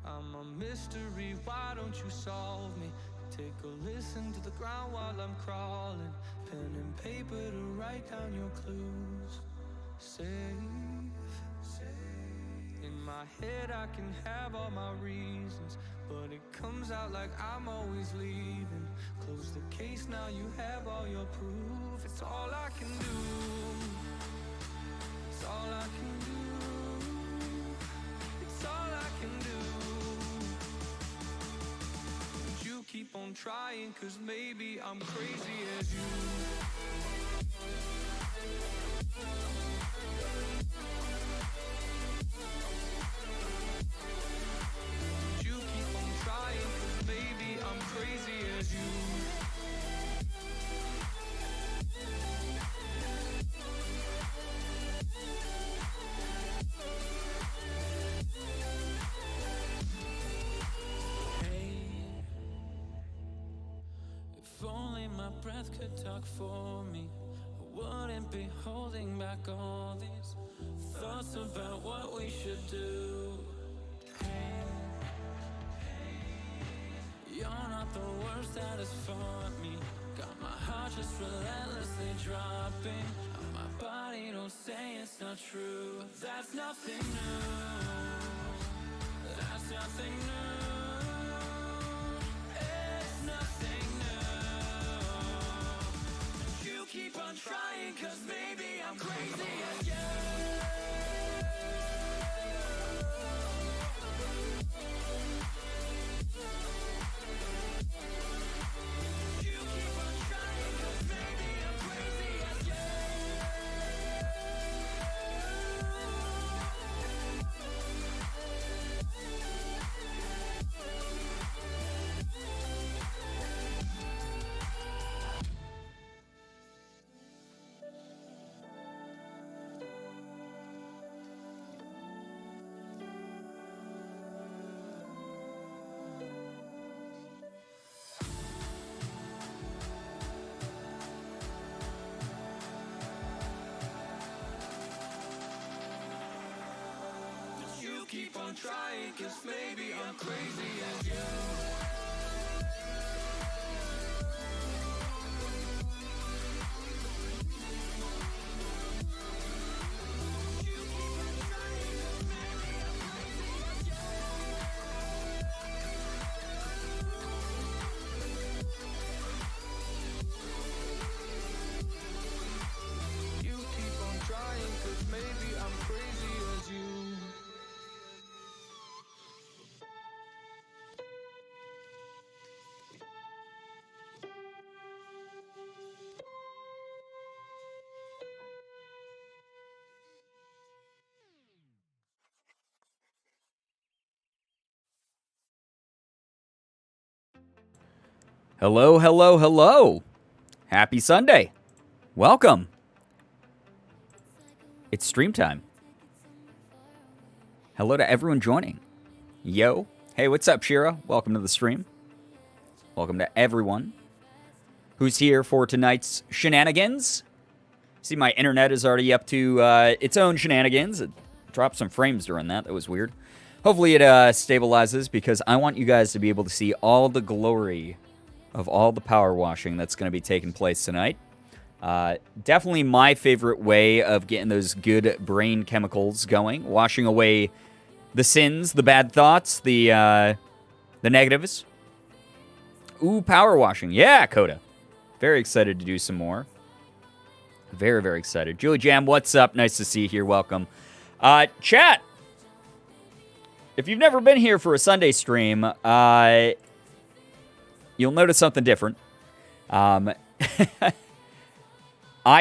I'm a mystery, why don't you solve me? Take a listen to the ground while I'm crawling. Pen and paper to write down your clues. Safe. In my head I can have all my reasons, but it comes out like I'm always leaving. Close the case, now you have all your proof. It's all I can do. It's all I can do. It's all I can do. But you keep on trying, cause maybe I'm crazy as you. You keep on trying, cause maybe I'm crazy as you. If only my breath could talk for me, I wouldn't be holding back all these thoughts about what we should do. You're not the worst that has fought me. Got my heart just relentlessly dropping. My body don't say it's not true. That's nothing new. That's nothing new. It's nothing new. You keep on trying, cause maybe I'm crazy as you. Keep on trying, cause maybe I'm crazy as you. You keep on trying, cause maybe I'm crazy as you. Hello, hello, hello. Happy Sunday. Welcome. It's stream time. Hello to everyone joining. Yo. Hey, what's up, Shira? Welcome to the stream. Welcome to everyone who's here for tonight's shenanigans. See, my internet is already up to its own shenanigans. It dropped some frames during that. That was weird. Hopefully it stabilizes, because I want you guys to be able to see all the glory of all the power washing that's going to be taking place tonight. Definitely my favorite way of getting those good brain chemicals going, washing away the sins, the bad thoughts, the negatives. Ooh, power washing. Yeah, Coda. Very excited to do some more. Very, very excited. Julie Jam, what's up? Nice to see you here. Welcome. Chat, if you've never been here for a Sunday stream, you'll notice something different. I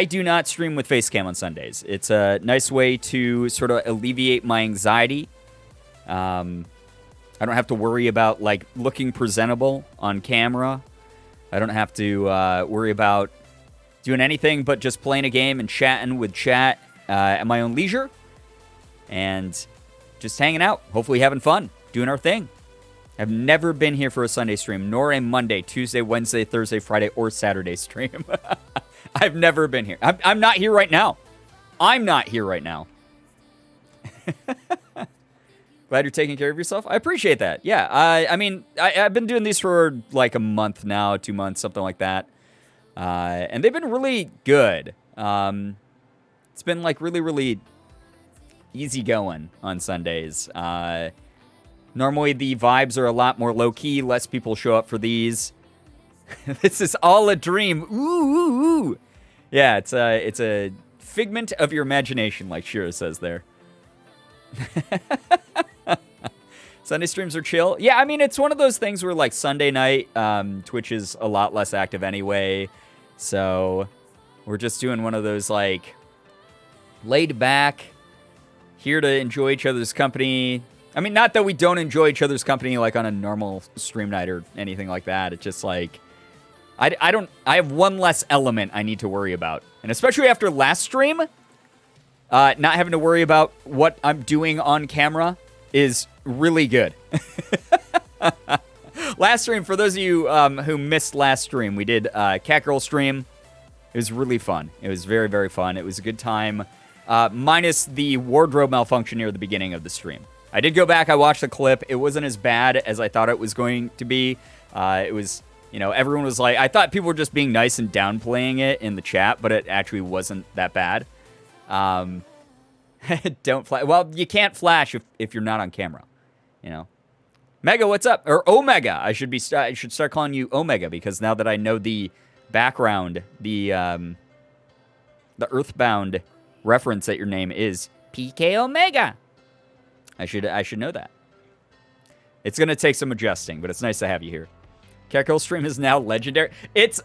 do not stream with Facecam on Sundays. It's a nice way to sort of alleviate my anxiety. I don't have to worry about, like, looking presentable on camera. I don't have to worry about doing anything but just playing a game and chatting with chat at my own leisure. And just hanging out, hopefully having fun, doing our thing. I've never been here for a Sunday stream, nor a Monday, Tuesday, Wednesday, Thursday, Friday, or Saturday stream. I've never been here. I'm not here right now. I'm not here right now. Glad you're taking care of yourself. I appreciate that. Yeah, I mean, I've been doing these for like a month now, 2 months, something like that. And they've been really good. It's been like really, really easy going on Sundays. Normally the vibes are a lot more low key. Less people show up for these. This is all a dream. Ooh, ooh, ooh. Yeah, it's a figment of your imagination, like Shira says there. Sunday streams are chill. Yeah, I mean, it's one of those things where, like, Sunday night, Twitch is a lot less active anyway. So we're just doing one of those, like, laid back, here to enjoy each other's company. I mean, not that we don't enjoy each other's company, like, on a normal stream night or anything like that. It's just, like, I have one less element I need to worry about. And especially after last stream, not having to worry about what I'm doing on camera is really good. Last stream, for those of you who missed last stream, we did Catgirl stream. It was really fun. It was very, very fun. It was a good time, minus the wardrobe malfunction near the beginning of the stream. I did go back. I watched the clip. It wasn't as bad as I thought it was going to be. It was, you know, everyone was like, I thought people were just being nice and downplaying it in the chat, but it actually wasn't that bad. Don't flash. Well, you can't flash if you're not on camera, you know. Mega, what's up? Or Omega. I should start calling you Omega, because now that I know the background, the Earthbound reference that your name is PK Omega. I should know that. It's gonna take some adjusting, but it's nice to have you here. Catgirl stream is now legendary. It's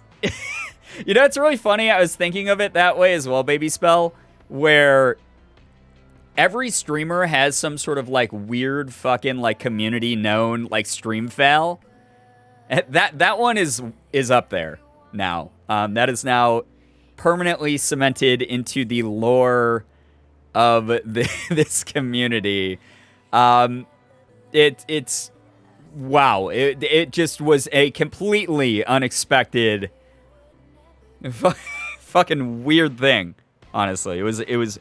you know, it's really funny. I was thinking of it that way as well, Baby Spell, where every streamer has some sort of, like, weird fucking, like, community known, like, stream fail. That one is up there now. That is now permanently cemented into the lore of this community. It's wow. It just was a completely unexpected fucking weird thing. Honestly, it was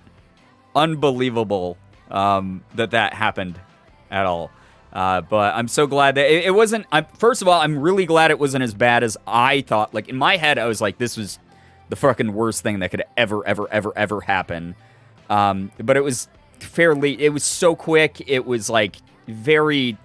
unbelievable that happened at all. But I'm so glad that it wasn't. First of all, I'm really glad it wasn't as bad as I thought. Like, in my head, I was like, this was the fucking worst thing that could ever happen. But it was so quick. It was, like, very,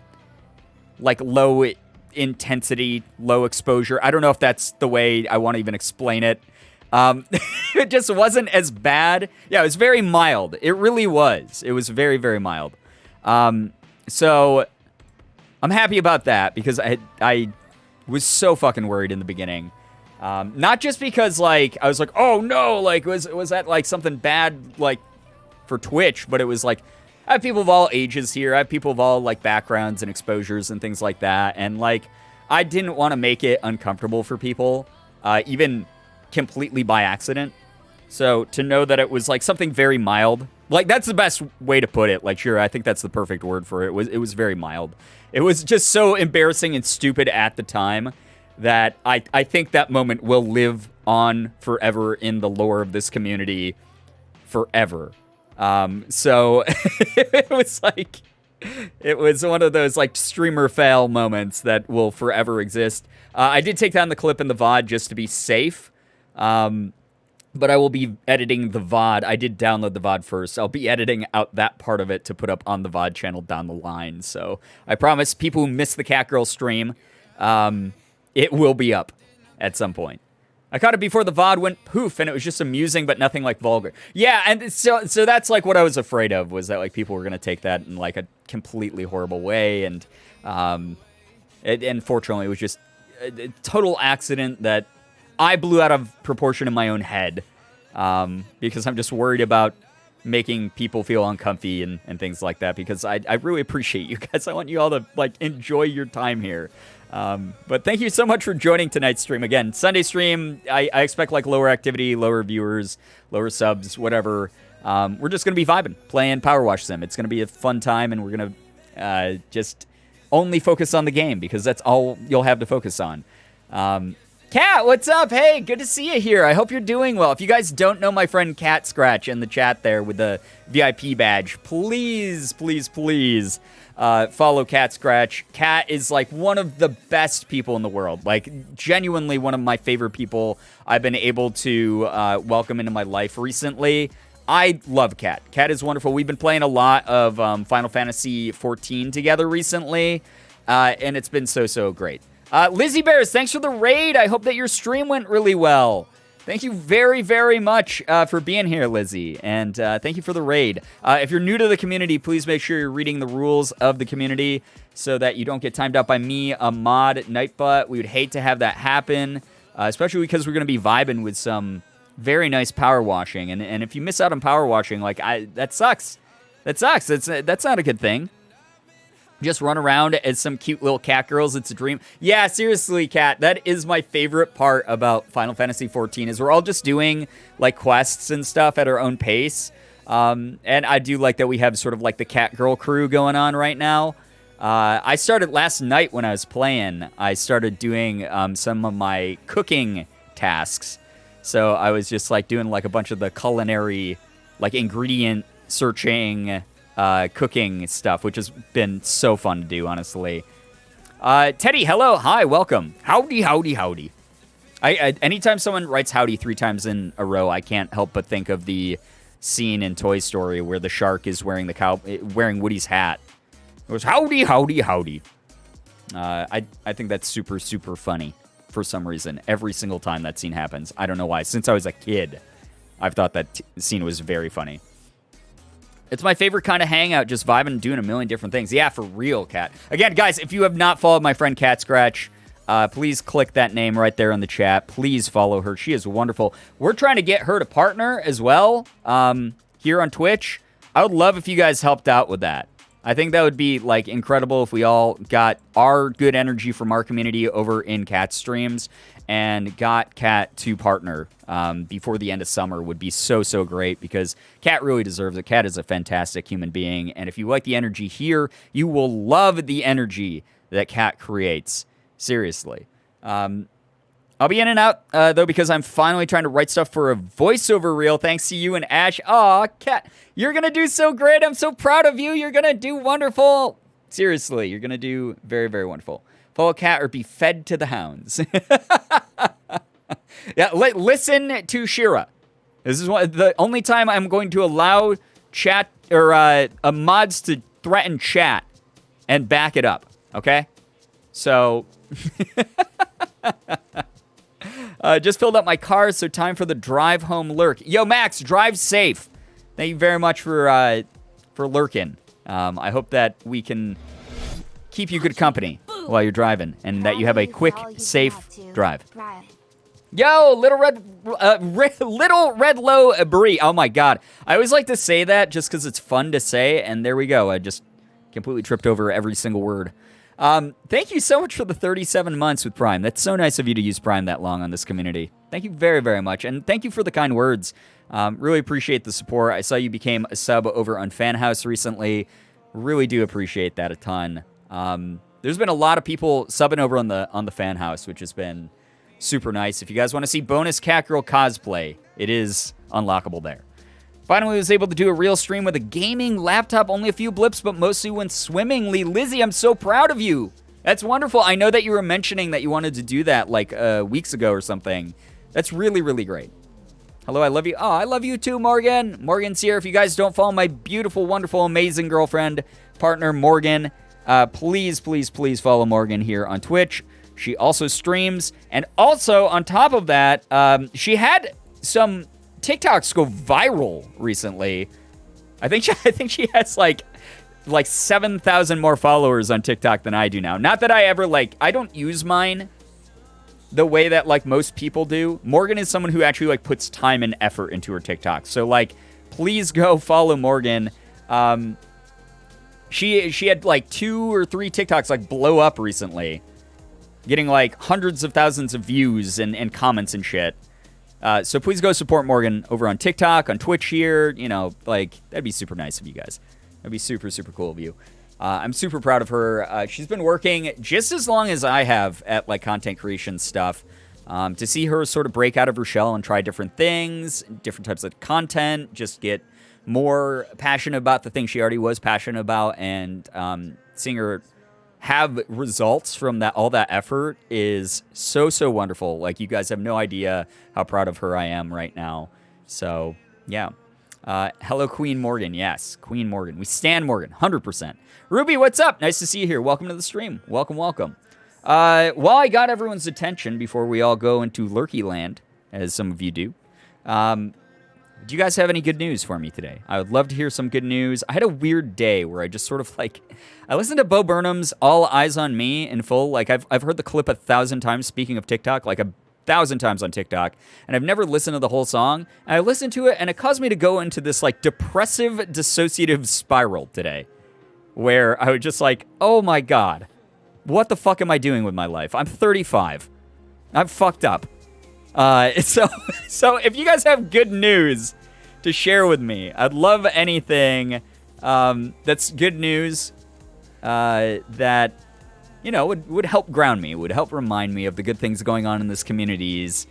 like, low intensity, low exposure. I don't know if that's the way I want to even explain it. It just wasn't as bad. Yeah, it was very mild. It really was. It was very, very mild. So I'm happy about that, because I was so fucking worried in the beginning. Not just because, like, I was like, oh no, like, was that, like, something bad, like, for Twitch, but it was like, I have people of all ages here. I have people of all, like, backgrounds and exposures and things like that. And, like, I didn't want to make it uncomfortable for people, even completely by accident. So to know that it was, like, something very mild, like, that's the best way to put it. Like, sure, I think that's the perfect word for it. It was very mild. It was just so embarrassing and stupid at the time that I think that moment will live on forever in the lore of this community forever. So it was like, it was one of those, like, streamer fail moments that will forever exist. I did take down the clip in the VOD just to be safe. But I will be editing the VOD. I did download the VOD first. I'll be editing out that part of it to put up on the VOD channel down the line. So I promise people who missed the Catgirl stream, it will be up at some point. I caught it before the VOD went poof, and it was just amusing, but nothing, like, vulgar. Yeah, and so that's, like, what I was afraid of, was that, like, people were going to take that in, like, a completely horrible way. And fortunately, it was just a total accident that I blew out of proportion in my own head, because I'm just worried about making people feel uncomfy and things like that, because I really appreciate you guys. I want you all to, like, enjoy your time here. But thank you so much for joining tonight's stream. Again, Sunday stream, I expect, like, lower activity, lower viewers, lower subs, whatever. We're just going to be vibing, playing Power Wash Sim. It's going to be a fun time, and we're going to just only focus on the game, because that's all you'll have to focus on. Kat, what's up? Hey, good to see you here. I hope you're doing well. If you guys don't know my friend Cat Scratch in the chat there with the VIP badge, please, please, please follow Cat Scratch. Cat is like one of the best people in the world. Like, genuinely one of my favorite people I've been able to welcome into my life recently. I love Cat. Cat is wonderful. We've been playing a lot of Final Fantasy 14 together recently, and it's been so great. Lizzie Bears, thanks for the raid. I hope that your stream went really well. Thank you very, very much for being here, Lizzie. And thank you for the raid. If you're new to the community, please make sure you're reading the rules of the community so that you don't get timed out by me, a mod, Nightbutt. We would hate to have that happen, especially because we're going to be vibing with some very nice power washing. And if you miss out on power washing, like, that sucks. That sucks. That's not a good thing. Just run around as some cute little cat girls. It's a dream. Yeah, seriously, Cat. That is my favorite part about Final Fantasy 14 is we're all just doing, like, quests and stuff at our own pace. And I do like that we have sort of like the cat girl crew going on right now. I started last night when I was playing. I started doing some of my cooking tasks. So I was just, like, doing, like, a bunch of the culinary, like, ingredient searching cooking stuff, which has been so fun to do, honestly. Teddy, hello, hi, welcome. Howdy, howdy, howdy. I anytime someone writes howdy 3 times in a row, I can't help but think of the scene in Toy Story where the shark is wearing wearing Woody's hat. It was howdy, howdy, howdy. I think that's super funny for some reason. Every single time that scene happens. I don't know why. Since I was a kid, I've thought that scene was very funny. It's my favorite kind of hangout, just vibing and doing a million different things. Yeah, for real, Cat. Again, guys, if you have not followed my friend Cat Scratch, please click that name right there in the chat. Please follow her. She is wonderful. We're trying to get her to partner as well here on Twitch. I would love if you guys helped out with that. I think that would be, like, incredible if we all got our good energy from our community over in Cat's streams and got Cat to partner before the end of summer would be so great because Cat really deserves it. Cat is a fantastic human being, and if you like the energy here, you will love the energy that Cat creates. Seriously. I'll be in and out, though, because I'm finally trying to write stuff for a voiceover reel, thanks to you and Ash. Aw, Cat, you're going to do so great. I'm so proud of you. You're going to do wonderful. Seriously, you're going to do very wonderful. Follow Cat or be fed to the hounds. Yeah, listen to Shira. This is the only time I'm going to allow chat or mods to threaten chat and back it up, okay? So... just filled up my car, so time for the drive home lurk. Yo, Max, drive safe. Thank you very much for lurking. I hope that we can keep you good company while you're driving, and that you have a quick, safe drive. Yo, Little Red Low Brie. Oh my God, I always like to say that just because it's fun to say, and there we go. I just completely tripped over every single word. Thank you so much for the 37 months with Prime. That's so nice of you to use Prime that long on this community. Thank you very much. And thank you for the kind words. Really appreciate the support. I saw you became a sub over on Fan House recently. Really do appreciate that a ton. There's been a lot of people subbing over on the Fan House, which has been super nice. If you guys want to see bonus Catgirl cosplay, it is unlockable there. Finally was able to do a real stream with a gaming laptop. Only a few blips, but mostly went swimmingly. Lizzie, I'm so proud of you. That's wonderful. I know that you were mentioning that you wanted to do that like weeks ago or something. That's really great. Hello, I love you. Oh, I love you too, Morgan. Morgan's here. If you guys don't follow my beautiful, wonderful, amazing girlfriend, partner, Morgan, please follow Morgan here on Twitch. She also streams. And also, on top of that, she had some TikToks go viral recently. I think she has like 7,000 more followers on TikTok than I do now. Not that I ever I don't use mine the way that like most people do. Morgan is someone who actually like puts time and effort into her TikTok. So like, please go follow Morgan. She had like 2 or 3 TikToks like blow up recently, getting like hundreds of thousands of views and comments and shit. So please go support Morgan over on TikTok, on Twitch here. You know, like, that'd be super nice of you guys. That'd be super cool of you. I'm super proud of her. She's been working just as long as I have at, like, content creation stuff. To see her sort of break out of her shell and try different things, different types of content, just get more passionate about the things she already was passionate about, and seeing her have results from that, all that effort, is so wonderful. Like, you guys have no idea how proud of her I am right now. So yeah. Hello, Queen Morgan. Yes, Queen Morgan. We stand Morgan, 100%. Ruby, what's up? Nice to see you here. Welcome to the stream. Welcome. While I got everyone's attention before we all go into Lurky Land, as some of you do you guys have any good news for me today? I would love to hear some good news. I had a weird day where I just sort of I listened to Bo Burnham's All Eyes on Me in full. Like, I've heard the clip 1,000 times, speaking of TikTok, like 1,000 times on TikTok, and I've never listened to the whole song. And I listened to it, and it caused me to go into this depressive, dissociative spiral today, where I was just like, oh my God, what the fuck am I doing with my life? I'm 35. I'm fucked up. So if you guys have good news to share with me, I'd love anything that's good news that, would help ground me, would help remind me of the good things going on in this community's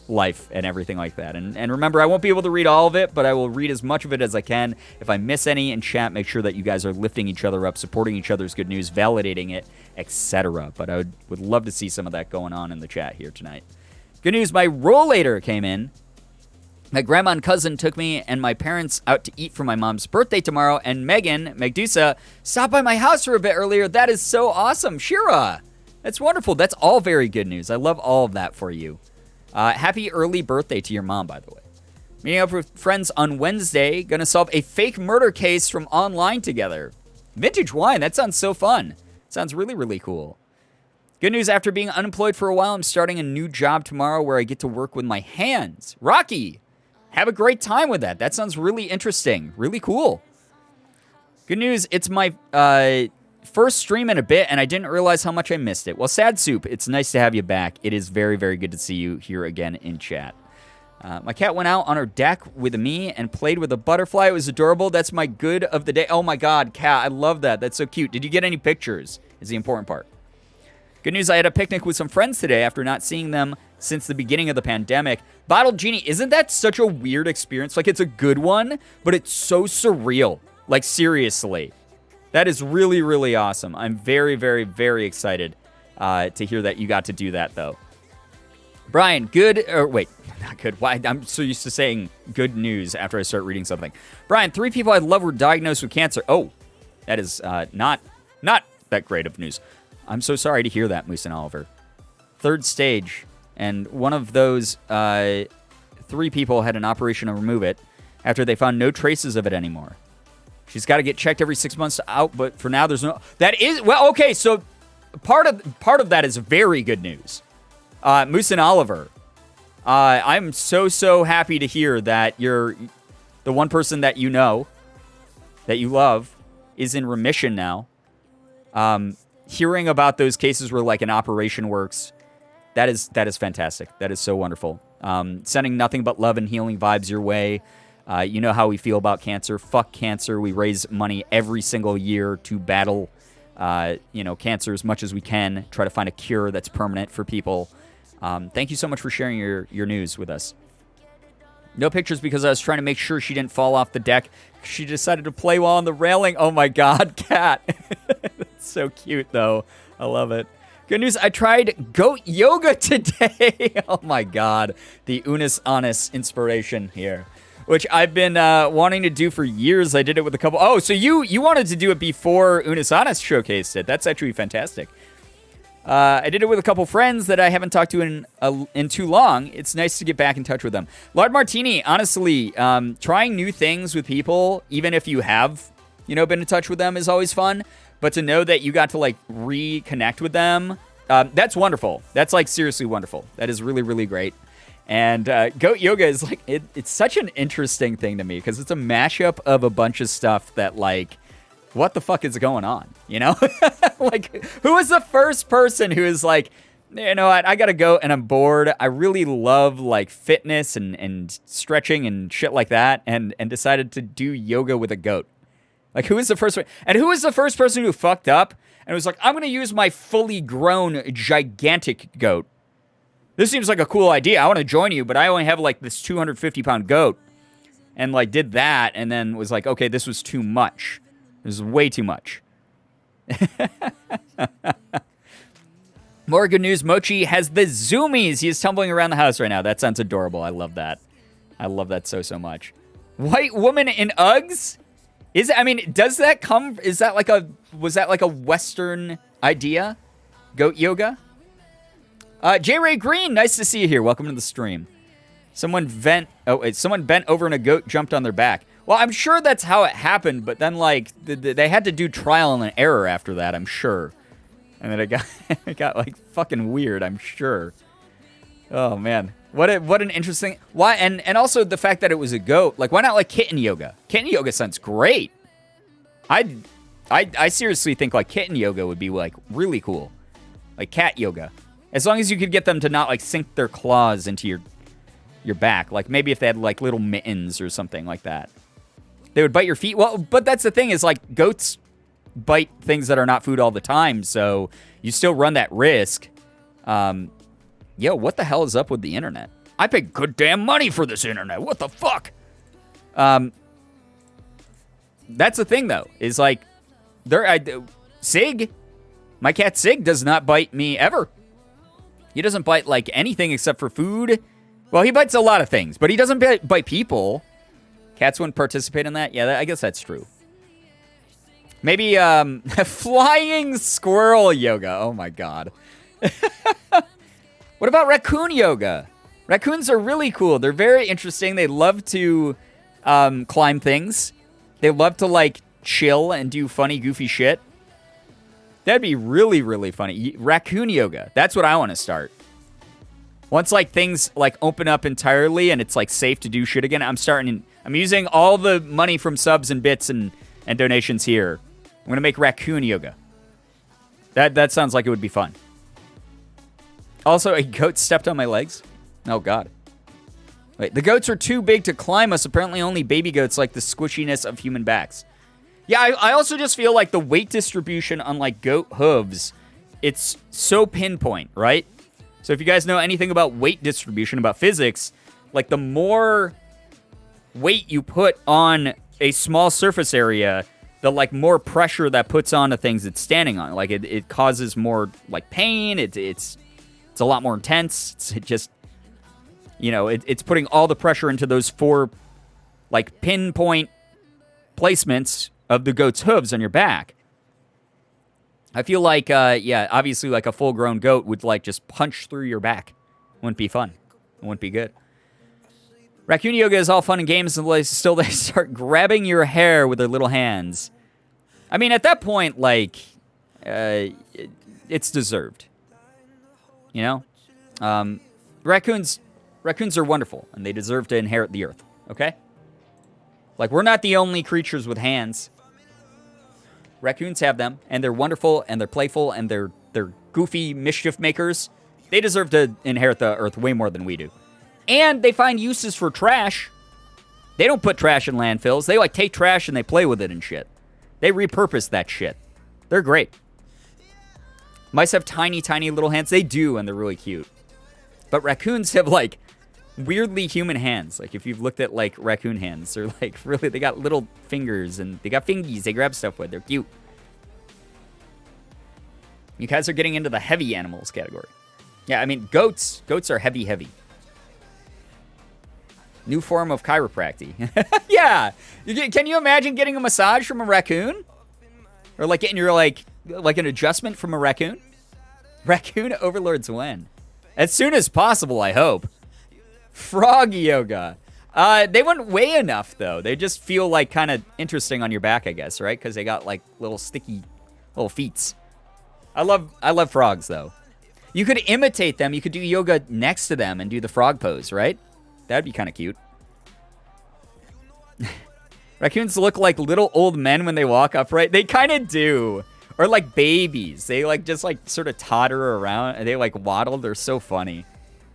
life and everything like that. And remember, I won't be able to read all of it, but I will read as much of it as I can. If I miss any in chat, make sure that you guys are lifting each other up, supporting each other's good news, validating it, etc. But I would love to see some of that going on in the chat here tonight. Good news, my rollator came in. My grandma and cousin took me and my parents out to eat for my mom's birthday tomorrow, and Megdusa, stopped by my house for a bit earlier. That is so awesome. Shira, that's wonderful. That's all very good news. I love all of that for you. Happy early birthday to your mom, by the way. Meeting up with friends on Wednesday. Gonna solve a fake murder case from online together. Vintage wine, that sounds so fun. Sounds really, really cool. Good news, after being unemployed for a while, I'm starting a new job tomorrow where I get to work with my hands. Rocky, have a great time with that. That sounds really interesting. Really cool. Good news, it's my first stream in a bit, and I didn't realize how much I missed it. Well, Sad Soup, it's nice to have you back. It is very, very good to see you here again in chat. My cat went out on her deck with me and played with a butterfly. It was adorable. That's my good of the day. Oh my God, cat, I love that. That's so cute. Did you get any pictures? Is the important part. Good news, I had a picnic with some friends today after not seeing them since the beginning of the pandemic. Bottled Genie, isn't that such a weird experience? Like, it's a good one, but it's so surreal. Like, seriously. That is really, really awesome. I'm very, very, very excited to hear that you got to do that, though. Brian, not good. Why? I'm so used to saying good news after I start reading something. Brian, 3 people I love were diagnosed with cancer. Oh, that is not that great of news. I'm so sorry to hear that, Moose and Oliver. 3rd stage, and one of those 3 people had an operation to remove it after they found no traces of it anymore. She's got to get checked every 6 months out, but for now there's no... That is... Well, okay, so part of that is very good news. Moose and Oliver, I'm so happy to hear that you're the one person that you know, that you love, is in remission now. Hearing about those cases where an operation works, that is fantastic. That is so wonderful. Sending nothing but love and healing vibes your way. You know how we feel about cancer. Fuck cancer. We raise money every single year to battle, cancer as much as we can. Try to find a cure that's permanent for people. Thank you so much for sharing your news with us. No pictures because I was trying to make sure she didn't fall off the deck. She decided to play while on the railing. Oh my God, cat. That's so cute, though. I love it. Good news, I tried goat yoga today. Oh my God. The Unis Honest inspiration here, which I've been wanting to do for years. I did it with a couple. Oh, so you wanted to do it before Unis Honest showcased it. That's actually fantastic. I did it with a couple friends that I haven't talked to in too long. It's nice to get back in touch with them. Lard Martini, honestly, trying new things with people, even if you have, been in touch with them, is always fun. But to know that you got to reconnect with them, that's wonderful. That's seriously wonderful. That is really, really great. And goat yoga is it's such an interesting thing to me because it's a mashup of a bunch of stuff that what the fuck is going on? Who was the first person who is you know what, I gotta go and I'm bored. I really love fitness and stretching and shit like that, and decided to do yoga with a goat. Who was the first one? And who was the first person who fucked up and was I'm gonna use my fully grown gigantic goat this seems like a cool idea. I want to join you, but I only have like this 250-pound goat. And like did that and then was like, okay, this was too much. This is way too much. More good news. Mochi has the zoomies. He is tumbling around the house right now. That sounds adorable. I love that. I love that so, so much. White woman in Uggs? Does that come... Was that like a Western idea? Goat yoga? J. Ray Green, nice to see you here. Welcome to the stream. Someone bent over and a goat jumped on their back. Well, I'm sure that's how it happened, but then, like, they had to do trial and error after that, I'm sure. And then it got like, fucking weird, I'm sure. Oh, man. What an interesting... Why? And also the fact that it was a goat. Like, why not, like, kitten yoga? Kitten yoga sounds great. I seriously think, like, kitten yoga would be, like, really cool. Like, cat yoga. As long as you could get them to not, like, sink their claws into your back. Like, maybe if they had, like, little mittens or something like that. They would bite your feet. Well, but that's the thing is, like, goats bite things that are not food all the time, so you still run that risk. Yo, what the hell is up with the internet? I paid good damn money for this internet. What the fuck? That's the thing, though, is, like, Sig, my cat Sig does not bite me ever. He doesn't bite, like, anything except for food. Well, he bites a lot of things, but he doesn't bite people. Cats wouldn't participate in that? Yeah, I guess that's true. Maybe, flying squirrel yoga. Oh, my God. What about raccoon yoga? Raccoons are really cool. They're very interesting. They love to climb things. They love to, like, chill and do funny, goofy shit. That'd be really, really funny. Raccoon yoga. That's what I want to start. Once, like, things, like, open up entirely and it's, like, safe to do shit again, I'm using all the money from subs and bits and donations here. I'm going to make raccoon yoga. That sounds like it would be fun. Also, a goat stepped on my legs. Oh, God. Wait, the goats are too big to climb us. Apparently only baby goats like the squishiness of human backs. Yeah, I also just feel like the weight distribution on, like, goat hooves, it's so pinpoint, right? So if you guys know anything about weight distribution, about physics, like, the more weight you put on a small surface area, the, like, more pressure that puts onto things it's standing on. Like, it causes more, like, pain. It's a lot more intense. It just, you know, it's putting all the pressure into those 4, like, pinpoint placements of the goat's hooves on your back. I feel like, yeah, obviously, like, a full-grown goat would, like, just punch through your back. Wouldn't be fun. It wouldn't be good. Raccoon yoga is all fun and games until they start grabbing your hair with their little hands. I mean, at that point, like, it's deserved. You know? Raccoons are wonderful, and they deserve to inherit the earth, okay? Like, we're not the only creatures with hands. Raccoons have them, and they're wonderful, and they're playful, and they're goofy mischief makers. They deserve to inherit the earth way more than we do. And they find uses for trash. They don't put trash in landfills. They, like, take trash and they play with it and shit. They repurpose that shit. They're great. Mice have tiny, tiny little hands. They do, and they're really cute. But raccoons have, like, weirdly human hands. Like, if you've looked at, like, raccoon hands, they're, like, really, they got little fingers, and they got fingies they grab stuff with. They're cute. You guys are getting into the heavy animals category. Yeah, I mean, goats are heavy, heavy. New form of chiropractic. Yeah. Can you imagine getting a massage from a raccoon? Or, like, getting your, like an adjustment from a raccoon? Raccoon overlords when? As soon as possible, I hope. Frog yoga. They wouldn't weigh enough, though. They just feel, like, kind of interesting on your back, I guess, right? Because they got, like, little sticky little feets. I love frogs, though. You could imitate them. You could do yoga next to them and do the frog pose, right? That'd be kind of cute. Raccoons look like little old men when they walk upright. They kind of do. Or like babies. They like just like sort of totter around. And they like waddle. They're so funny.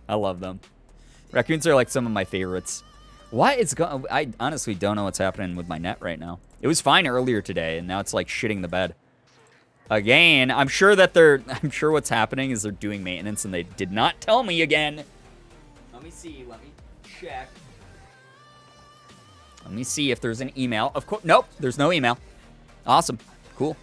I love them. Raccoons are like some of my favorites. Why it's going? I honestly don't know what's happening with my net right now. It was fine earlier today, and now it's like shitting the bed. again. I'm sure what's happening is they're doing maintenance and they did not tell me again. Let me see. Let me check. Let me see if there's an email. Of course. Nope. There's no email. Awesome. Cool.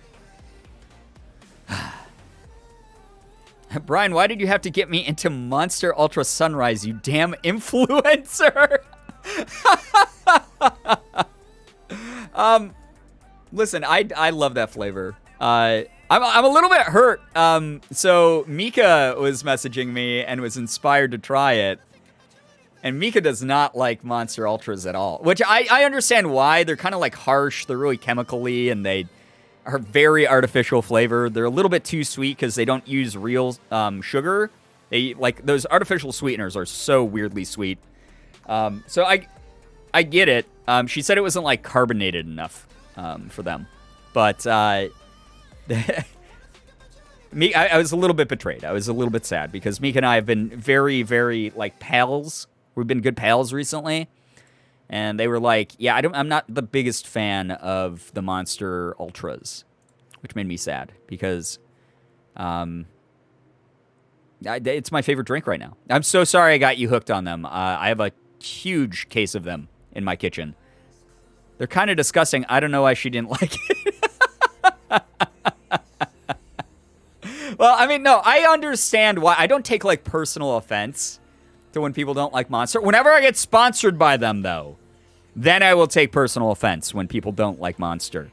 Brian, why did you have to get me into Monster Ultra Sunrise, you damn influencer? Listen, I love that flavor. I'm a little bit hurt. So Mika was messaging me and was inspired to try it. And Mika does not like Monster Ultras at all, which I understand why. They're kind of like harsh. They're really chemically, and they are very artificial flavor. They're a little bit too sweet because they don't use real sugar. They like those artificial sweeteners are so weirdly sweet. So I get it. She said it wasn't like carbonated enough for them, but I was a little bit betrayed. I was a little bit sad because Mika and I have been very, very like pals. We've been good pals recently. And they were like, yeah, I'm not the biggest fan of the Monster Ultras, which made me sad because it's my favorite drink right now. I'm so sorry I got you hooked on them. I have a huge case of them in my kitchen. They're kind of disgusting. I don't know why she didn't like it. Well, I mean, no, I understand why. I don't take like personal offense to when people don't like Monster. Whenever I get sponsored by them, though, then I will take personal offense when people don't like Monster.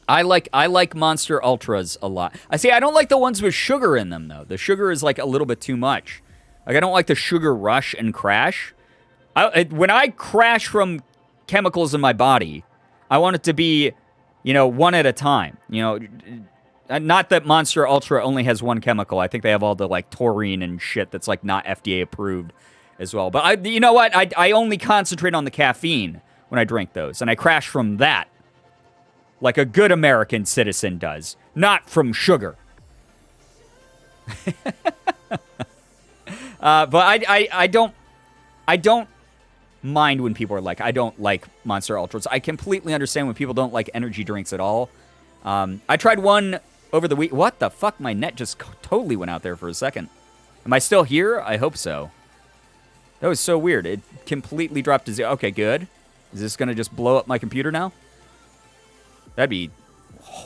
I like Monster Ultras a lot. I don't like the ones with sugar in them, though. The sugar is like a little bit too much. Like I don't like the sugar rush and crash. When I crash from chemicals in my body, I want it to be, one at a time. Not that Monster Ultra only has one chemical. I think they have all the like taurine and shit that's like not FDA approved as well. But you know what? I only concentrate on the caffeine when I drink those, and I crash from that like a good American citizen does, not from sugar. But I don't mind when people are like, I don't like Monster Ultras. I completely understand when people don't like energy drinks at all. I tried one over the week. What the fuck? My net just totally went out there for a second. Am I still here? I hope so. That was so weird. It completely dropped to zero. Okay, good. Is this going to just blow up my computer now? That'd be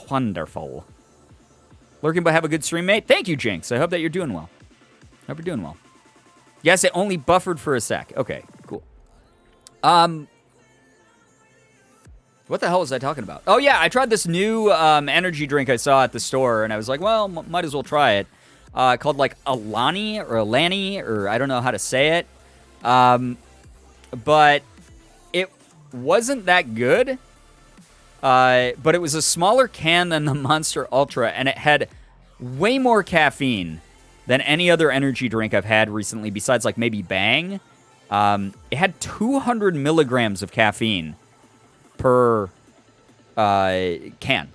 wonderful. Lurking, but have a good stream, mate. Thank you, Jinx. I hope that you're doing well. Hope you're doing well. Yes, it only buffered for a sec. Okay, cool. What the hell was I talking about? Oh, yeah, I tried this new energy drink I saw at the store, and I was like, well, might as well try it. Called, like, Alani, or I don't know how to say it. But it wasn't that good. But it was a smaller can than the Monster Ultra, and it had way more caffeine than any other energy drink I've had recently, besides, like, maybe Bang. It had 200 milligrams of caffeine per can.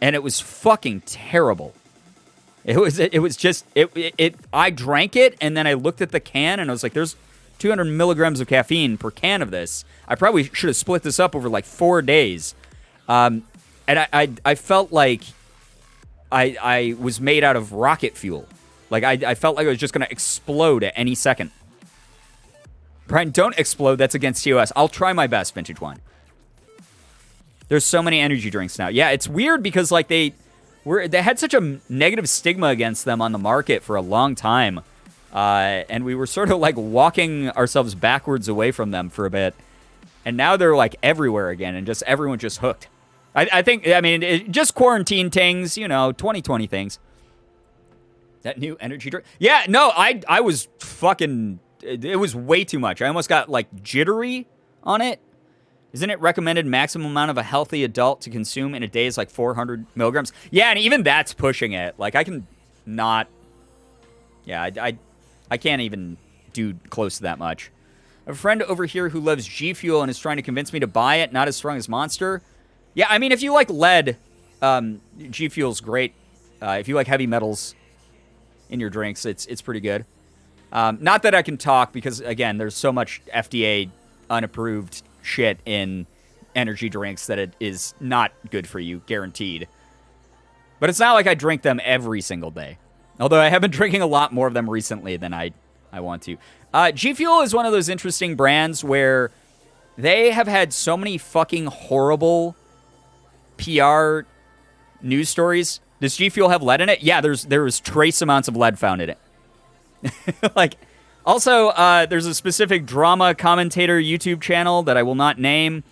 And it was fucking terrible. It was just, I drank it, and then I looked at the can, and I was like, there's 200 milligrams of caffeine per can of this. I probably should have split this up over, like, 4 days. And I felt like I was made out of rocket fuel. Like, I felt like I was just going to explode at any second. Brian, don't explode. That's against TOS. I'll try my best, Vintage Wine. There's so many energy drinks now. Yeah, it's weird because, like, they had such a negative stigma against them on the market for a long time. And we were sort of, like, walking ourselves backwards away from them for a bit. And now they're, like, everywhere again, and just everyone's just hooked. I think, just quarantine things, 2020 things. That new energy drink. Yeah, no, I was fucking, it was way too much. I almost got, like, jittery on it. Isn't it recommended maximum amount of a healthy adult to consume in a day is, like, 400 milligrams? Yeah, and even that's pushing it. Like, I can not, yeah, I can't even do close to that much. I have a friend over here who loves G Fuel and is trying to convince me to buy it. Not as strong as Monster. Yeah, I mean, if you like lead, G Fuel's great. If you like heavy metals in your drinks, it's pretty good. Not that I can talk because, again, there's so much FDA unapproved shit in energy drinks that it is not good for you, guaranteed. But it's not like I drink them every single day. Although I have been drinking a lot more of them recently than I want to. G Fuel is one of those interesting brands where they have had so many fucking horrible PR news stories. Does G Fuel have lead in it? Yeah, there's trace amounts of lead found in it. Like, also, there's a specific drama commentator YouTube channel that I will not name.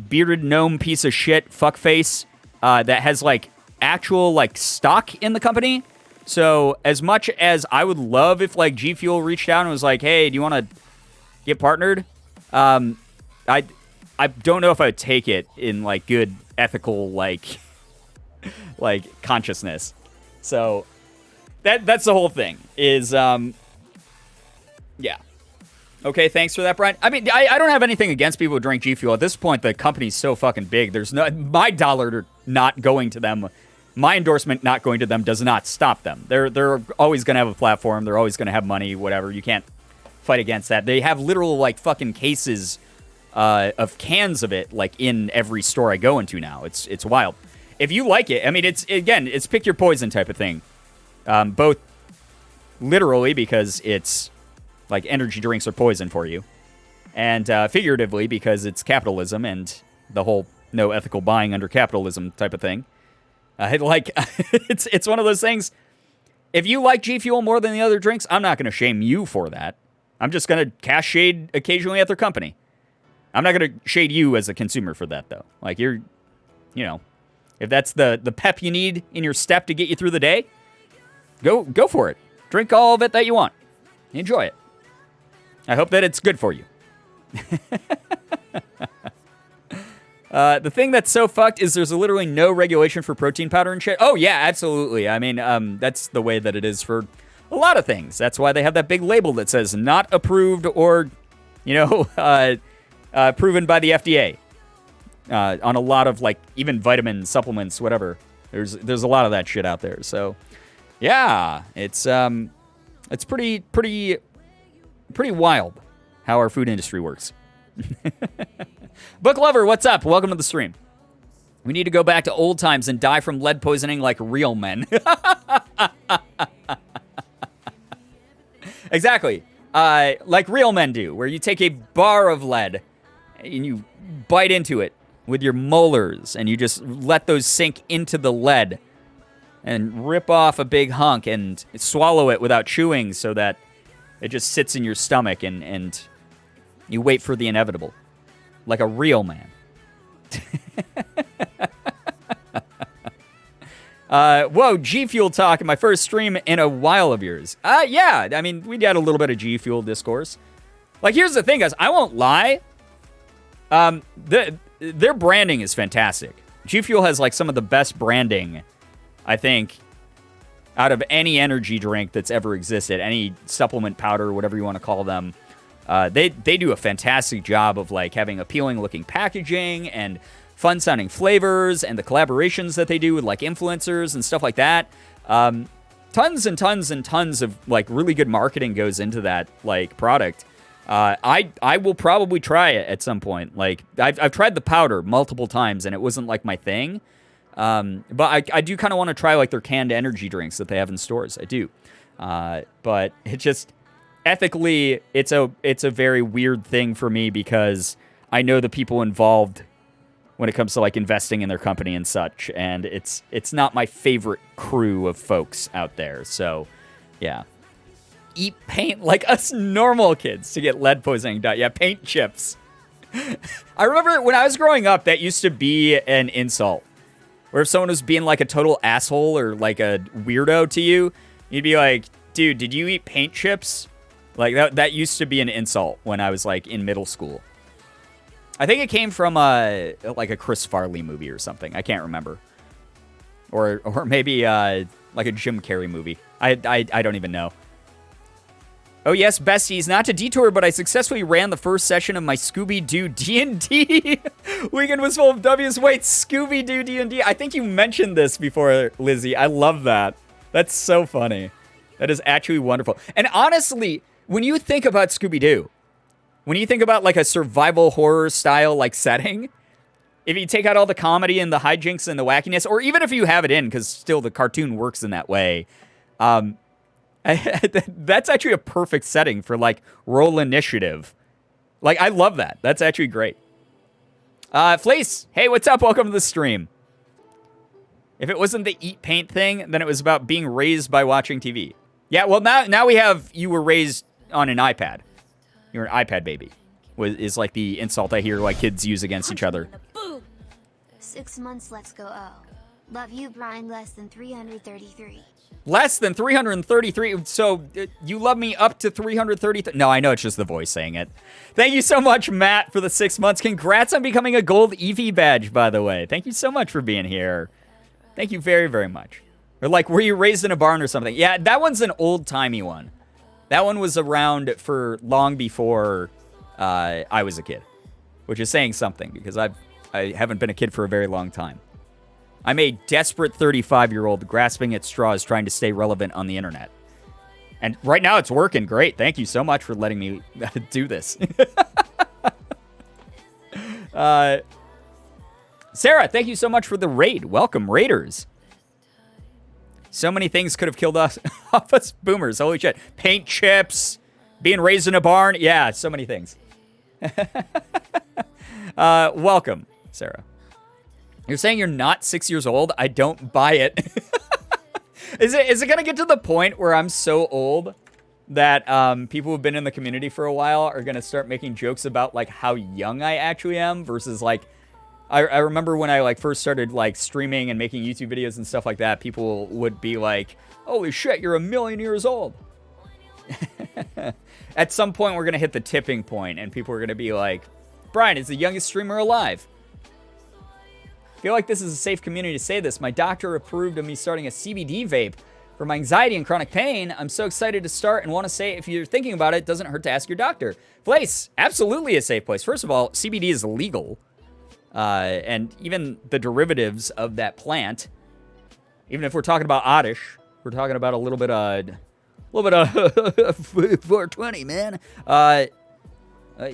Bearded gnome piece of shit fuckface that has like actual like stock in the company. So as much as I would love if like G Fuel reached out and was like, "Hey, do you want to get partnered?" I don't know if I would take it in like good ethical like consciousness. So that's the whole thing. Is yeah. Okay, thanks for that, Brian. I mean, I don't have anything against people who drink G Fuel. At this point, the company's so fucking big. There's no my dollar not going to them. My endorsement not going to them does not stop them. They're always going to have a platform. They're always going to have money, whatever. You can't fight against that. They have literal, like, fucking cases of cans of it, like, in every store I go into now. It's wild. If you like it, I mean, it's pick your poison type of thing. Both literally because it's, like, energy drinks are poison for you. And figuratively because it's capitalism and the whole no ethical buying under capitalism type of thing. It's one of those things. If you like G Fuel more than the other drinks, I'm not going to shame you for that. I'm just going to cast shade occasionally at their company. I'm not going to shade you as a consumer for that, though. Like, you're, you know, if that's the pep you need in your step to get you through the day, go for it. Drink all of it that you want. Enjoy it. I hope that it's good for you. The thing that's so fucked is there's literally no regulation for protein powder and shit. Oh, yeah, absolutely. I mean, that's the way that it is for a lot of things. That's why they have that big label that says not approved or, you know, proven by the FDA on a lot of, like, even vitamin supplements, whatever. There's a lot of that shit out there. So, yeah, it's pretty wild how our food industry works. Book Lover, what's up? Welcome to the stream. We need to go back to old times and die from lead poisoning like real men. Exactly. Like real men do, where you take a bar of lead and you bite into it with your molars and you just let those sink into the lead and rip off a big hunk and swallow it without chewing so that it just sits in your stomach and you wait for the inevitable. Like a real man. Whoa, G Fuel talk in my first stream in a while of yours. Yeah, I mean, we got a little bit of G Fuel discourse. Like, here's the thing, guys. I won't lie. Their branding is fantastic. G Fuel has, like, some of the best branding, I think, out of any energy drink that's ever existed. Any supplement powder, whatever you want to call them. They do a fantastic job of like having appealing looking packaging and fun sounding flavors and the collaborations that they do with like influencers and stuff like that. Tons and tons and tons of like really good marketing goes into that like product. I will probably try it at some point. Like I've tried the powder multiple times and it wasn't like my thing. But I do kind of want to try like their canned energy drinks that they have in stores. I do. But it just ethically, it's a very weird thing for me because I know the people involved when it comes to like investing in their company and such, and it's not my favorite crew of folks out there. So, yeah, eat paint like us normal kids to get lead poisoning. Yeah, paint chips. I remember when I was growing up, that used to be an insult. Where if someone was being like a total asshole or like a weirdo to you, you'd be like, "Dude, did you eat paint chips?" Like, that used to be an insult when I was, like, in middle school. I think it came from, like, a Chris Farley movie or something. I can't remember. Or maybe, like, a Jim Carrey movie. I don't even know. Oh, yes, besties. Not to detour, but I successfully ran the first session of my Scooby-Doo D&D. Weekend was full of W's. Wait, Scooby-Doo D&D? I think you mentioned this before, Lizzie. I love that. That's so funny. That is actually wonderful. And honestly, when you think about Scooby-Doo, when you think about like a survival horror style like setting, if you take out all the comedy and the hijinks and the wackiness, or even if you have it in, because still the cartoon works in that way, that's actually a perfect setting for, like, roll initiative. Like, I love that. That's actually great. Flace, hey, what's up? Welcome to the stream. If it wasn't the eat paint thing, then it was about being raised by watching TV. Yeah, well, now we have you were raised on an iPad. You're an iPad baby. Is like the insult I hear like kids use against each other. 6 months, let's go. Oh, love you, Brian. Less than 333. Less than 333. So you love me up to 333. No, I know it's just the voice saying it. Thank you so much, Matt, for the 6 months. Congrats on becoming a gold Eevee badge, by the way. Thank you so much for being here. Thank you very, very much. Or like, were you raised in a barn or something? Yeah, that one's an old-timey one. That one was around for long before I was a kid, which is saying something because I haven't been a kid for a very long time. I'm a desperate 35-year-old grasping at straws trying to stay relevant on the internet. And right now it's working great. Thank you so much for letting me do this. Sarah, thank you so much for the raid. Welcome, Raiders. So many things could have killed us off us boomers. Holy shit. Paint chips, being raised in a barn. Yeah, so many things. Welcome, Sarah. You're saying you're not 6 years old? I don't buy it. Is it going to get to the point where I'm so old that people who've been in the community for a while are going to start making jokes about like how young I actually am versus like I remember when I like first started like streaming and making YouTube videos and stuff like that, people would be like, "Holy shit, you're 1,000,000 years old." At some point, we're going to hit the tipping point, and people are going to be like, Brian is the youngest streamer alive. I feel like this is a safe community to say this. My doctor approved of me starting a CBD vape for my anxiety and chronic pain. I'm so excited to start and want to say if you're thinking about it, it doesn't hurt to ask your doctor. Place, absolutely a safe place. First of all, CBD is legal. And even the derivatives of that plant, even if we're talking about oddish, we're talking about a little bit of 420, man.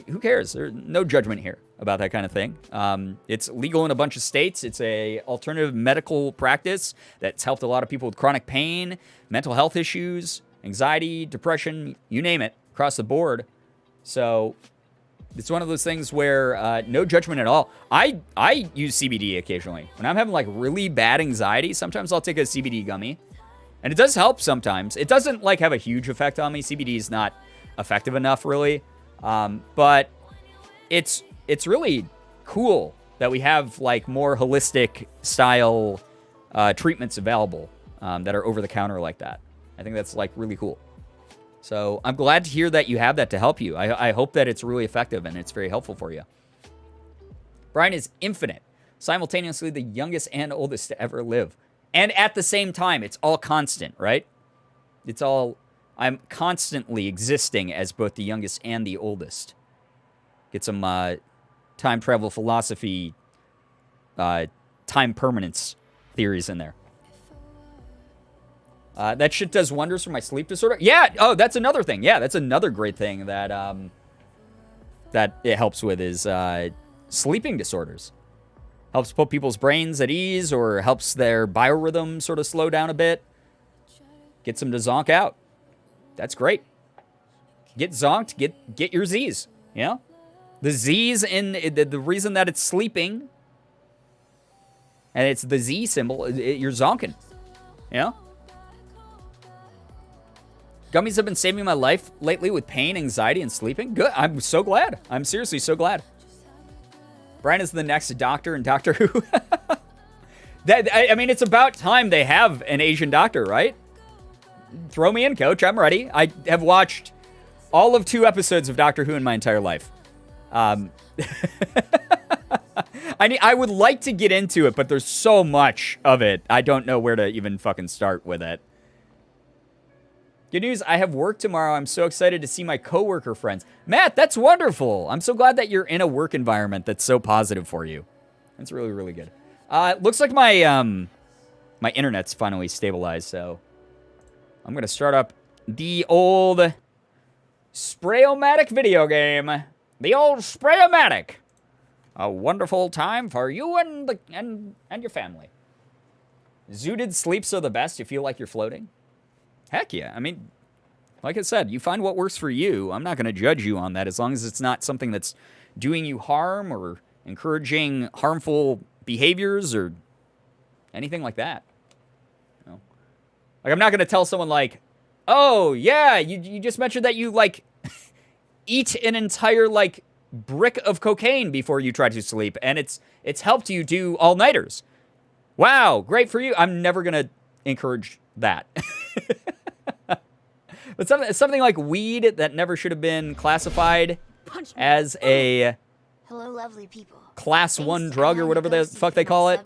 Who cares? There's no judgment here about that kind of thing. It's legal in a bunch of states. It's a alternative medical practice that's helped a lot of people with chronic pain, mental health issues, anxiety, depression, you name it, across the board. So it's one of those things where no judgment at all. I use CBD occasionally. When I'm having like really bad anxiety, sometimes I'll take a CBD gummy. And it does help sometimes. It doesn't like have a huge effect on me. CBD is not effective enough really. But it's really cool that we have like more holistic style treatments available that are over the counter like that. I think that's like really cool. So I'm glad to hear that you have that to help you. I hope that it's really effective and it's very helpful for you. Brian is infinite, simultaneously the youngest and oldest to ever live. And at the same time, it's all constant, right? I'm constantly existing as both the youngest and the oldest. Get some time travel philosophy, time permanence theories in there. That shit does wonders for my sleep disorder. Yeah. Oh, that's another thing. Yeah, that's another great thing that that it helps with is sleeping disorders. Helps put people's brains at ease or helps their biorhythm sort of slow down a bit. Gets them to zonk out. That's great. Get zonked. Get your Z's. You know, the Z's in the reason that it's sleeping, and it's the Z symbol. You're zonking. You know. Gummies have been saving my life lately with pain, anxiety, and sleeping. Good. I'm so glad. I'm seriously so glad. Brian is the next Doctor in Doctor Who. I mean, it's about time they have an Asian doctor, right? Throw me in, coach. I'm ready. I have watched all of 2 episodes of Doctor Who in my entire life. I would like to get into it, but there's so much of it. I don't know where to even fucking start with it. Good news, I have work tomorrow. I'm so excited to see my coworker friends. Matt, that's wonderful. I'm so glad that you're in a work environment that's so positive for you. That's really, really good. Looks like my my internet's finally stabilized, so I'm going to start up the old Sprayomatic video game. The old Sprayomatic. A wonderful time for you and your family. Zooted sleeps are the best. You feel like you're floating? Heck yeah. I mean, like I said, you find what works for you. I'm not going to judge you on that as long as it's not something that's doing you harm or encouraging harmful behaviors or anything like that. You know? Like, I'm not going to tell someone like, oh, yeah, you just mentioned that you, like, eat an entire, like, brick of cocaine before you try to sleep, and it's helped you do all-nighters. Wow, great for you. I'm never going to encourage that. But something like weed that never should have been classified as a Hello, lovely people. class 1 drug or whatever the fuck they call it.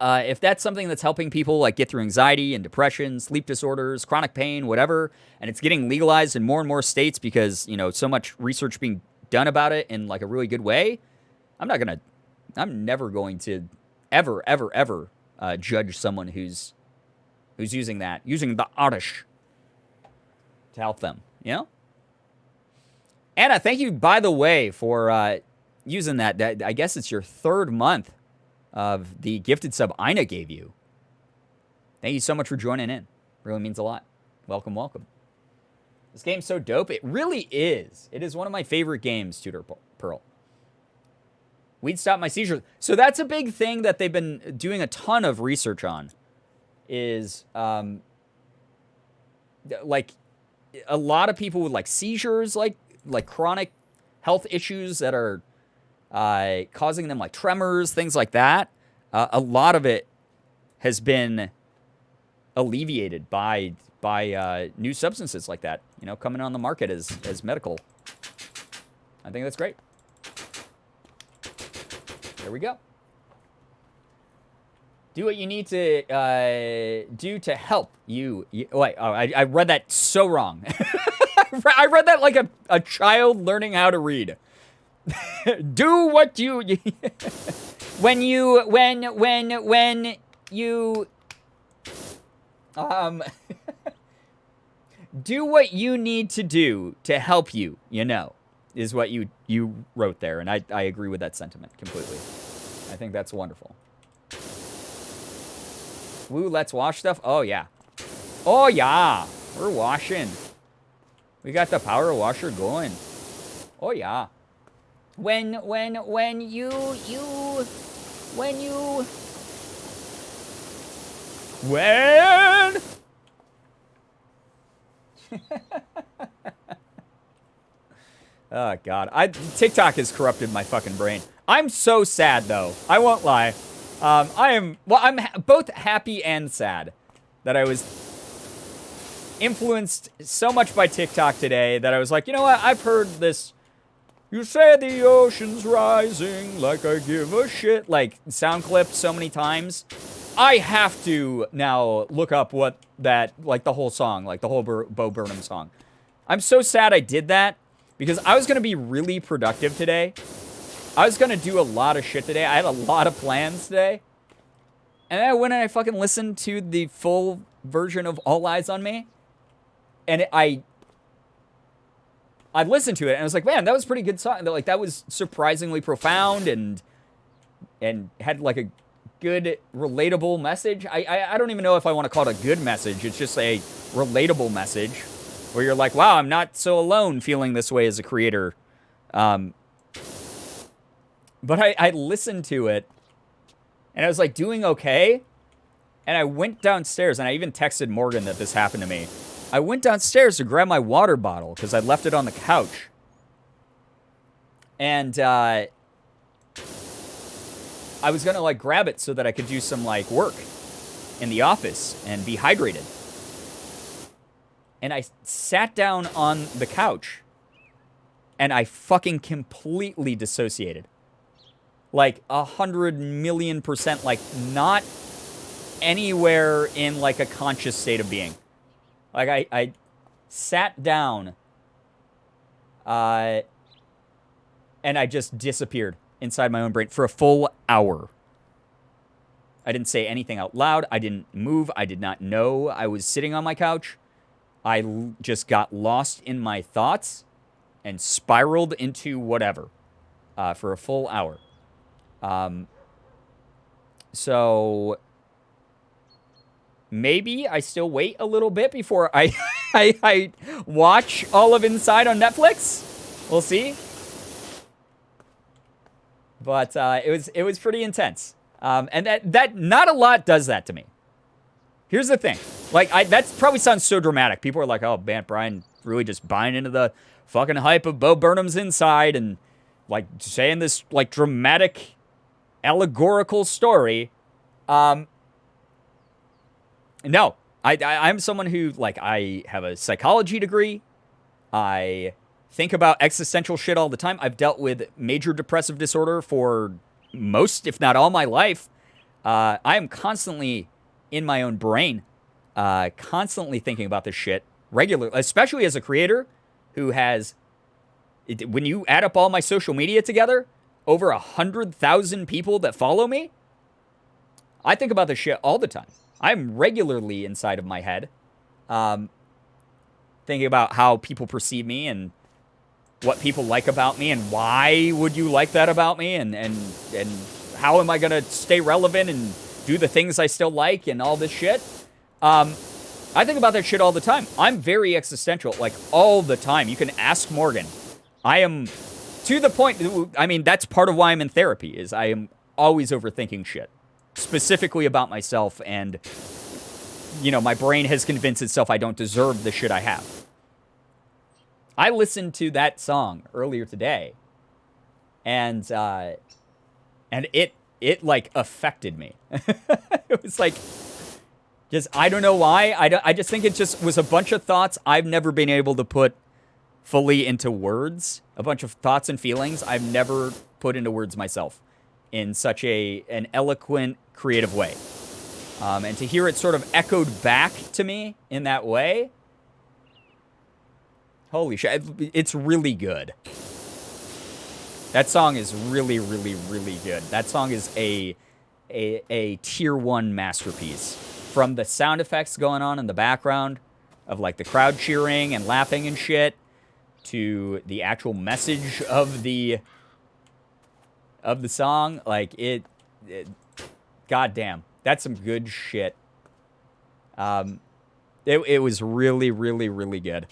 If that's something that's helping people like get through anxiety and depression, sleep disorders, chronic pain, whatever, and it's getting legalized in more and more states because, you know, so much research being done about it in like a really good way, I'm never going to ever judge someone who's using the oddish to help them, you know? Anna, thank you, by the way, for using that. I guess it's your 3rd month of the gifted sub Ina gave you. Thank you so much for joining in. Really means a lot. Welcome, welcome. This game's so dope. It really is. It is one of my favorite games, Tutor Pearl. We'd stop my seizures. So that's a big thing that they've been doing a ton of research on. Is like a lot of people with like seizures, like chronic health issues that are causing them like tremors, things like that. A lot of it has been alleviated by new substances like that, you know, coming on the market as medical. I think that's great. There we go. Do what you need to do to help you. I read that so wrong. I read that like a child learning how to read. Do what you when you do what you need to do to help you, you know, is what you wrote there, and I agree with that sentiment completely. I think that's wonderful. Woo, let's wash stuff. Oh yeah. Oh yeah. We're washing. We got the power washer going. Oh yeah. When oh god, TikTok has corrupted my fucking brain. I'm so sad though. I won't lie. I'm both happy and sad that I was influenced so much by TikTok today that I was like, you know what? I've heard this. You say the ocean's rising like I give a shit. Like sound clip so many times. I have to now look up what that, like the whole song, like the whole Bo Burnham song. I'm so sad I did that because I was going to be really productive today. I was going to do a lot of shit today. I had a lot of plans today. And then I went and I fucking listened to the full version of All Eyes on Me. And I listened to it and I was like, man, that was a pretty good song. Like, that was surprisingly profound and had like a good, relatable message. I don't even know if I want to call it a good message. It's just a relatable message where you're like, wow, I'm not so alone feeling this way as a creator. But I listened to it, and I was, like, doing okay, and I went downstairs, and I even texted Morgan that this happened to me. I went downstairs to grab my water bottle, because I'd left it on the couch. And, I was gonna, like, grab it so that I could do some, like, work in the office and be hydrated. And I sat down on the couch, and I fucking completely dissociated. Like 100,000,000%, like not anywhere in like a conscious state of being. Like I sat down, and I just disappeared inside my own brain for a full hour. I didn't say anything out loud. I didn't move. I did not know I was sitting on my couch. I just got lost in my thoughts and spiraled into whatever. for a full hour. So maybe I still wait a little bit before I I watch all of Inside on Netflix. We'll see. But it was pretty intense. And that not a lot does that to me. Here's the thing. Like, that probably sounds so dramatic. People are like, oh, man, Brian really just buying into the fucking hype of Bo Burnham's Inside and, like, saying this, like, dramatic, allegorical story. No. I'm someone who, like, I have a psychology degree. I think about existential shit all the time. I've dealt with major depressive disorder for most, if not all, my life. I am constantly in my own brain, constantly thinking about this shit regularly, especially as a creator who has, when you add up all my social media together, over 100,000 people that follow me. I think about this shit all the time. I'm regularly inside of my head, thinking about how people perceive me and what people like about me and why would you like that about me and how am I going to stay relevant and do the things I still like and all this shit. I think about that shit all the time. I'm very existential, like all the time. You can ask Morgan. I am to the point, I mean, that's part of why I'm in therapy, is I am always overthinking shit, specifically about myself, and, you know, my brain has convinced itself I don't deserve the shit I have. I listened to that song earlier today, and it like affected me. It was like, just, I don't know why. I just think it just was a bunch of thoughts I've never been able to put fully into words. A bunch of thoughts and feelings I've never put into words myself in such an eloquent, creative way. And to hear it sort of echoed back to me in that way, holy shit, it's really good. That song is really, really, really good. That song is a tier 1 masterpiece. From the sound effects going on in the background of, like, the crowd cheering and laughing and shit, to the actual message of the song, like, it goddamn, that's some good shit. It was really, really, really good.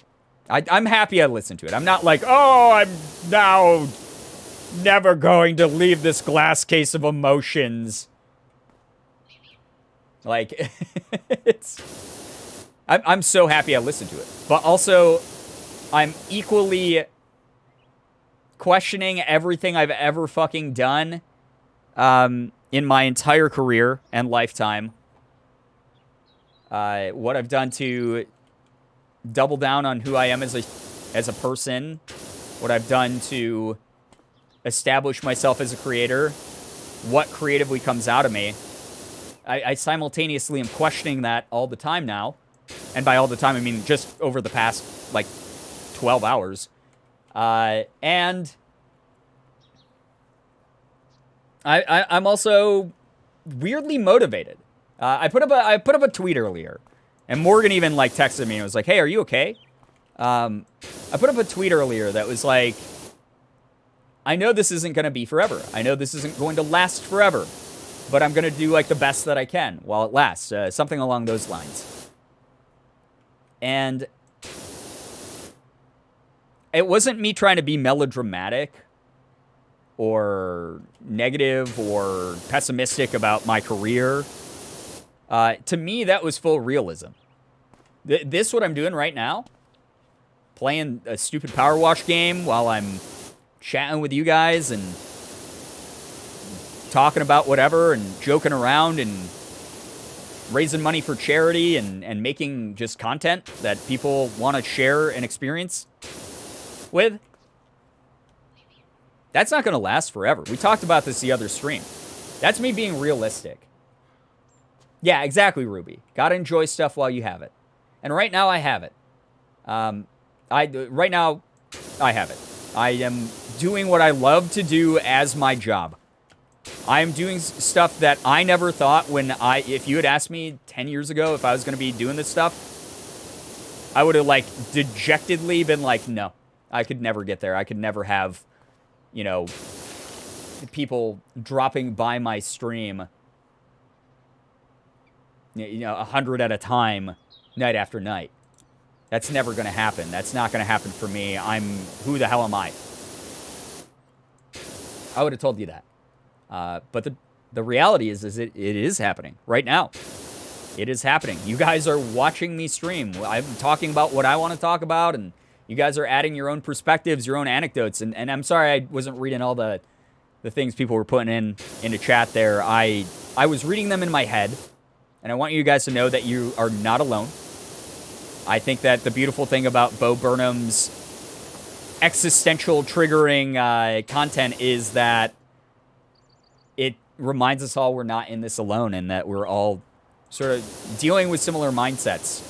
I'm happy I listened to it. I'm not like, oh, I'm now never going to leave this glass case of emotions. Like, I'm so happy I listened to it. But also, I'm equally questioning everything I've ever fucking done in my entire career and lifetime. What I've done to double down on who I am as a person. What I've done to establish myself as a creator. What creatively comes out of me. I simultaneously am questioning that all the time now. And by all the time, I mean just over the past, like, 12 hours. And I'm also weirdly motivated. I put up a tweet earlier. And Morgan even, like, texted me and was like, hey, are you okay? I put up a tweet earlier that was like, I know this isn't going to be forever. I know this isn't going to last forever. But I'm going to do, like, the best that I can while it lasts. Something along those lines. And it wasn't me trying to be melodramatic or negative or pessimistic about my career. To me, that was full realism. This, what I'm doing right now, playing a stupid Power Wash game while I'm chatting with you guys and talking about whatever and joking around and raising money for charity and making just content that people want to share an experience with. That's not going to last forever. We talked about this the other stream. That's me being realistic. Yeah, exactly, Ruby. Gotta enjoy stuff while you have it. And right now, I have it. Right now, I have it. I am doing what I love to do as my job. I am doing stuff that I never thought if you had asked me 10 years ago if I was going to be doing this stuff, I would have, like, dejectedly been like, no, I could never get there. I could never have, you know, people dropping by my stream, 100 at a time, night after night. That's never going to happen. That's not going to happen for me. Who the hell am I? I would have told you that. But the reality is it is happening right now. It is happening. You guys are watching me stream. I'm talking about what I want to talk about, and you guys are adding your own perspectives, your own anecdotes. And I'm sorry I wasn't reading all the things people were putting into chat there. I was reading them in my head, and I want you guys to know that you are not alone. I think that the beautiful thing about Bo Burnham's existential triggering content is that it reminds us all we're not in this alone, and that we're all sort of dealing with similar mindsets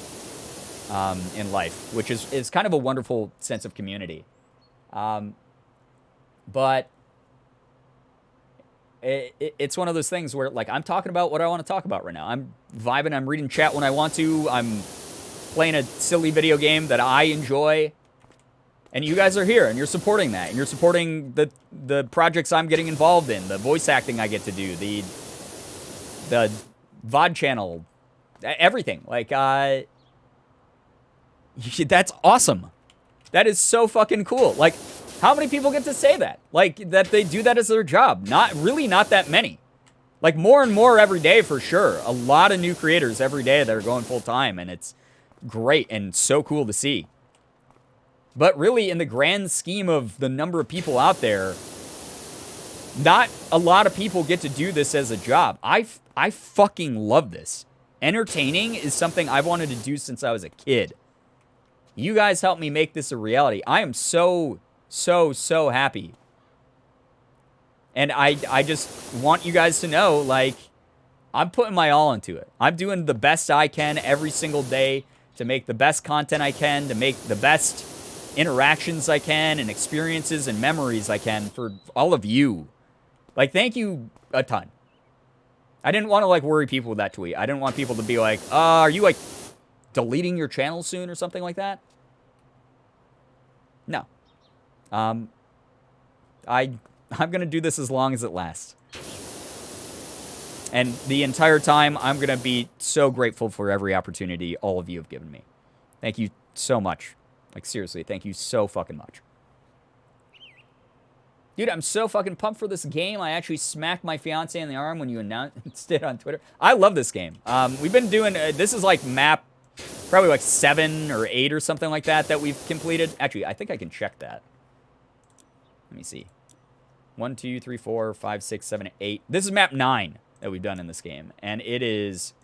in life, which is kind of a wonderful sense of community. But it's one of those things where, like, I'm talking about what I want to talk about right now. I'm vibing, I'm reading chat when I want to, I'm playing a silly video game that I enjoy, and you guys are here, and you're supporting that, and you're supporting the projects I'm getting involved in, the voice acting I get to do, the VOD channel, everything. Like, that's awesome. That is so fucking cool. Like, how many people get to say that? Like, that they do that as their job? Not that many. Like, more and more every day, for sure. A lot of new creators every day that are going full time, and it's great and so cool to see. But really, in the grand scheme of the number of people out there, not a lot of people get to do this as a job. I fucking love this. Entertaining is something I've wanted to do since I was a kid. You guys helped me make this a reality. I am so happy. And I just want you guys to know, like, I'm putting my all into it. I'm doing the best I can every single day to make the best content I can, to make the best interactions I can, and experiences and memories I can for all of you. Like, thank you a ton. I didn't want to, like, worry people with that tweet. I didn't want people to be like, are you, like, deleting your channel soon or something like that? No. I'm going to do this as long as it lasts. And the entire time, I'm going to be so grateful for every opportunity all of you have given me. Thank you so much. Like, seriously, thank you so fucking much. Dude, I'm so fucking pumped for this game. I actually smacked my fiance in the arm when you announced it on Twitter. I love this game. We've been doing... this is like map... probably like 7 or 8 or something like that we've completed. Actually, I think I can check that. Let me see. 1, 2, 3, 4, 5, 6, 7, 8. This is map 9 that we've done in this game. And it is...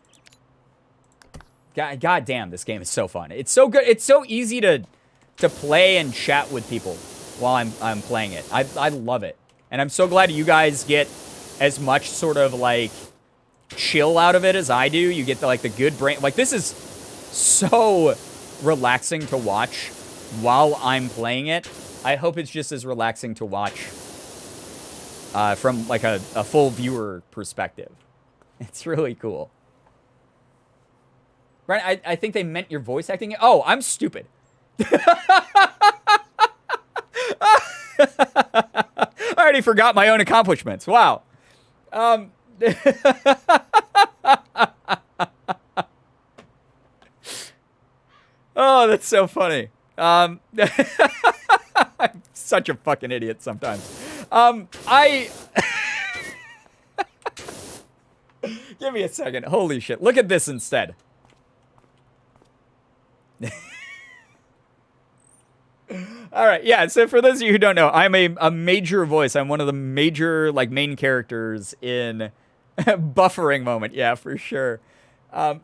God damn, this game is so fun. It's so good. It's so easy to play and chat with people while I'm playing it. I love it. And I'm so glad you guys get as much sort of, like, chill out of it as I do. You get the good brain... Like, this is so relaxing to watch while I'm playing it. I hope it's just as relaxing to watch from, like, a full viewer perspective. It's really cool. Right? I think they meant your voice acting. Oh, I'm stupid. I already forgot my own accomplishments. Wow. Oh, that's so funny. I'm such a fucking idiot sometimes. Give me a second. Holy shit. Look at this instead. All right, yeah, so for those of you who don't know, I'm a major voice. I'm one of the major, like, main characters in Buffering Moment. Yeah, for sure. I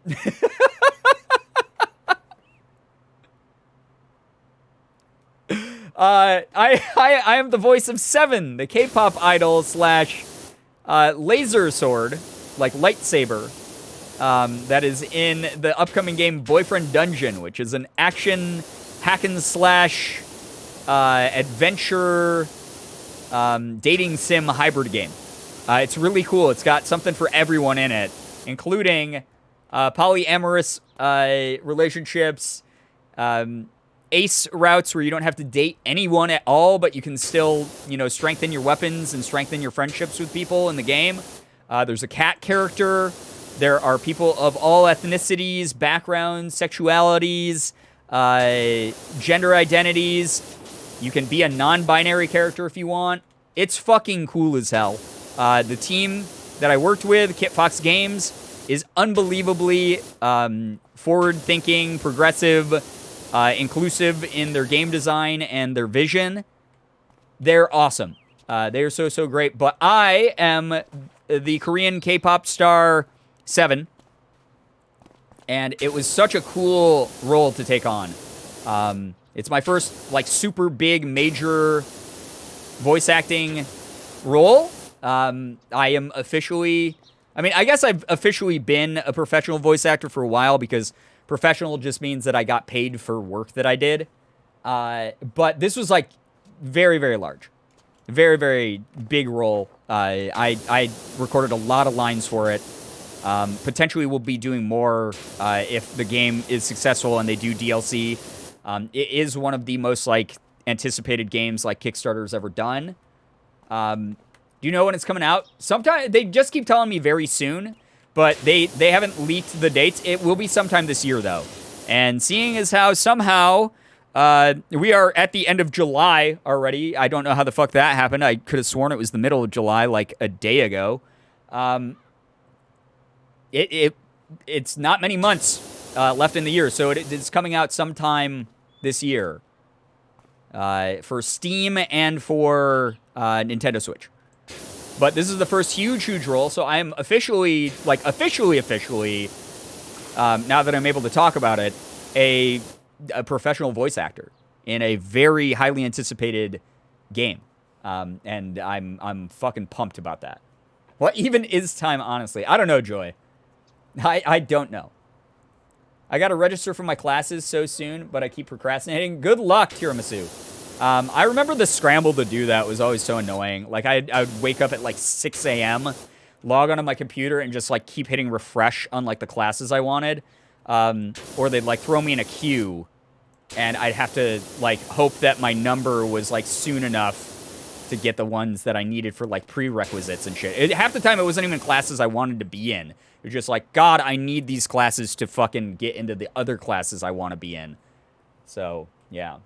am the voice of Seven, the K-pop idol slash laser sword, like lightsaber, that is in the upcoming game Boyfriend Dungeon, which is an action hack and slash adventure dating sim hybrid game. It's really cool. It's got something for everyone in it, including polyamorous relationships, ace routes where you don't have to date anyone at all, but you can still, you know, strengthen your weapons and strengthen your friendships with people in the game. There's a cat character. There are people of all ethnicities, backgrounds, sexualities, gender identities. You can be a non-binary character if you want. It's fucking cool as hell. The team that I worked with, Kit Fox Games, is unbelievably forward-thinking, progressive, inclusive in their game design and their vision. They're awesome. They're so great. But I am the Korean K-pop star 7, and it was such a cool role to take on. It's my first, like, super big, major voice acting role. I am officially... I mean, I guess I've officially been a professional voice actor for a while, because professional just means that I got paid for work that I did. But this was, like, very, very large. Very, very big role. I recorded a lot of lines for it. Potentially we'll be doing more if the game is successful and they do DLC. It is one of the most, like, anticipated games, like, Kickstarter's ever done. Do you know when it's coming out? Sometimes they just keep telling me very soon, but they haven't leaked the dates. It will be sometime this year, though. And seeing as how somehow we are at the end of July already, I don't know how the fuck that happened. I could have sworn it was the middle of July, like a day ago. It's not many months left in the year, so it's coming out sometime this year for Steam and for Nintendo Switch. But this is the first huge role, so I am officially, like, officially, now that I'm able to talk about it, a professional voice actor in a very highly anticipated game. And I'm fucking pumped about that. What even is time, honestly? I don't know, Joy. I don't know. I got to register for my classes so soon, but I keep procrastinating. Good luck, Tiramisu. I remember the scramble to do that was always so annoying. Like, I would wake up at, like, 6 a.m., log onto my computer, and just, like, keep hitting refresh on, like, the classes I wanted. Or they'd, like, throw me in a queue, and I'd have to, like, hope that my number was, like, soon enough to get the ones that I needed for, like, prerequisites and shit. Half the time, it wasn't even classes I wanted to be in. It was just like, God, I need these classes to fucking get into the other classes I want to be in. So, yeah.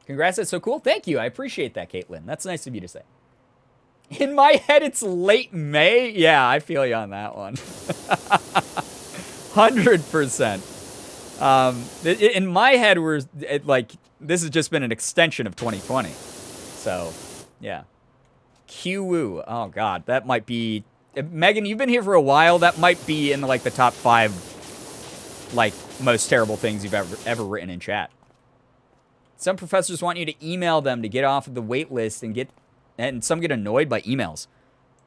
Congrats, that's so cool. Thank you. I appreciate that, Caitlin. That's nice of you to say. In my head, it's late May. Yeah, I feel you on that one. 100%. In my head, this has just been an extension of 2020. So, yeah. Q-woo. Oh, God. That might be... Megan, you've been here for a while. That might be in, like, the top 5, like, most terrible things you've ever written in chat. Some professors want you to email them to get off of the wait list, and some get annoyed by emails.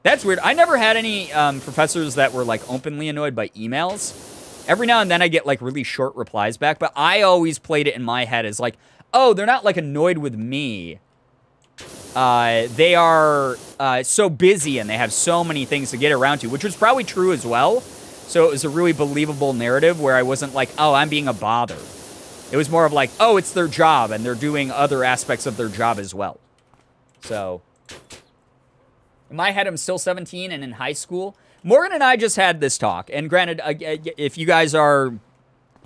That's weird. I never had any professors that were, like, openly annoyed by emails. Every now and then I get, like, really short replies back, but I always played it in my head as, like, oh, they're not, like, annoyed with me. They are so busy and they have so many things to get around to, which was probably true as well. So it was a really believable narrative where I wasn't like, oh, I'm being a bother. It was more of like, oh, it's their job, and they're doing other aspects of their job as well. So, in my head, I'm still 17 and in high school. Morgan and I just had this talk, and granted, if you guys are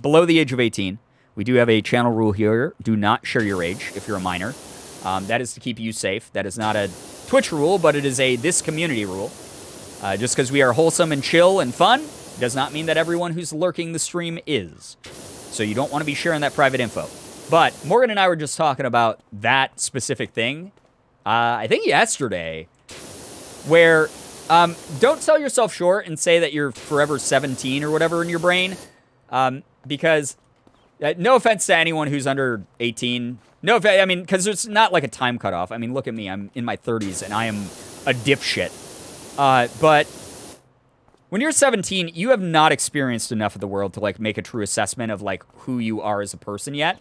below the age of 18, we do have a channel rule here. Do not share your age if you're a minor. That is to keep you safe. That is not a Twitch rule, but it is this community rule. Just because we are wholesome and chill and fun does not mean that everyone who's lurking the stream is. So you don't want to be sharing that private info. But Morgan and I were just talking about that specific thing, I think yesterday, where don't sell yourself short and say that you're forever 17 or whatever in your brain, because no offense to anyone who's under 18. No offense, I mean, because there's not like a time cutoff. I mean, look at me. I'm in my 30s and I am a dipshit. But when you're 17, you have not experienced enough of the world to, like, make a true assessment of, like, who you are as a person yet.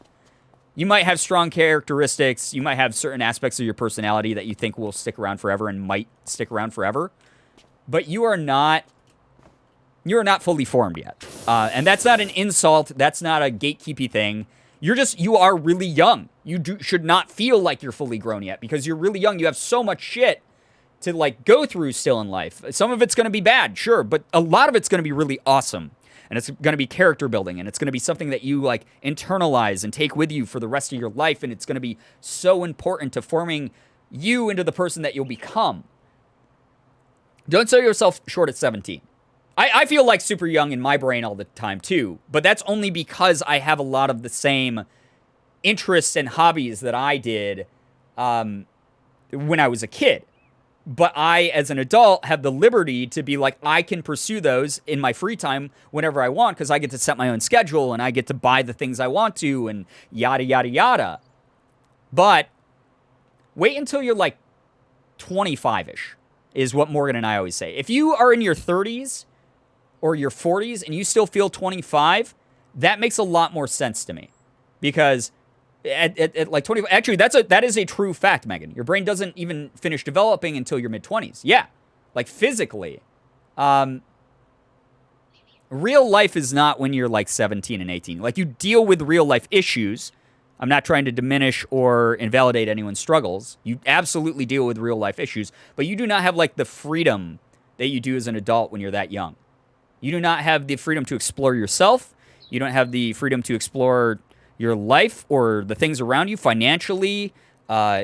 You might have strong characteristics. You might have certain aspects of your personality that you think will stick around forever and might stick around forever. But you are not fully formed yet. And that's not an insult. That's not a gatekeepy thing. You are really young. Should not feel like you're fully grown yet because you're really young. You have so much shit to like go through still in life. Some of it's going to be bad, sure, but a lot of it's going to be really awesome. And it's going to be character building, and it's going to be something that you like internalize and take with you for the rest of your life, and it's going to be so important to forming you into the person that you'll become. Don't sell yourself short at 17. I feel like super young in my brain all the time too, but that's only because I have a lot of the same interests and hobbies that I did when I was a kid. But I, as an adult, have the liberty to be like, I can pursue those in my free time whenever I want because I get to set my own schedule and I get to buy the things I want to and yada, yada, yada. But wait until you're like 25-ish is what Morgan and I always say. If you are in your 30s or your 40s and you still feel 25, that makes a lot more sense to me because at like 20, actually that is a true fact, Megan. Your brain doesn't even finish developing until your mid-20s. Yeah, like physically. Real life is not when you're like 17 and 18. Like you deal with real life issues. I'm not trying to diminish or invalidate anyone's struggles. You absolutely deal with real life issues, but you do not have like the freedom that you do as an adult when you're that young. You do not have the freedom to explore yourself. You don't have the freedom to explore your life or the things around you financially,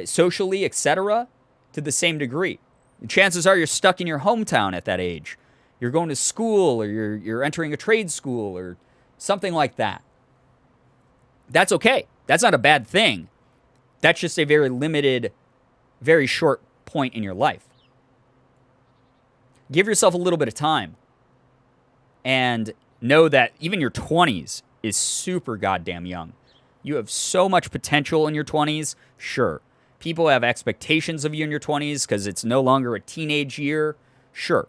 socially, etc. to the same degree. And chances are you're stuck in your hometown at that age. You're going to school or you're entering a trade school or something like that. That's okay. That's not a bad thing. That's just a very limited, very short point in your life. Give yourself a little bit of time and know that even your 20s is super goddamn young. You have so much potential in your 20s, sure. People have expectations of you in your 20s because it's no longer a teenage year, sure.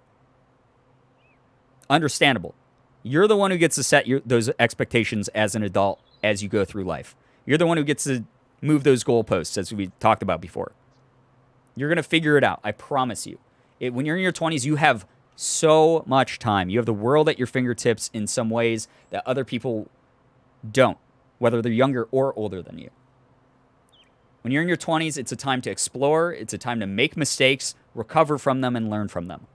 Understandable. You're the one who gets to set those expectations as an adult as you go through life. You're the one who gets to move those goalposts, as we talked about before. You're going to figure it out, I promise you. When you're in your 20s, you have so much time. You have the world at your fingertips in some ways that other people don't, whether they're younger or older than you. When you're in your 20s, it's a time to explore. It's a time to make mistakes, recover from them, and learn from them.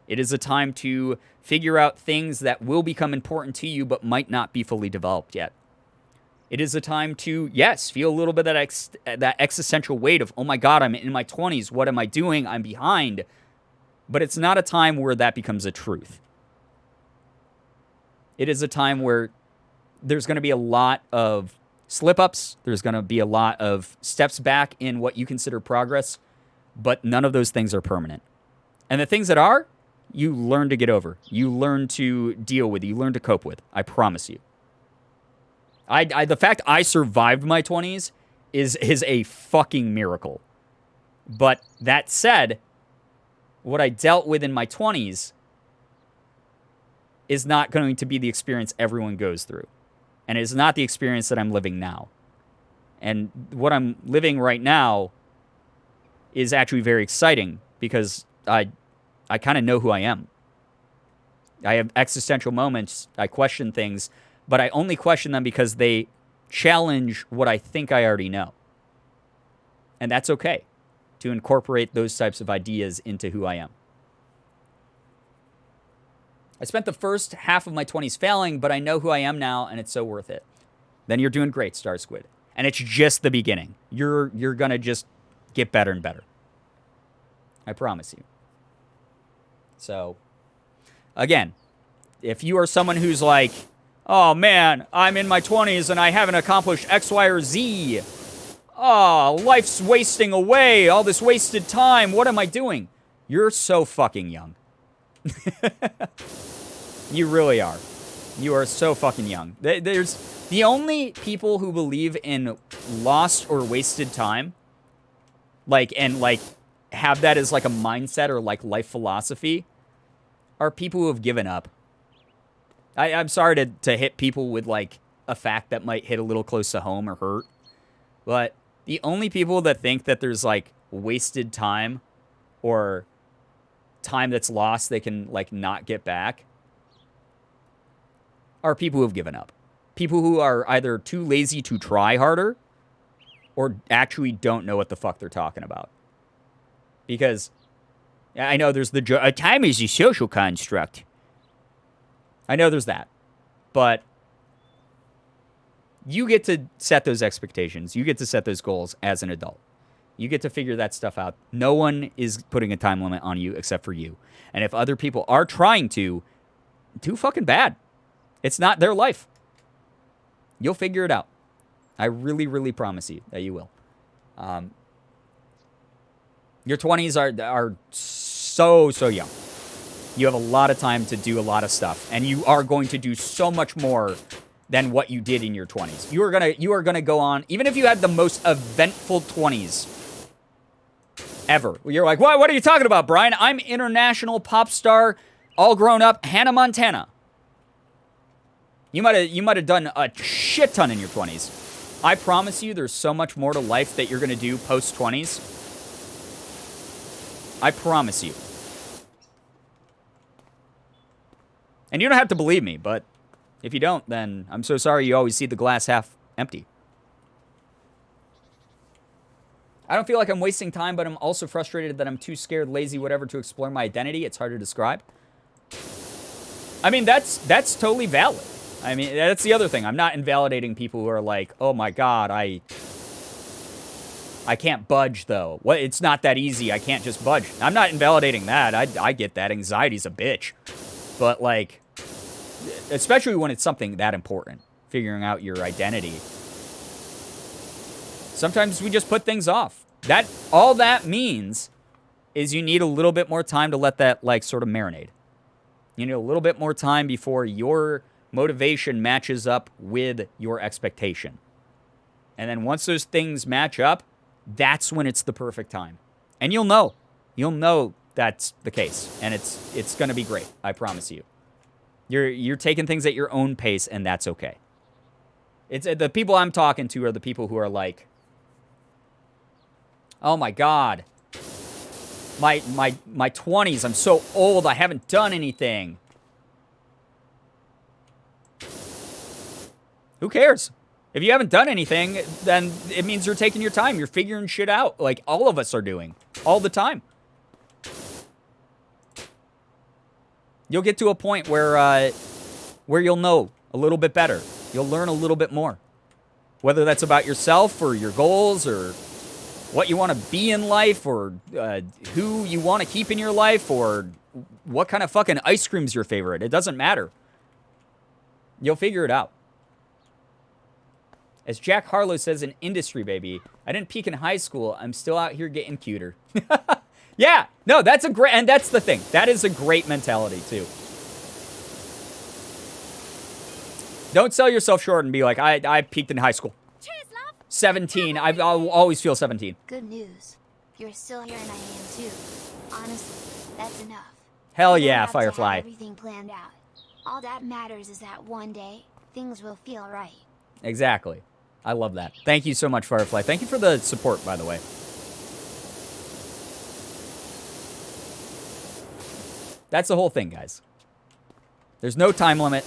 It is a time to figure out things that will become important to you but might not be fully developed yet. It is a time to, yes, feel a little bit of that existential weight of, oh my God, I'm in my 20s. What am I doing? I'm behind. But it's not a time where that becomes a truth. It is a time where there's going to be a lot of slip-ups. There's going to be a lot of steps back in what you consider progress. But none of those things are permanent. And the things that are, you learn to get over. You learn to deal with. You learn to cope with. I promise you. The fact I survived my 20s is a fucking miracle. But that said, what I dealt with in my 20s is not going to be the experience everyone goes through. And it is not the experience that I'm living now. And what I'm living right now is actually very exciting because I kind of know who I am. I have existential moments. I question things, but I only question them because they challenge what I think I already know. And that's okay to incorporate those types of ideas into who I am. I spent the first half of my 20s failing, but I know who I am now, and it's so worth it. Then you're doing great, Star Squid. And it's just the beginning. You're going to just get better and better. I promise you. So, again, if you are someone who's like, oh man, I'm in my 20s and I haven't accomplished X, Y, or Z. Oh, life's wasting away. All this wasted time. What am I doing? You're so fucking young. You really are. You are so fucking young. There's the only people who believe in lost or wasted time, and have that as like a mindset or like life philosophy, are people who have given up. I'm sorry to hit people with like a fact that might hit a little close to home or hurt, but the only people that think that there's like wasted time or time that's lost they can like not get back are people who have given up. people who are either too lazy to try harder or actually don't know what the fuck they're talking about. Because I know there's the time is a social construct. I know there's that. But you get to set those expectations. You get to set those goals as an adult. You get to figure that stuff out. No one is putting a time limit on you except for you. And if other people are trying to, too fucking bad. It's not their life. You'll figure it out. I really, really promise you that you will. Your 20s are so young. You have a lot of time to do a lot of stuff. And you are going to do so much more than what you did in your 20s. You are gonna go on, even if you had the most eventful 20s ever. You're like, what are you talking about, Brian? I'm international pop star, all grown up, Hannah Montana. You might have done a shit ton in your 20s. I promise you there's so much more to life that you're gonna do post 20s. I promise you. And you don't have to believe me, but if you don't, then I'm so sorry you always see the glass half empty. I don't feel like I'm wasting time, but I'm also frustrated that I'm too scared, lazy, whatever, to explore my identity. It's hard to describe. I mean, that's totally valid. I mean, that's the other thing. I'm not invalidating people who are like, oh my God, I can't budge, though. What? It's not that easy. I can't just budge. I'm not invalidating that. I get that. Anxiety's a bitch. But, like, especially when it's something that important, figuring out your identity. Sometimes we just put things off. All that means is you need a little bit more time to let that, like, sort of marinate. You need a little bit more time before your motivation matches up with your expectation. And then once those things match up, that's when it's the perfect time. And you'll know. You'll know that's the case. And it's going to be great. I promise you. You're taking things at your own pace, and that's okay. It's the people I'm talking to are the people who are like, oh my God, my 20s, I'm so old, I haven't done anything. Who cares? If you haven't done anything, then it means you're taking your time. You're figuring shit out, like all of us are doing, all the time. You'll get to a point where you'll know a little bit better. You'll learn a little bit more. Whether that's about yourself or your goals or what you want to be in life or who you want to keep in your life or what kind of fucking ice cream's your favorite. It doesn't matter. You'll figure it out. As Jack Harlow says in Industry, baby, I didn't peak in high school. I'm still out here getting cuter. Yeah, no, that's a great, and that's the thing. That is a great mentality, too. Don't sell yourself short and be like, I peaked in high school. Cheers, love. 17. I'll always feel 17. Good news. You're still here and I am too. Honestly, that's enough. Hell You don't yeah, have to have Firefly. everything planned out. All that matters is that one day, things will feel right. Exactly. I love that. Thank you so much, Firefly. Thank you for the support, by the way. That's the whole thing, guys. There's no time limit.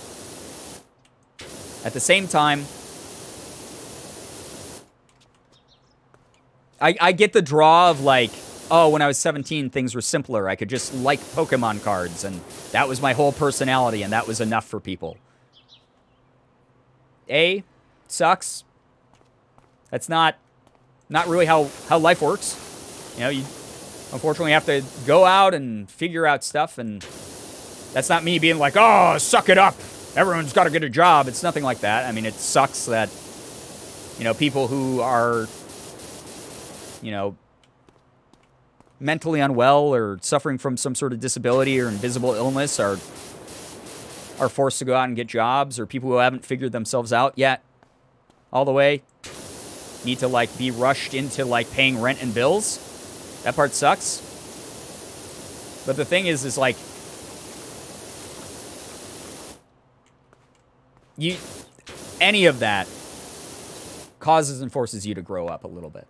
At the same time, I get the draw of like, oh, when I was 17, things were simpler. I could just like Pokemon cards, and that was my whole personality, and that was enough for people. Sucks. That's not really how life works. You know, you unfortunately have to go out and figure out stuff, and that's not me being like, oh, suck it up. Everyone's got to get a job. It's nothing like that. I mean, it sucks that, you know, people who are, you know, mentally unwell or suffering from some sort of disability or invisible illness are forced to go out and get jobs, or people who haven't figured themselves out yet all the way need to, like, be rushed into, like, paying rent and bills. That part sucks. But the thing is like, any of that causes and forces you to grow up a little bit.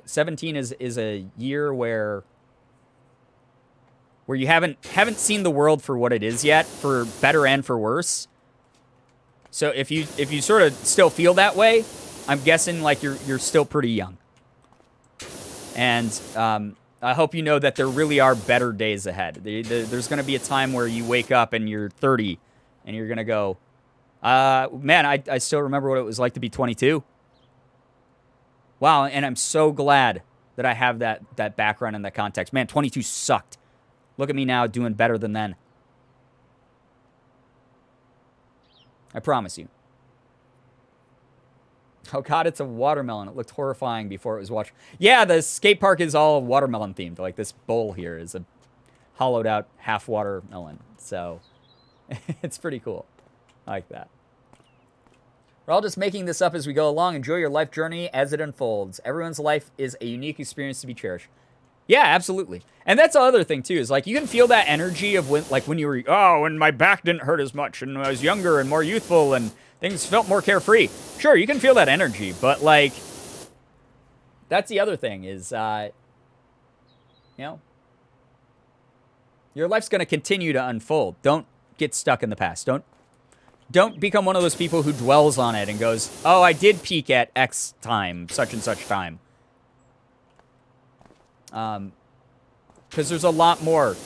17 is a year where you haven't seen the world for what it is yet, for better and for worse. So if you sort of still feel that way, I'm guessing like you're still pretty young. And I hope you know that there really are better days ahead. There's going to be a time where you wake up and you're 30 and you're going to go, man, I still remember what it was like to be 22. Wow, and I'm so glad that I have that background and that context. Man, 22 sucked. Look at me now doing better than then. I promise you. Oh god, it's a watermelon. It looked horrifying before it was watched. Yeah, the skate park is all watermelon themed. Like this bowl here is a hollowed out half watermelon. So it's pretty cool. I like that. We're all just making this up as we go along. Enjoy your life journey as it unfolds. Everyone's life is a unique experience to be cherished. Yeah, absolutely. And that's the other thing, too, is like you can feel that energy of when you were, oh, when my back didn't hurt as much and I was younger and more youthful and things felt more carefree. Sure, you can feel that energy, but like, that's the other thing is, you know, your life's going to continue to unfold. Don't get stuck in the past. Don't become one of those people who dwells on it and goes, oh, I did peak at X time, such and such time. Because there's a lot more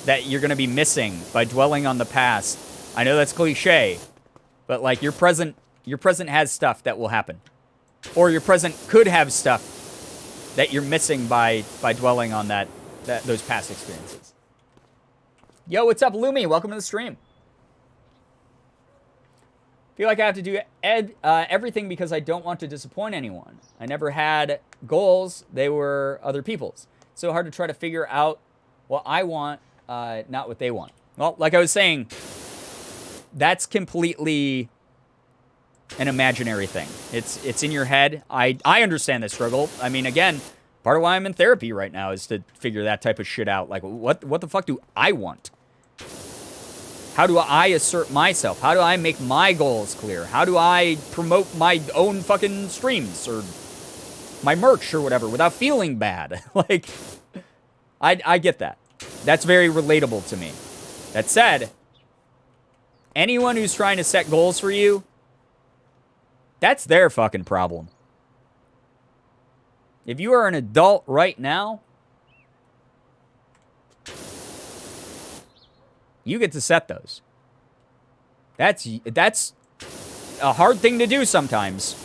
that you're going to be missing by dwelling on the past. I know that's cliche, but like your present has stuff that will happen. Or your present could have stuff that you're missing by dwelling on those past experiences. Yo, what's up, Lumi? Welcome to the stream. Feel like I have to do everything because I don't want to disappoint anyone. I never had goals. They were other people's. So hard to try to figure out what I want, not what they want. Well, like I was saying, that's completely an imaginary thing. It's in your head. I understand that struggle. I mean, again, part of why I'm in therapy right now is to figure that type of shit out. Like, what the fuck do I want? How do I assert myself? How do I make my goals clear? How do I promote my own fucking streams or my merch or whatever without feeling bad? Like, I get that. That's very relatable to me. That said, anyone who's trying to set goals for you, that's their fucking problem. If you are an adult right now, you get to set those. That's a hard thing to do sometimes.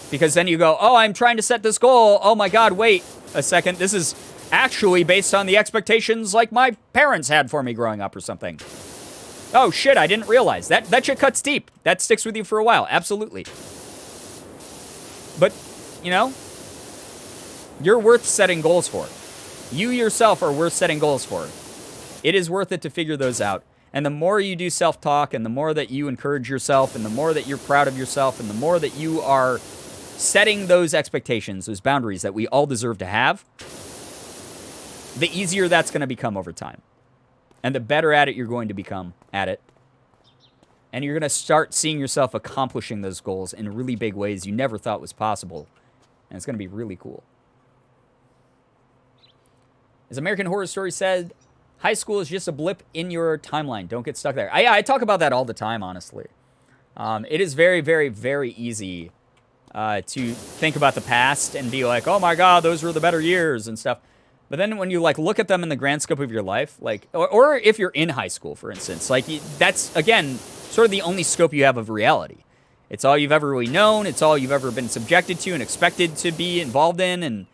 Because then you go, oh, I'm trying to set this goal. Oh my god, wait a second. This is actually based on the expectations like my parents had for me growing up or something. Oh shit, I didn't realize. That shit cuts deep. That sticks with you for a while. Absolutely. But, you know, you're worth setting goals for. You yourself are worth setting goals for. It is worth it to figure those out. And the more you do self-talk and the more that you encourage yourself and the more that you're proud of yourself and the more that you are setting those expectations, those boundaries that we all deserve to have, the easier that's going to become over time. And the better at it you're going to become at it. And you're going to start seeing yourself accomplishing those goals in really big ways you never thought was possible. And it's going to be really cool. As American Horror Story said, high school is just a blip in your timeline. Don't get stuck there. I talk about that all the time, honestly. It is very, very, very easy to think about the past and be like, oh my god, those were the better years and stuff. But then when you like look at them in the grand scope of your life, like, or if you're in high school, for instance, like that's, again, sort of the only scope you have of reality. It's all you've ever really known. It's all you've ever been subjected to and expected to be involved in and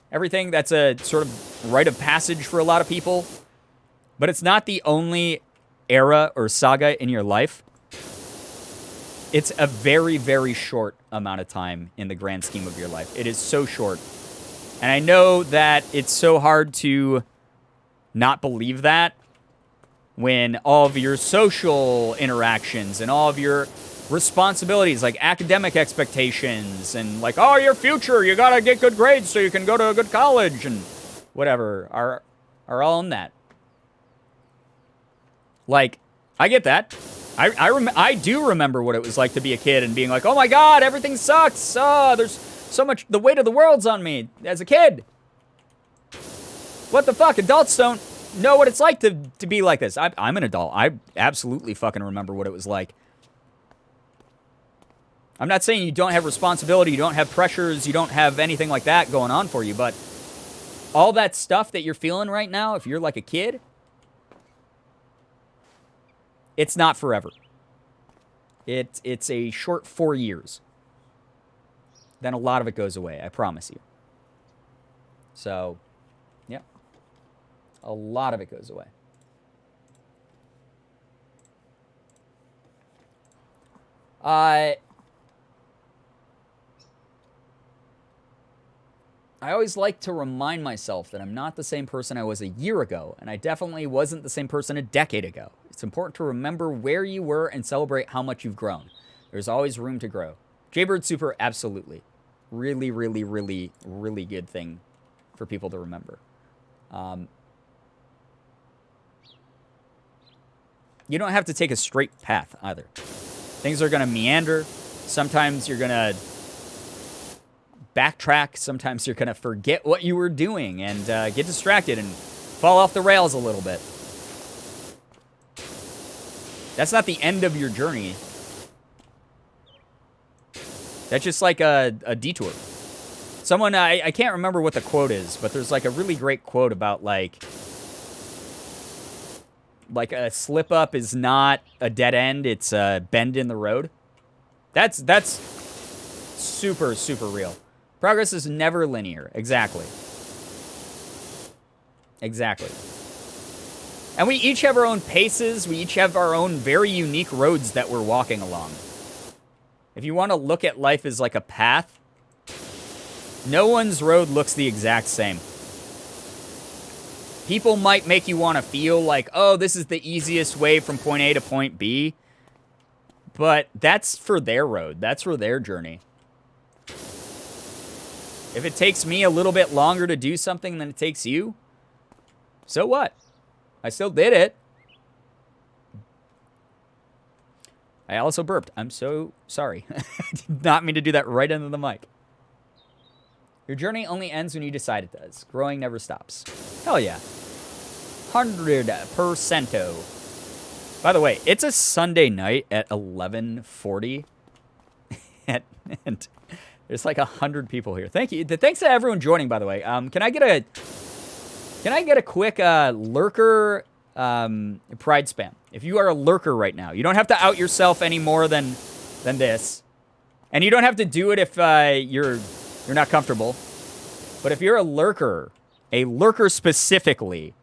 everything. That's a sort of rite of passage for a lot of people. But it's not the only era or saga in your life. It's a very, very short amount of time in the grand scheme of your life. It is so short. And I know that it's so hard to not believe that when all of your social interactions and all of your responsibilities, like academic expectations and like, oh, your future, you gotta get good grades so you can go to a good college and whatever, are all in that. Like, I get that. I do remember what it was like to be a kid and being like, oh my god, everything sucks. Oh, there's so much, the weight of the world's on me as a kid. What the fuck? Adults don't know what it's like to be like this. I'm an adult. I absolutely fucking remember what it was like. I'm not saying you don't have responsibility, you don't have pressures, you don't have anything like that going on for you, but all that stuff that you're feeling right now, if you're like a kid, it's not forever. It's a short 4 years. Then a lot of it goes away, I promise you. So, yeah. A lot of it goes away. I always like to remind myself that I'm not the same person I was a year ago, and I definitely wasn't the same person a decade ago. It's important to remember where you were and celebrate how much you've grown. There's always room to grow. Jaybird Super, absolutely. Really, really, really, really good thing for people to remember. You don't have to take a straight path either. Things are going to meander. Sometimes you're going to backtrack. Sometimes you're going to forget what you were doing and get distracted and fall off the rails a little bit. That's not the end of your journey. That's just like a detour. Someone, I can't remember what the quote is, but there's like a really great quote about like a slip up is not a dead end, it's a bend in the road. That's super, super real. Progress is never linear. Exactly. Exactly. And we each have our own paces. We each have our own very unique roads that we're walking along. If you want to look at life as like a path, no one's road looks the exact same. People might make you want to feel like, oh, this is the easiest way from point A to point B. But that's for their road. That's for their journey. If it takes me a little bit longer to do something than it takes you, so what? I still did it. I also burped. I'm so sorry. I did not mean to do that right into the mic. Your journey only ends when you decide it does. Growing never stops. Hell yeah. 100%. By the way, it's a Sunday night at 11:40. and there's like 100 people here. Thank you. Thanks to everyone joining, by the way. Can I get a quick lurker pride spam? If you are a lurker right now, you don't have to out yourself any more than this. And you don't have to do it if you're not comfortable. But if you're a lurker specifically,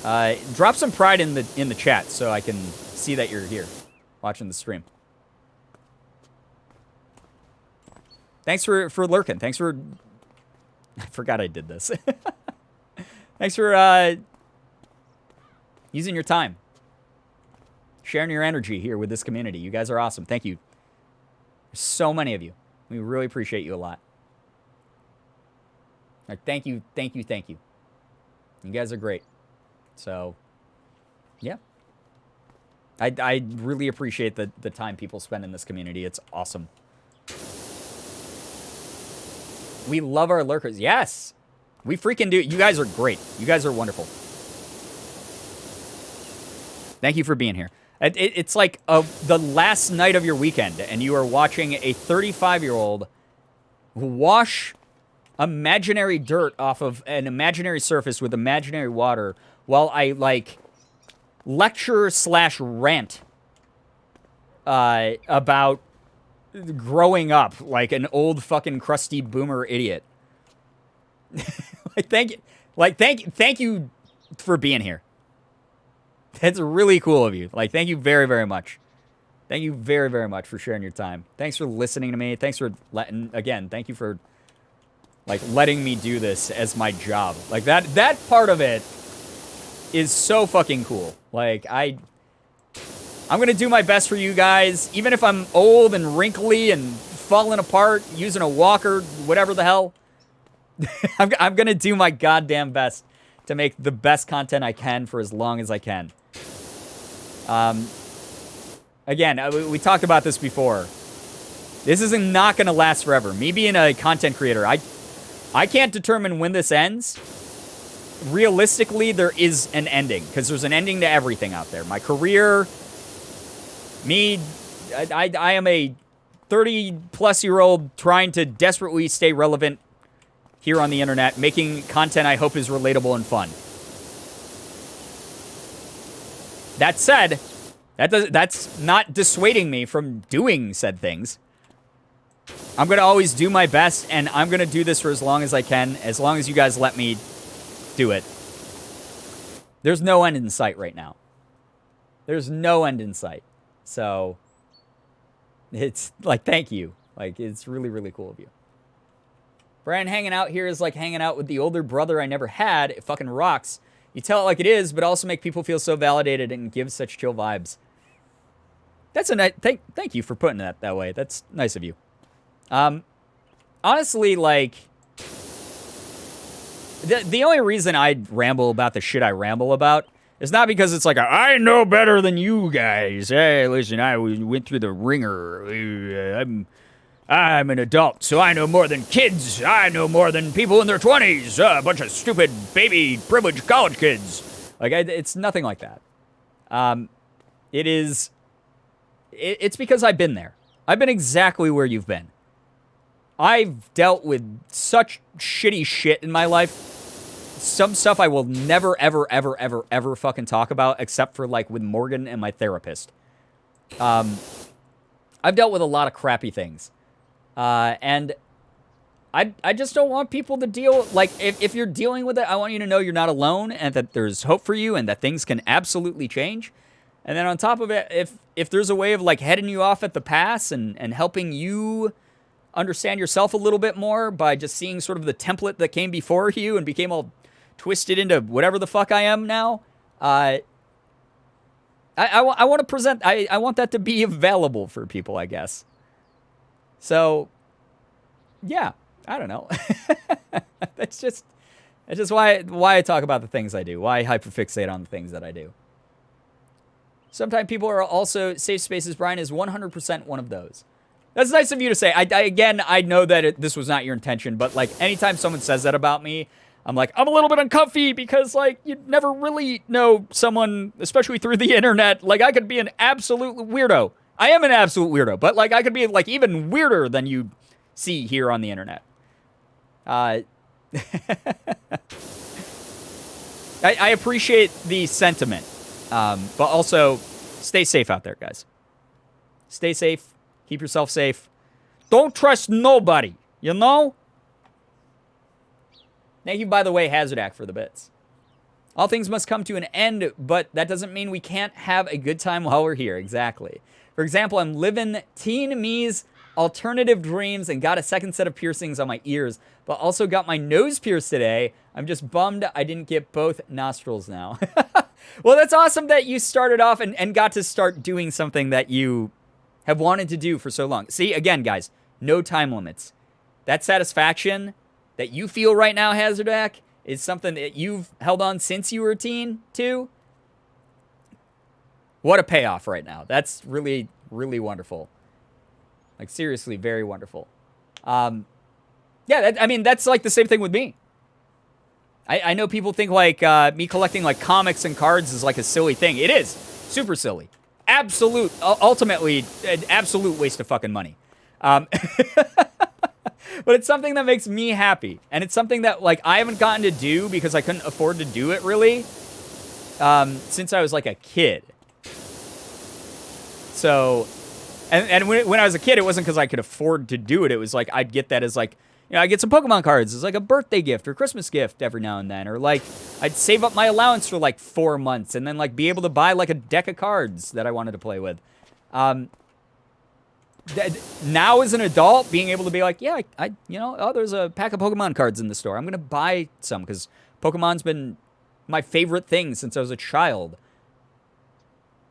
drop some pride in the chat so I can see that you're here watching the stream. Thanks for lurking. Thanks for... I forgot I did this. Thanks for using your time. Sharing your energy here with this community. You guys are awesome. Thank you. There's so many of you. We really appreciate you a lot. Like, thank you, thank you, thank you. You guys are great. So, yeah. I really appreciate the time people spend in this community. It's awesome. We love our lurkers. Yes! We freaking do. You guys are great. You guys are wonderful. Thank you for being here. It's like the last night of your weekend, and you are watching a 35-year-old wash imaginary dirt off of an imaginary surface with imaginary water while I, like, lecture/rant about growing up like an old fucking crusty boomer idiot. Thank you for being here. That's really cool of you. Like, thank you very, very much. Thank you very, very much for sharing your time. Thanks for listening to me. Thanks for thank you for like letting me do this as my job. Like that part of it is so fucking cool. Like I'm gonna do my best for you guys, even if I'm old and wrinkly and falling apart, using a walker, whatever the hell. I'm gonna do my goddamn best to make the best content I can for as long as I can. Again, we talked about this before. This is not gonna last forever. Me being a content creator, I can't determine when this ends. Realistically, there is an ending, because there's an ending to everything out there. My career, me, I am a 30-plus-year-old trying to desperately stay relevant here on the internet, making content I hope is relatable and fun. That said, that's not dissuading me from doing said things. I'm going to always do my best, and I'm going to do this for as long as I can, as long as you guys let me do it. There's no end in sight right now. There's no end in sight. So, it's like, thank you. Like, it's really, really cool of you. Brian, hanging out here is like hanging out with the older brother I never had. It fucking rocks. You tell it like it is, but also make people feel so validated and give such chill vibes. That's a nice... Thank you for putting that way. That's nice of you. Honestly, like... The only reason I ramble about the shit I ramble about is not because it's like, I know better than you guys. Hey, listen, I went through the ringer. I'm an adult, so I know more than kids. I know more than people in their 20s. A bunch of stupid, baby, privileged college kids. Like, it's nothing like that. It's because I've been there. I've been exactly where you've been. I've dealt with such shitty shit in my life. Some stuff I will never, ever, ever, ever, ever fucking talk about, except for, like, with Morgan and my therapist. I've dealt with a lot of crappy things. And I just don't want people to deal... Like, if you're dealing with it, I want you to know you're not alone, and that there's hope for you, and that things can absolutely change. And then on top of it, if there's a way of, like, heading you off at the pass and helping you understand yourself a little bit more by just seeing sort of the template that came before you and became all twisted into whatever the fuck I am now, I want to present... I want that to be available for people, I guess. So, yeah, I don't know. That's just why I talk about the things I do, why I hyperfixate on the things that I do. Sometimes people are also safe spaces. Brian is 100% one of those. That's nice of you to say. I know that this was not your intention, but, like, anytime someone says that about me, I'm like, I'm a little bit uncomfy because, like, you never really know someone, especially through the internet. Like, I could be an absolute weirdo. I am an absolute weirdo, but, like, I could be, like, even weirder than you see here on the internet. I appreciate the sentiment, but also stay safe out there, guys. Stay safe. Keep yourself safe. Don't trust nobody, you know? Thank you, by the way, Hazardak, for the bits. All things must come to an end, but that doesn't mean we can't have a good time while we're here. Exactly. For example, I'm living teen me's alternative dreams and got a second set of piercings on my ears, but also got my nose pierced today. I'm just bummed I didn't get both nostrils now. Well, that's awesome that you started off and got to start doing something that you have wanted to do for so long. See, again, guys, no time limits. That satisfaction that you feel right now, Hazardak, is something that you've held on since you were a teen, too. What a payoff right now. That's really, really wonderful. Like, seriously, very wonderful. Yeah, that's like the same thing with me. I know people think, like, me collecting, like, comics and cards is, like, a silly thing. It is. Super silly. Ultimately, an absolute waste of fucking money. But it's something that makes me happy. And it's something that, like, I haven't gotten to do because I couldn't afford to do it, really, since I was, like, a kid. So, and when I was a kid, it wasn't because I could afford to do it. It was, like, I'd get that as, like, you know, I get some Pokemon cards as, like, a birthday gift or Christmas gift every now and then. Or, like, I'd save up my allowance for, like, 4 months and then, like, be able to buy, like, a deck of cards that I wanted to play with. Now as an adult, being able to be like, yeah, there's a pack of Pokemon cards in the store. I'm going to buy some because Pokemon's been my favorite thing since I was a child.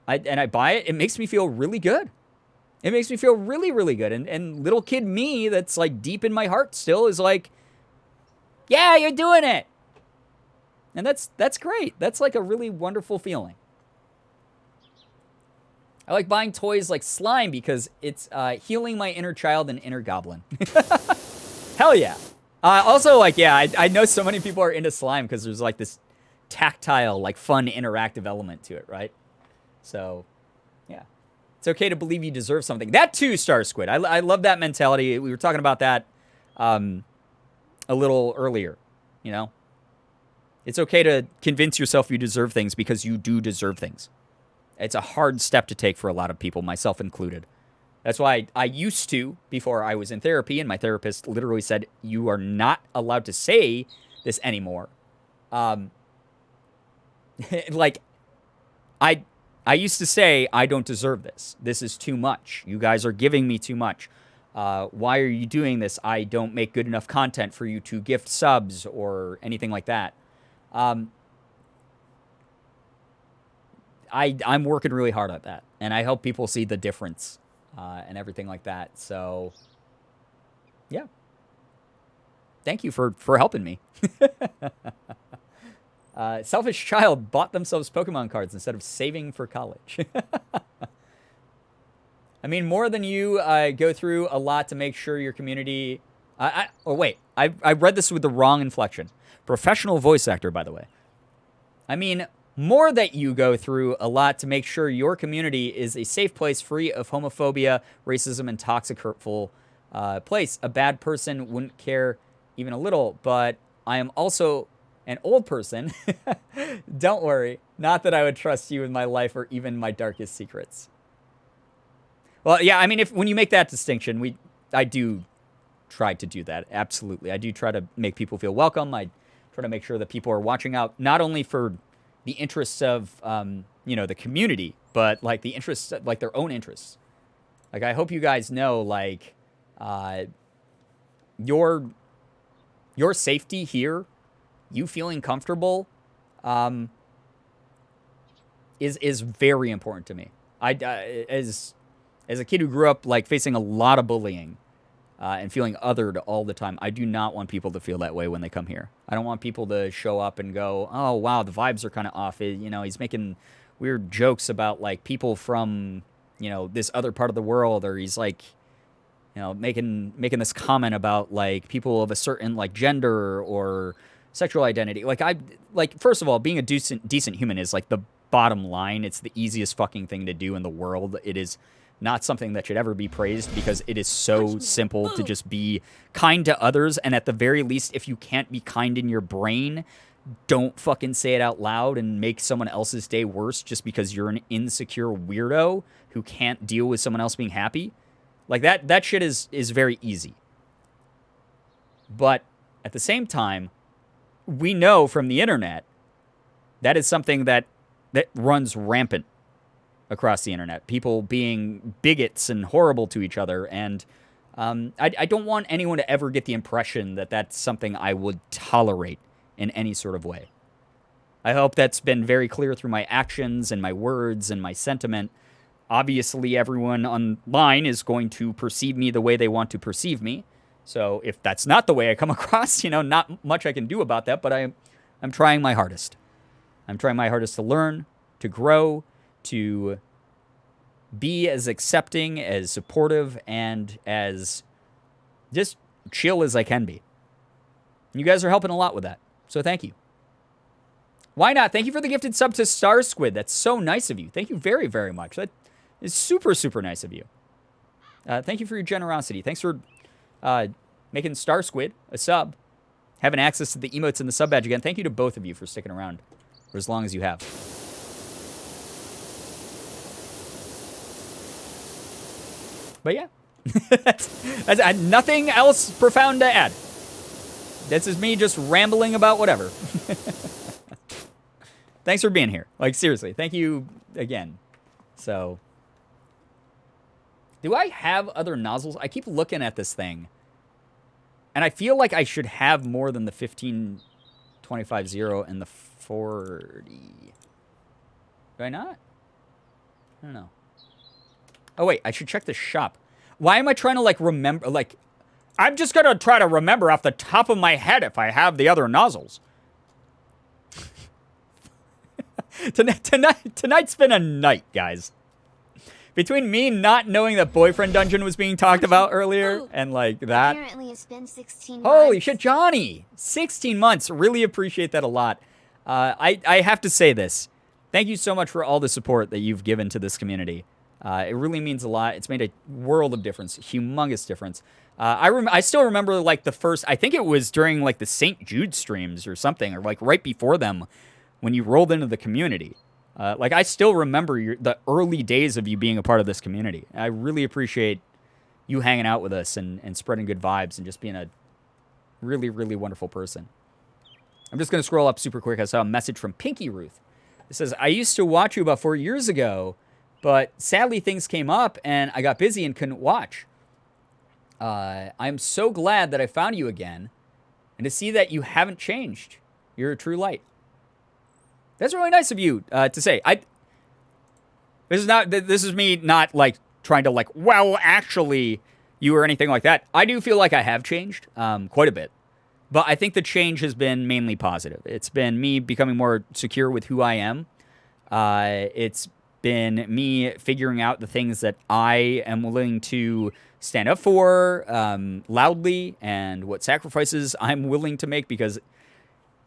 I buy it. It makes me feel really good. It makes me feel really, really good. And little kid me that's, like, deep in my heart still is like, yeah, you're doing it. And that's great. That's, like, a really wonderful feeling. I like buying toys like slime because it's healing my inner child and inner goblin. Hell yeah. Also, like, yeah, I know so many people are into slime because there's, like, this tactile, like, fun, interactive element to it, right? So, yeah. It's okay to believe you deserve something. That too, Star Squid. I love that mentality. We were talking about that a little earlier, you know? It's okay to convince yourself you deserve things because you do deserve things. It's a hard step to take for a lot of people, myself included. That's why I used to, before I was in therapy, and my therapist literally said, you are not allowed to say this anymore. Like, I used to say, I don't deserve this. This is too much. You guys are giving me too much. Why are you doing this? I don't make good enough content for you to gift subs or anything like that. I'm working really hard at that, and I hope people see the difference and everything like that. So, yeah. Thank you for helping me. Selfish child bought themselves Pokemon cards instead of saving for college. I mean, more than you go through a lot to make sure your community... I read this with the wrong inflection. Professional voice actor, by the way. I mean, more that you go through a lot to make sure your community is a safe place free of homophobia, racism, and toxic, hurtful place. A bad person wouldn't care even a little, but I am also an old person. Don't worry. Not that I would trust you with my life or even my darkest secrets. Well, yeah, I mean, when you make that distinction, I do try to do that. Absolutely. I do try to make people feel welcome. I try to make sure that people are watching out, not only for the interests of, the community, but like the interests, like their own interests. Like, I hope you guys know, like, your safety here, you feeling comfortable, is very important to me. As a kid who grew up like facing a lot of bullying and feeling othered all the time, I do not want people to feel that way when they come here. I don't want people to show up and go, oh, wow, the vibes are kind of off. He's making weird jokes about like people from, this other part of the world, or he's like, making this comment about like people of a certain like gender or sexual identity. First of all, being a decent human is like the bottom line. It's the easiest fucking thing to do in the world. It is not something that should ever be praised because it is so simple to just be kind to others. And at the very least, if you can't be kind in your brain, don't fucking say it out loud and make someone else's day worse just because you're an insecure weirdo who can't deal with someone else being happy. Like that shit is very easy. But at the same time, we know from the internet that is something that runs rampant across the internet. People being bigots and horrible to each other. And I don't want anyone to ever get the impression that that's something I would tolerate in any sort of way. I hope that's been very clear through my actions and my words and my sentiment. Obviously, everyone online is going to perceive me the way they want to perceive me. So if that's not the way I come across, not much I can do about that, but I'm trying my hardest. I'm trying my hardest to learn, to grow, to be as accepting, as supportive, and as just chill as I can be. You guys are helping a lot with that, so thank you. Why not? Thank you for the gifted sub to Star Squid. That's so nice of you. Thank you very, very much. That is super, super nice of you. Thank you for your generosity. Thanks for making Star Squid a sub, having access to the emotes and the sub badge again. Thank you to both of you for sticking around for as long as you have. But yeah, that's nothing else profound to add. This is me just rambling about whatever. Thanks for being here. Like, seriously, thank you again. So, do I have other nozzles? I keep looking at this thing, and I feel like I should have more than the 15-25-0 and the 40. Do I not? I don't know. Oh, wait, I should check the shop. Why am I trying to, like, remember, like, I'm just going to try to remember off the top of my head if I have the other nozzles. Tonight's been a night, guys. Between me not knowing that Boyfriend Dungeon was being talked about earlier and, like, that. Apparently it's been 16 Holy months. shit, Johnny! 16 months. Really appreciate that a lot. I have to say this. Thank you so much for all the support that you've given to this community. It really means a lot. It's made a world of difference, humongous difference. I still remember like the first, I think it was during like the St. Jude streams or something, or like right before them when you rolled into the community. Like I still remember the early days of you being a part of this community. I really appreciate you hanging out with us and spreading good vibes and just being a really, really wonderful person. I'm just going to scroll up super quick. I saw a message from Pinky Ruth. It says, I used to watch you about 4 years ago, but sadly things came up and I got busy and couldn't watch. I'm so glad that I found you again and to see that you haven't changed. You're a true light. That's really nice of you to say. This is me not like trying to like, well, actually you or anything like that. I do feel like I have changed quite a bit. But I think the change has been mainly positive. It's been me becoming more secure with who I am. It's been me figuring out the things that I am willing to stand up for loudly and what sacrifices I'm willing to make, because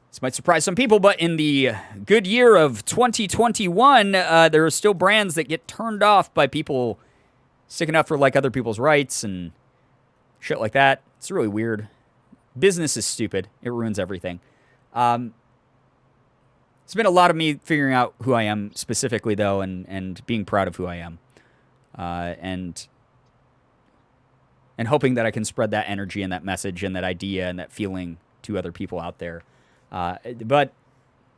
this might surprise some people, but in the good year of 2021, there are still brands that get turned off by people sticking up for like other people's rights and shit like that. It's really weird. Business is stupid. It ruins everything. It's been a lot of me figuring out who I am specifically, though, and being proud of who I am. And hoping that I can spread that energy and that message and that idea and that feeling to other people out there. But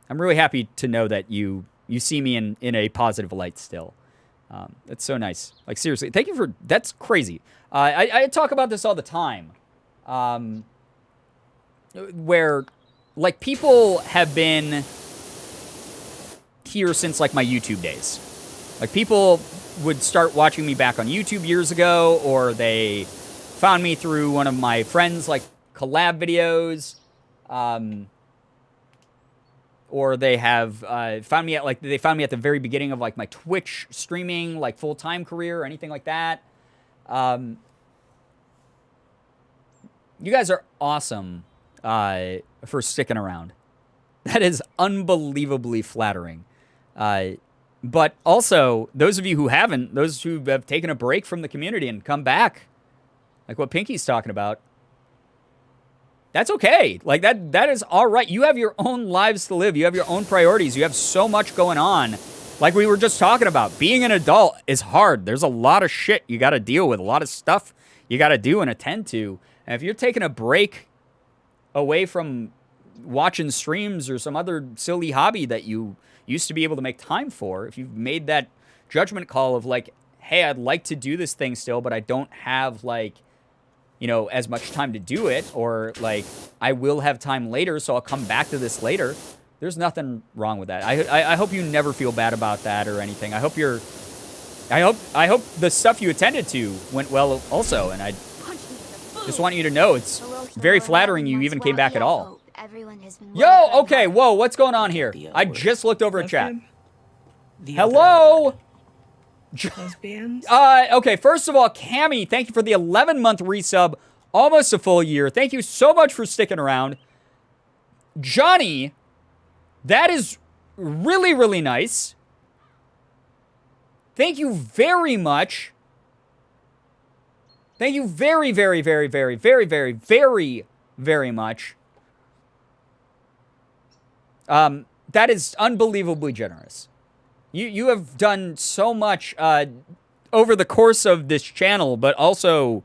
I'm really happy to know that you see me in a positive light still. It's so nice. Like, seriously, thank you for... That's crazy. I talk about this all the time. Where, like, people have been here since, like, my YouTube days. Like, people would start watching me back on YouTube years ago, or they found me through one of my friends' like collab videos, or they have found me at the very beginning of like my Twitch streaming like full-time career or anything like that. You guys are awesome for sticking around. That is unbelievably flattering. But also, those of you who haven't, those who have taken a break from the community and come back, like what Pinky's talking about, that's okay. Like, that is all right. You have your own lives to live. You have your own priorities. You have so much going on. Like we were just talking about, being an adult is hard. There's a lot of shit you got to deal with, a lot of stuff you got to do and attend to. And if you're taking a break away from watching streams or some other silly hobby that you used to be able to make time for, if you've made that judgment call of like, hey, I'd like to do this thing still, but I don't have like, you know, as much time to do it, or like I will have time later, so I'll come back to this later. There's nothing wrong with that. I hope you never feel bad about that or anything. I hope the stuff you attended to went well also, and I just want you to know it's very flattering you even came back at all. Yo, okay, whoa, what's going on here? I just looked over at chat. Hello? Lesbians? Okay, first of all, Cammy, thank you for the 11-month resub. Almost a full year. Thank you so much for sticking around. Johnny, that is really, really nice. Thank you very much. Thank you very, very, very, very, very, very, very, very much. That is unbelievably generous. You have done so much over the course of this channel, but also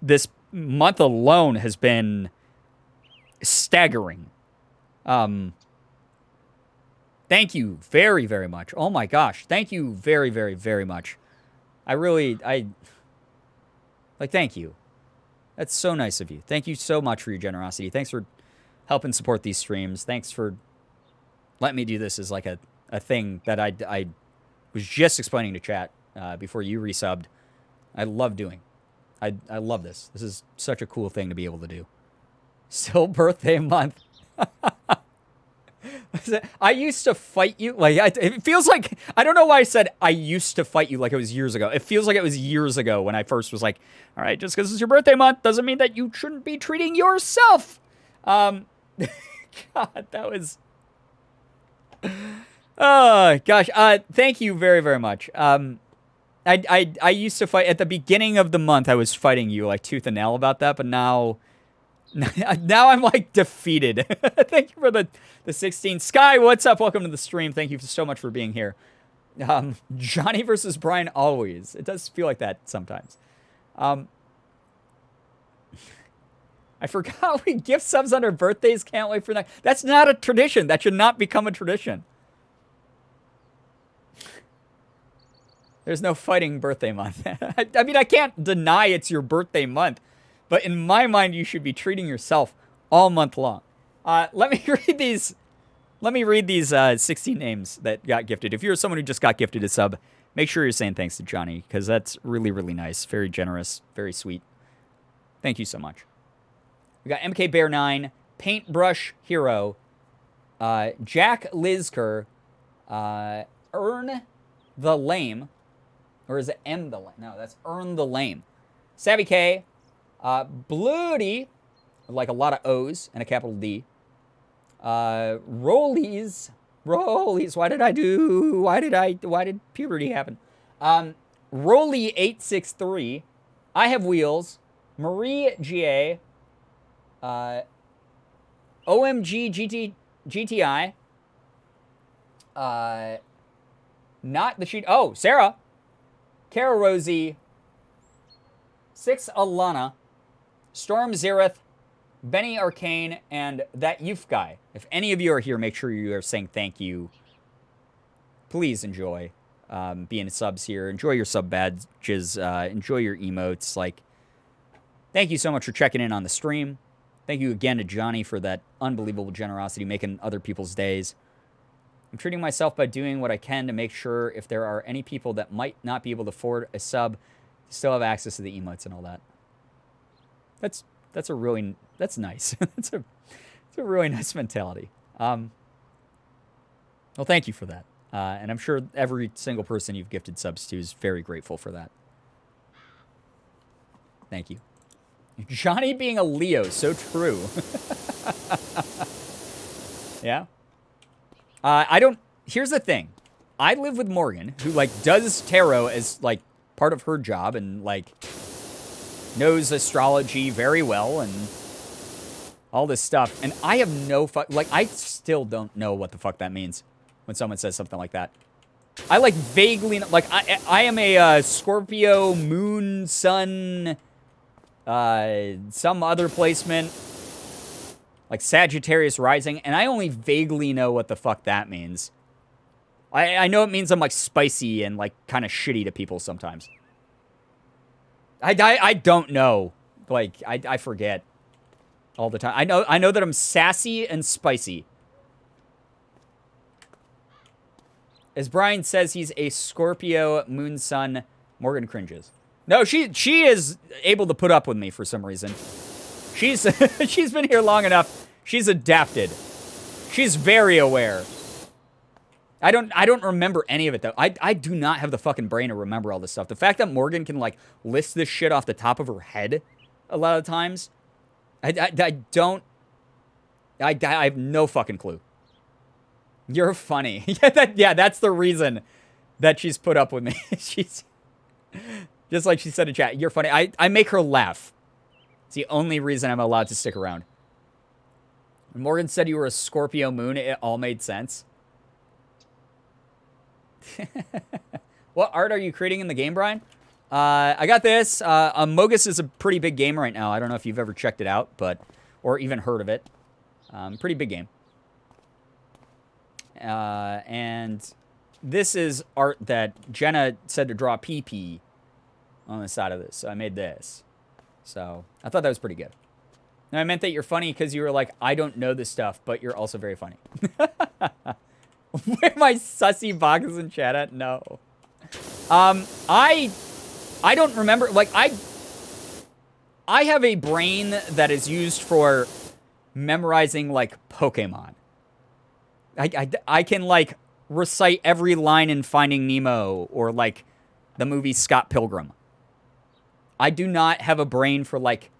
this month alone has been staggering. Thank you very, very much. Oh my gosh. Thank you very, very, very much. Thank you. That's so nice of you. Thank you so much for your generosity. Thanks for helping support these streams. Thanks for letting me do this as like a thing that I was just explaining to chat before you resubbed. I love doing. I love this. This is such a cool thing to be able to do. Still birthday month. I used to fight you. Like, it feels like, I don't know why I said I used to fight you like it was years ago. It feels like it was years ago when I first was like, all right, just because it's your birthday month doesn't mean that you shouldn't be treating yourself. God, that was... Oh, gosh. Thank you very, very much. I I used to fight at the beginning of the month. I was fighting you like tooth and nail about that, but now I'm like defeated. Thank you for the 16. Sky, what's up? Welcome to the stream. Thank you so much for being here. Johnny versus Brian always. It does feel like that sometimes. I forgot we gift subs on our birthdays. Can't wait for that. That's not a tradition. That should not become a tradition. There's no fighting birthday month. I mean, I can't deny it's your birthday month, but in my mind, you should be treating yourself all month long. Let me read these. Let me read these 16 names that got gifted. If you're someone who just got gifted a sub, make sure you're saying thanks to Johnny, because that's really, really nice. Very generous. Very sweet. Thank you so much. We got MK Bear 9, Paintbrush Hero, Jack Lizker, Earn the Lame, or is it M the Lame? No, that's Earn the Lame. Savvy K, Bloody, like a lot of O's and a capital D. Rollies. Why did puberty happen? Rolly 863. I have wheels. Marie GA. OMG GTI. Not the cheat. Oh, Sarah. Kara Rosie. 6 Alana. Storm Zereth. Benny Arcane, and that youth guy. If any of you are here, make sure you are saying thank you. Please enjoy being subs here. Enjoy your sub badges. Enjoy your emotes. Like, thank you so much for checking in on the stream. Thank you again to Johnny for that unbelievable generosity, making other people's days. I'm treating myself by doing what I can to make sure if there are any people that might not be able to afford a sub, still have access to the emotes and all that. That's nice. It's a really nice mentality. Well, thank you for that. And I'm sure every single person you've gifted subs to is very grateful for that. Thank you. Johnny being a Leo, so true. Yeah. Here's the thing. I live with Morgan, who, like, does tarot as, like, part of her job and, like, knows astrology very well and all this stuff. And I have no I still don't know what the fuck that means when someone says something like that. I, like, vaguely, like, I am a Scorpio, moon, sun, some other placement, like Sagittarius rising, and I only vaguely know what the fuck that means. I know it means I'm, like, spicy and, like, kind of shitty to people sometimes. I don't know. Like, I forget all the time. I know that I'm sassy and spicy. As Brian says, he's a Scorpio, moon, sun. Morgan cringes. No, she is able to put up with me for some reason. She's she's been here long enough. She's adapted. She's very aware. I don't remember any of it, though. I do not have the fucking brain to remember all this stuff. The fact that Morgan can, like, list this shit off the top of her head a lot of times, I have no fucking clue. You're funny. That's the reason that she's put up with me. She's, just like she said in chat, you're funny. I make her laugh. It's the only reason I'm allowed to stick around. When Morgan said you were a Scorpio moon, it all made sense. What art are you creating in the game, Brian? I got this. Amogus is a pretty big game right now. I don't know if you've ever checked it out, or even heard of it. Pretty big game. And this is art that Jenna said to draw PP on the side of this. So I made this. So I thought that was pretty good. And I meant that you're funny because you were like, I don't know this stuff, but you're also very funny. Where my sussy box is in chat at? No. I don't remember. Like, I have a brain that is used for memorizing, like, Pokemon. I can, like, recite every line in Finding Nemo or, like, the movie Scott Pilgrim. I do not have a brain for, like,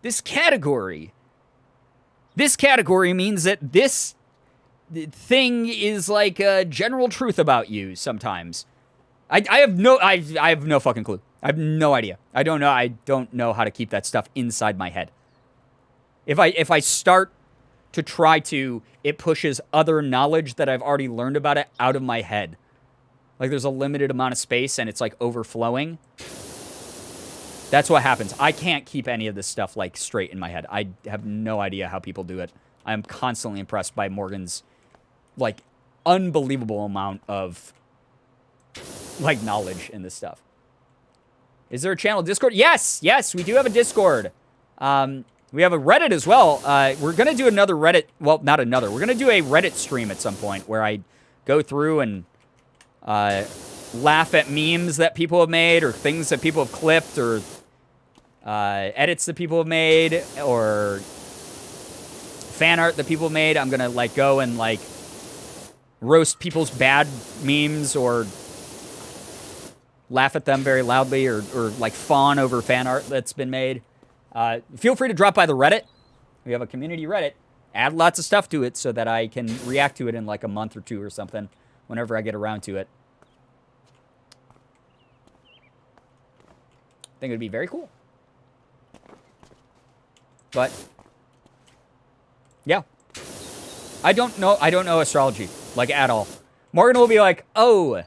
this category. This category means that this thing is like a general truth about you sometimes. I have no fucking clue. I have no idea. I don't know how to keep that stuff inside my head. If I start to try to, it pushes other knowledge that I've already learned about it out of my head. Like there's a limited amount of space and it's like overflowing. That's what happens. I can't keep any of this stuff like straight in my head. I have no idea how people do it. I'm constantly impressed by Morgan's like unbelievable amount of like knowledge in this stuff. Is there a channel Discord? Yes, we do have a Discord. We have a Reddit as well. We're gonna do another Reddit. Well, not another. We're gonna do a Reddit stream at some point where I go through and laugh at memes that people have made or things that people have clipped or edits that people have made or fan art that people have made. I'm gonna like go and like roast people's bad memes or laugh at them very loudly or like fawn over fan art that's been made. Feel free to drop by the Reddit. We have a community Reddit. Add lots of stuff to it so that I can react to it in like a month or two or something whenever I get around to it. I think it would be very cool. But yeah. I don't know astrology like at all. Morgan will be like, "Oh,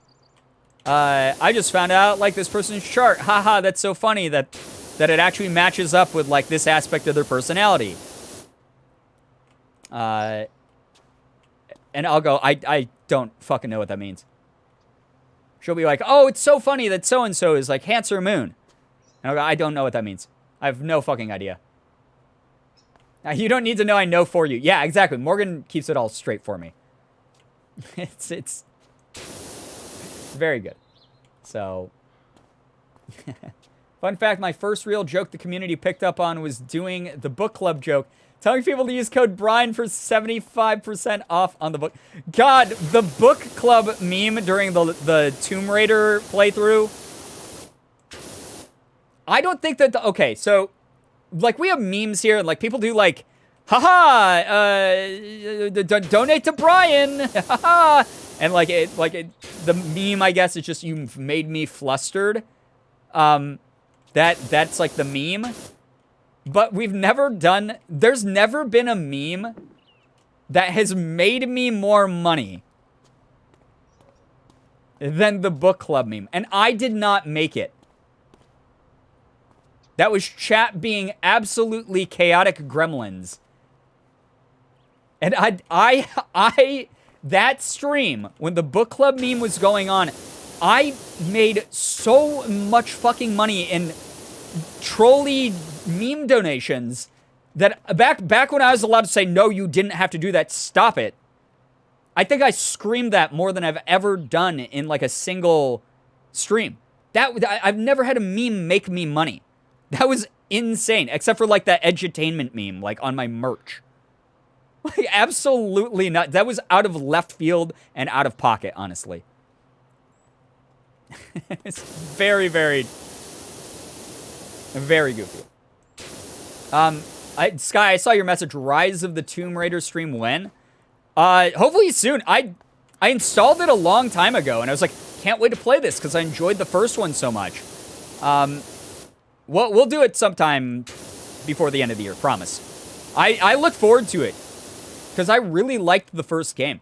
I just found out like this person's chart. Haha, that's so funny that it actually matches up with like this aspect of their personality." And I'll go, I don't fucking know what that means. She'll be like, "Oh, it's so funny that so-and-so is like Cancer Moon." And I'll go, I don't know what that means. I have no fucking idea. You don't need to know, I know for you. Yeah, exactly. Morgan keeps it all straight for me. It's very good. So, fun fact, my first real joke the community picked up on was doing the book club joke. Telling people to use code Brian for 75% off on the book. God, the book club meme during the Tomb Raider playthrough. I don't think that, okay, so, like, we have memes here, and, like, people do, like, haha, donate to Brian, haha, and, the meme, I guess, is just, you've made me flustered. That's, like, the meme. But we've never done, there's never been a meme that has made me more money than the book club meme. And I did not make it. That was chat being absolutely chaotic gremlins. And that stream, when the book club meme was going on, I made so much fucking money in trolley meme donations that back when I was allowed to say, no, you didn't have to do that, stop it. I think I screamed that more than I've ever done in like a single stream. I've never had a meme make me money. That was insane, except for like that edutainment meme, like on my merch. Like absolutely not. That was out of left field and out of pocket, honestly. It's very, very, very goofy. Sky, I saw your message. Rise of the Tomb Raider stream when? Hopefully soon. I installed it a long time ago, and I was like, can't wait to play this because I enjoyed the first one so much. We'll do it sometime before the end of the year, promise. I look forward to it because I really liked the first game.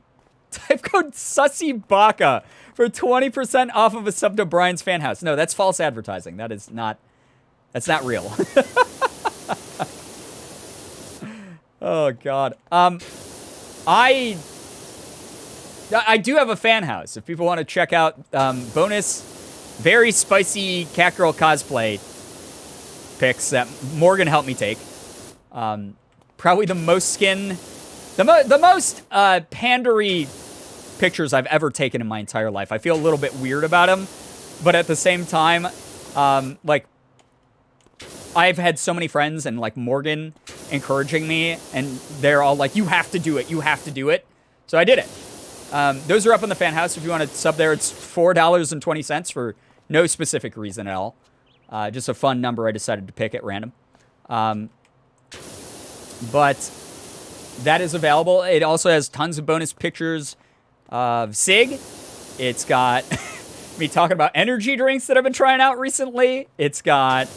Type code SussyBaka for 20% off of a sub to Brian's fan house. No, that's false advertising. That's not real. Oh God. I do have a fan house. If people want to check out bonus, very spicy Catgirl cosplay pics that Morgan helped me take. Probably the most the most pandery pictures I've ever taken in my entire life. I feel a little bit weird about them, but at the same time, like, I've had so many friends and like Morgan encouraging me, and they're all like, you have to do it, you have to do it. So I did it. Those are up on the fan house. If you want to sub there, it's $4.20 for no specific reason at all. Just a fun number I decided to pick at random. But that is available. It also has tons of bonus pictures of Sig. It's got me talking about energy drinks that I've been trying out recently. It's got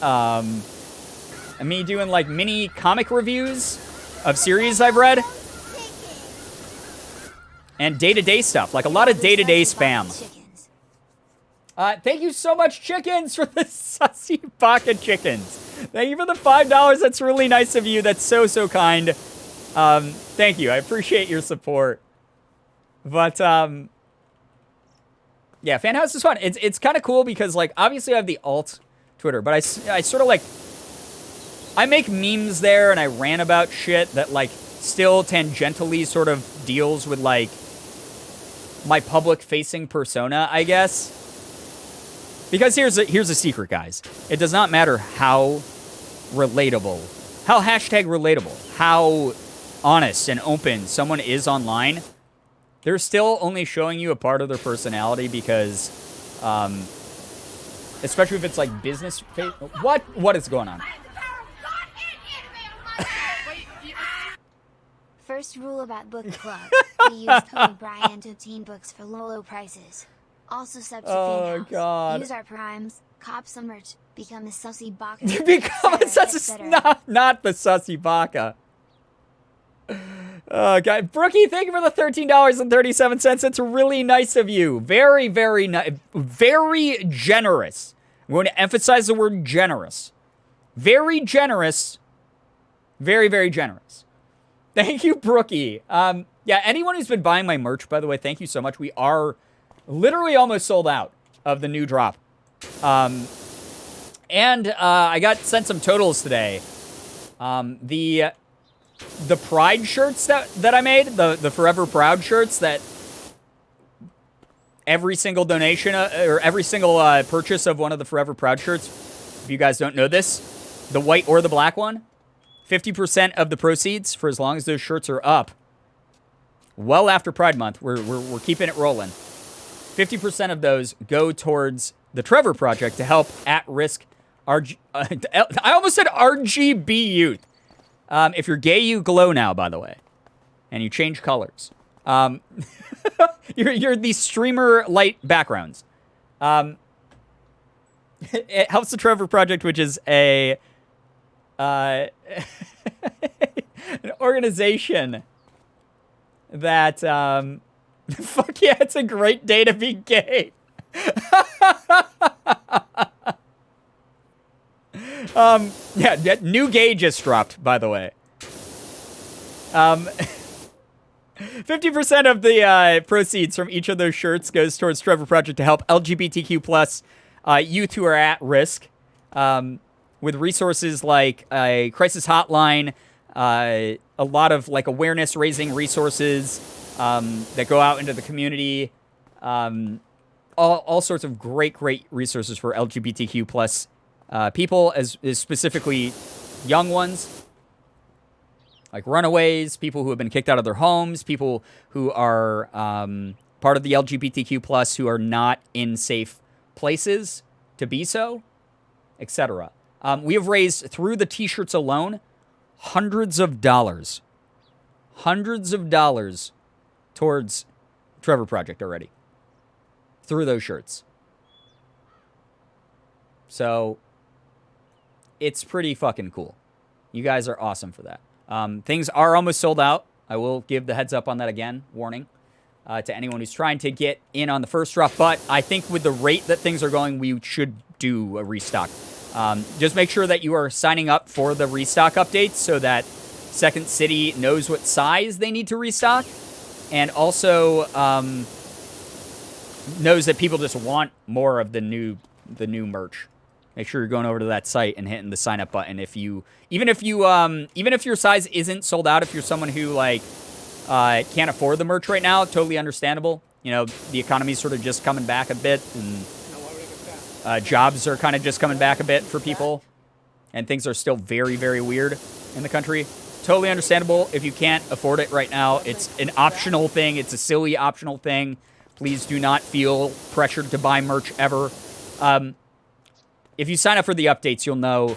me doing like mini comic reviews of series I've read. And day-to-day stuff, like a lot of day-to-day spam. Thank you so much, chickens, for the sussy baka chickens. Thank you for the $5. That's really nice of you. That's so, so kind. Thank you. I appreciate your support. But, yeah, Fan House is fun. It's kind of cool because, like, obviously I have the alt Twitter, but I sort of, like, I make memes there and I rant about shit that, like, still tangentially sort of deals with, like, my public-facing persona, I guess. Because here's a secret, guys. It does not matter how relatable, how hashtag relatable, how honest and open someone is online. They're still only showing you a part of their personality because, especially if it's like business. What is going on? First rule about book club: we use code Brian to obtain books for low prices. Also, sub to Fan House. God. Use our primes, cop some merch, become a sussy baka. Become a sussy, not the sussy baka. God, Brookie, thank you for the $13.37. It's really nice of you. Very, very nice. Very generous. I'm going to emphasize the word generous. Very generous. Very, very generous. Thank you, Brookie. Yeah, anyone who's been buying my merch, by the way, thank you so much. We are literally almost sold out of the new drop. And I got sent some totals today. The Pride shirts that I made, the Forever Proud shirts that every single donation or every single purchase of one of the Forever Proud shirts, if you guys don't know this, the white or the black one, 50% of the proceeds for as long as those shirts are up, well after Pride Month, we're keeping it rolling. 50% of those go towards the Trevor Project to help at-risk I almost said RGB youth. If you're gay, you glow now, by the way. And you change colors. You're the streamer light backgrounds. It helps the Trevor Project, which is an organization that, fuck yeah, it's a great day to be gay. Yeah, new gay just dropped, by the way. 50% of the proceeds from each of those shirts goes towards Trevor Project to help LGBTQ plus youth who are at risk, with resources like a crisis hotline, a lot of like awareness raising resources that go out into the community, all sorts of great resources for LGBTQ plus people, as specifically young ones, like runaways, people who have been kicked out of their homes, people who are part of the LGBTQ plus who are not in safe places to be so, etc. We have raised, through the t-shirts alone, hundreds of dollars towards Trevor Project already through those shirts. So it's pretty fucking cool. You guys are awesome for that. Things are almost sold out. I will give the heads up on that again, warning, to anyone who's trying to get in on the first drop. But I think with the rate that things are going, we should do a restock. Just make sure that you are signing up for the restock updates so that Second City knows what size they need to restock, and also knows that people just want more of the new merch. Make sure you're going over to that site and hitting the sign up button. Even if your size isn't sold out, if you're someone who like can't afford the merch right now, totally understandable. You know, the economy's sort of just coming back a bit, and jobs are kind of just coming back a bit for people, and things are still very, very weird in the country. Totally understandable if you can't afford it right now. It's an optional thing. It's a silly optional thing. Please do not feel pressured to buy merch ever. If you sign up for the updates, you'll know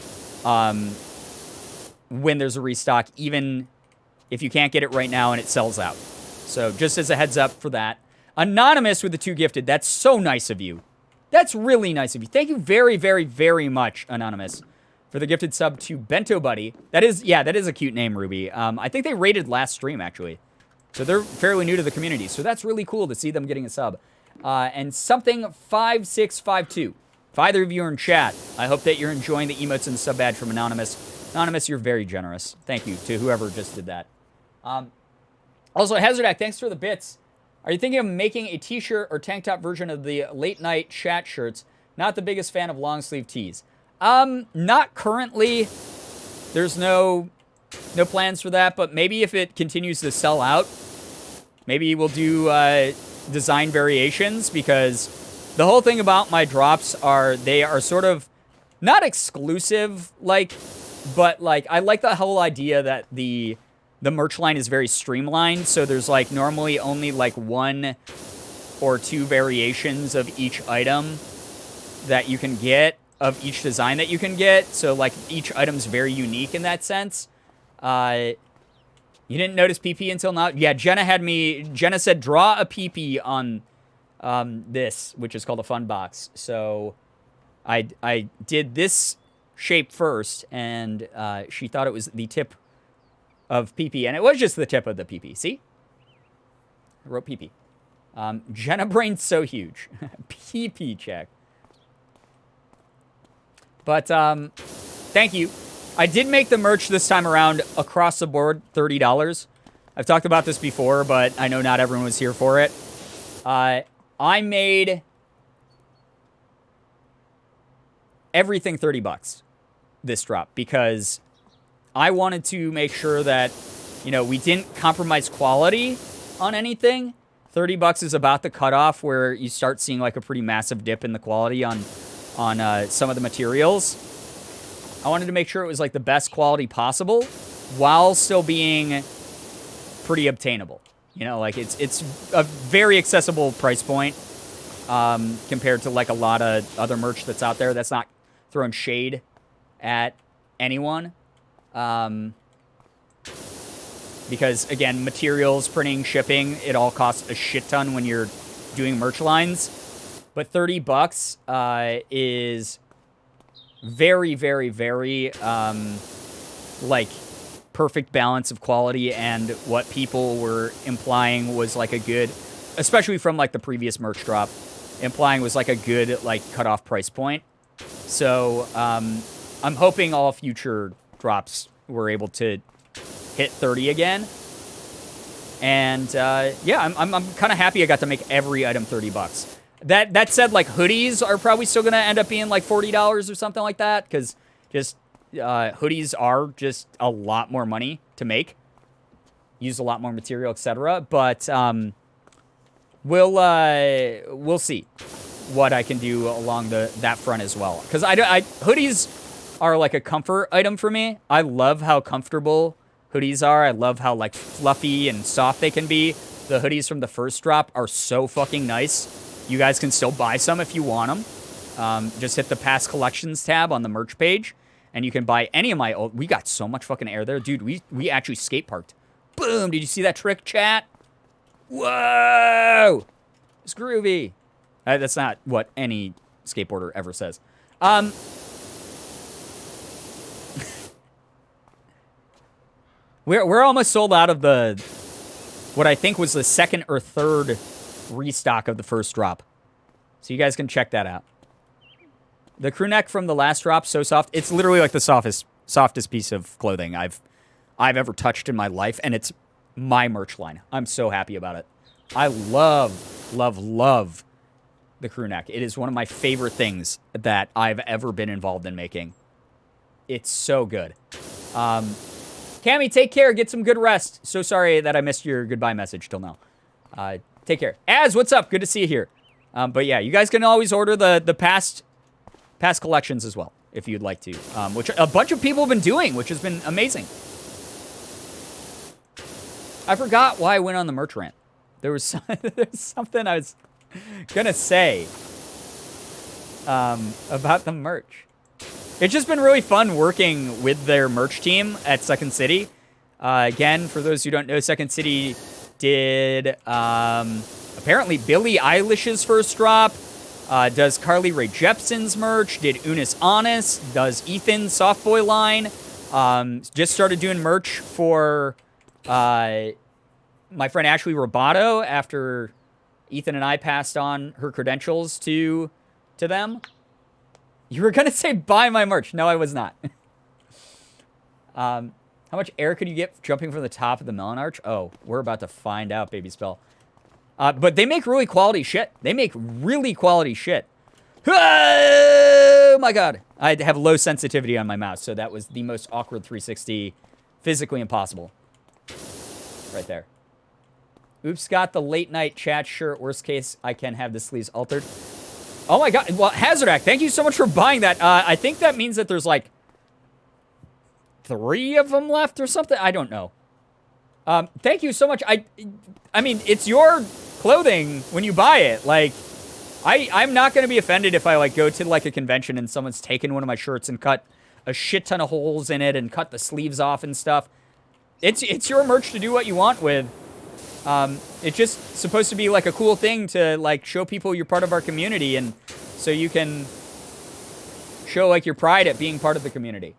when there's a restock, even if you can't get it right now and it sells out. So just as a heads up for that. Anonymous with the 2 gifted. That's so nice of you. That's really nice of you. Thank you very, very, very much, Anonymous, for the gifted sub to Bento Buddy. That is a cute name, Ruby. I think they rated last stream, actually. So they're fairly new to the community. So that's really cool to see them getting a sub. And something 5652. If either of you are in chat, I hope that you're enjoying the emotes and the sub badge from Anonymous. Anonymous, you're very generous. Thank you to whoever just did that. Also, Hazardak, thanks for the bits. Are you thinking of making a t-shirt or tank top version of the late night chat shirts? Not the biggest fan of long sleeve tees. Not currently. There's no plans for that, but maybe if it continues to sell out, maybe we'll do design variations, because the whole thing about my drops are they are sort of not exclusive, but I like the whole idea that the merch line is very streamlined, so there's normally only one or two variations of each item that you can get, of each design that you can get, so each item's very unique in that sense. You didn't notice PP until now? Yeah, Jenna said draw a PP on this, which is called a fun box. So I did this shape first, and she thought it was the tip of PP, and it was just the tip of the PP. See? I wrote PP. Jenna brain's so huge. PP check. But thank you. I did make the merch this time around across the board $30. I've talked about this before, but I know not everyone was here for it. I made everything $30 this drop, because I wanted to make sure that, we didn't compromise quality on anything. $30 is about the cutoff where you start seeing a pretty massive dip in the quality on some of the materials. I wanted to make sure it was the best quality possible while still being pretty obtainable. It's a very accessible price point compared to a lot of other merch that's out there that's not throwing shade at anyone. Because again, materials, printing, shipping, it all costs a shit ton when you're doing merch lines. But $30 is very, very, very perfect balance of quality, and what people were implying was a good, especially from the previous merch drop, implying was a good cutoff price point. So I'm hoping all future drops were able to hit 30 again. And yeah, I'm kind of happy I got to make every item $30. That said, hoodies are probably still gonna end up being $40 or something like that, because just hoodies are just a lot more money to make, use a lot more material, etc. But we'll see what I can do along that front as well, because hoodies are a comfort item for me. I love how comfortable hoodies are. I love how fluffy and soft they can be. The hoodies from the first drop are so fucking nice. You guys can still buy some if you want them. Just hit the past collections tab on the merch page, and you can buy any of my old. We got so much fucking air there, dude. We actually skate parked. Boom! Did you see that trick, chat? Whoa! It's groovy. That's not what any skateboarder ever says. We're almost sold out of what I think was the second or third restock of the first drop. So you guys can check that out. The crew neck from the last drop, so soft. It's literally the softest piece of clothing I've ever touched in my life, and it's my merch line. I'm so happy about it. I love, love, love the crew neck. It is one of my favorite things that I've ever been involved in making. It's so good. Cammy, take care. Get some good rest. So sorry that I missed your goodbye message till now. Take care. Az, what's up? Good to see you here. But yeah, you guys can always order the past collections as well, if you'd like to. Which a bunch of people have been doing, which has been amazing. I forgot why I went on the merch rant. There's something I was gonna say about the merch. It's just been really fun working with their merch team at Second City. Again, for those who don't know, Second City did apparently Billie Eilish's first drop. does Carly Rae Jepsen's merch, did Unis Honest, does Ethan's Softboy line, just started doing merch for my friend Ashley Roboto after Ethan and I passed on her credentials to them. You were going to say buy my merch. No, I was not. How much air could you get jumping from the top of the melon arch? Oh, we're about to find out, Baby Spell. But they make really quality shit. They make really quality shit. Oh, my God. I have low sensitivity on my mouse, so that was the most awkward 360. Physically impossible. Right there. Oops, got the late night chat shirt. Worst case, I can have the sleeves altered. Oh, my God. Well, Hazarak, thank you so much for buying that. I think that means that there's like 3 of them left or something. I don't know. Thank you so much. I mean, it's your clothing when you buy it. Like, I'm not going to be offended if I, like, go to, like, a convention and someone's taken one of my shirts and cut a shit ton of holes in it and cut the sleeves off and stuff. It's your merch to do what you want with. It's just supposed to be, like, a cool thing to, like, show people you're part of our community and so you can show, like, your pride at being part of the community.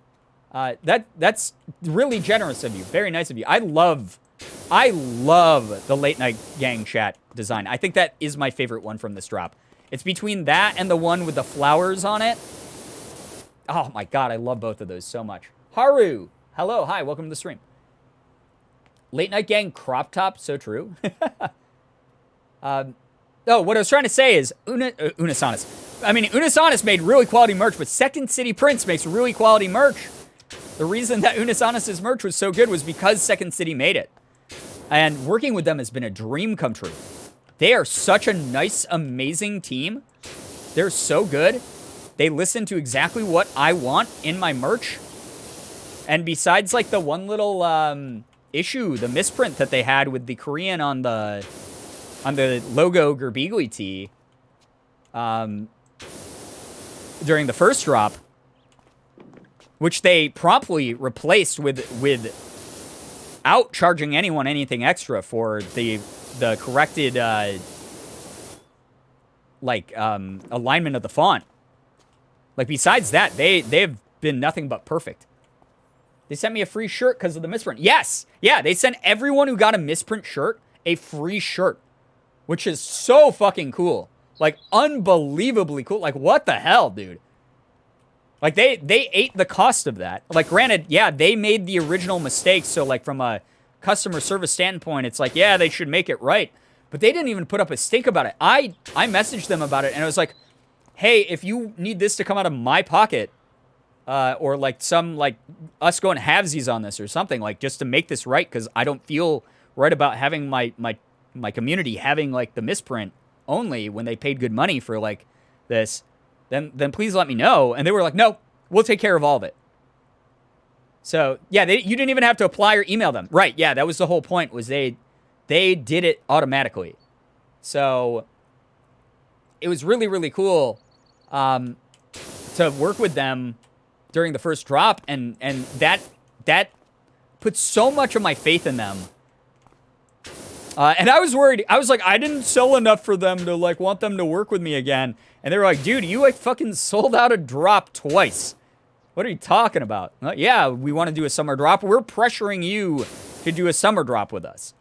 That's really generous of you. Very nice of you. I love the late night gang chat design. I think that is my favorite one from this drop. It's between that and the one with the flowers on it. Oh my God, I love both of those so much. Haru, hello, hi, welcome to the stream. Late night gang crop top, so true. Oh, what I was trying to say is Unis Honest. I mean, Unis Honest made really quality merch, but Second City Prince makes really quality merch. The reason that Unis Honest's merch was so good was because Second City made it. And working with them has been a dream come true. They are such a nice, amazing team. They're so good. They listen to exactly what I want in my merch. And besides, like, the one little issue, the misprint that they had with the Korean on the logo Girbeagly tee during the first drop, which they promptly replaced without charging anyone anything extra for the corrected alignment of the font. Like, besides that, they've been nothing but perfect. They sent me a free shirt because of the misprint. Yes! Yeah, they sent everyone who got a misprint shirt a free shirt, which is so fucking cool. Like, unbelievably cool. Like, what the hell, dude? Like, they ate the cost of that. Like, granted, yeah, they made the original mistake, so, like, from a customer service standpoint, it's like, yeah, they should make it right. But they didn't even put up a stink about it. I messaged them about it, and I was like, hey, if you need this to come out of my pocket, or, like, some, like, us going halvesies on this or something, like, just to make this right, because I don't feel right about having my community having, like, the misprint only when they paid good money for, like, this, then please let me know. And they were like, no, we'll take care of all of it. So, yeah, you didn't even have to apply or email them. Right, yeah, that was the whole point, was they did it automatically. So, it was really, really cool to work with them during the first drop, and that put so much of my faith in them. And I was worried. I was like, I didn't sell enough for them to, like, want them to work with me again. And they were like, dude, you, like, fucking sold out a drop twice. What are you talking about? Yeah, we want to do a summer drop. We're pressuring you to do a summer drop with us.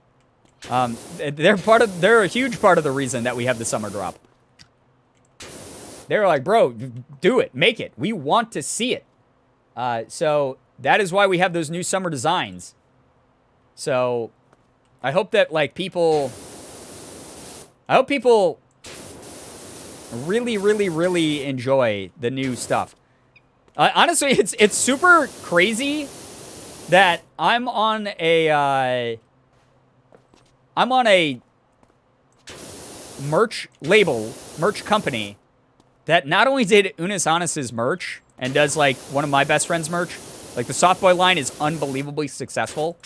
They're a huge part of the reason that we have the summer drop. They were like, bro, do it. Make it. We want to see it. So that is why we have those new summer designs. So I hope that, like, people really, really, really enjoy the new stuff. Honestly, it's super crazy that I'm on a merch label, merch company that not only did Unis Honest's merch and does, like, one of my best friend's merch, like, the Softboy line is unbelievably successful,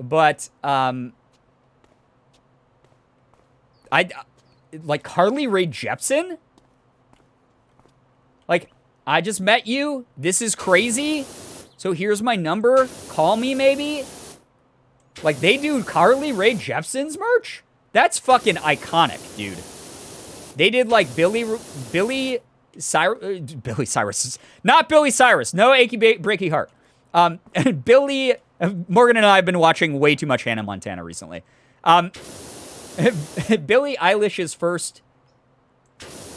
but like, Carly Rae Jepsen? Like, I just met you. This is crazy. So here's my number. Call me, maybe. Like, they do Carly Rae Jepsen's merch? That's fucking iconic, dude. They did like Billy Cyrus, not Billy Cyrus. No achy breaky heart. Billy Morgan and I have been watching way too much Hannah Montana recently. Billie Eilish's first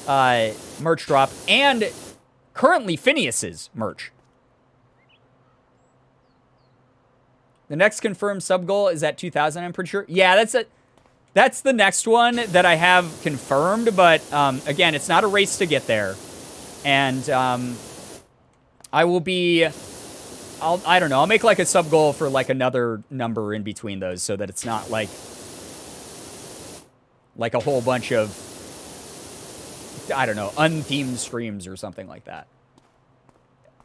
merch drop, and currently Phineas's merch. The next confirmed sub goal is at 2,000, I'm pretty sure. Yeah, that's the next one that I have confirmed, but again, it's not a race to get there. And I will be, I don't know, I'll make like a sub goal for like another number in between those so that it's not like a whole bunch of, I don't know, unthemed streams or something like that.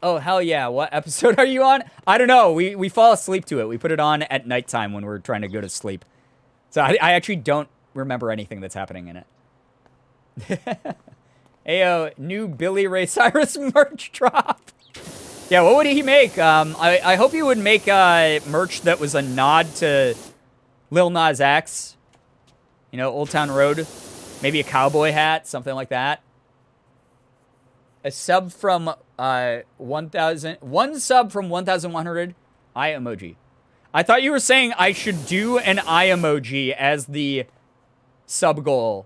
Oh, hell yeah. What episode are you on? I don't know. We fall asleep to it. We put it on at nighttime when we're trying to go to sleep. So I actually don't remember anything that's happening in it. Ayo, new Billy Ray Cyrus merch drop. Yeah, what would he make? I hope he would make merch that was a nod to Lil Nas X. You know, Old Town Road. Maybe a cowboy hat, something like that. A sub from 1,000. One sub from 1,100. Eye emoji. I thought you were saying I should do an eye emoji as the sub goal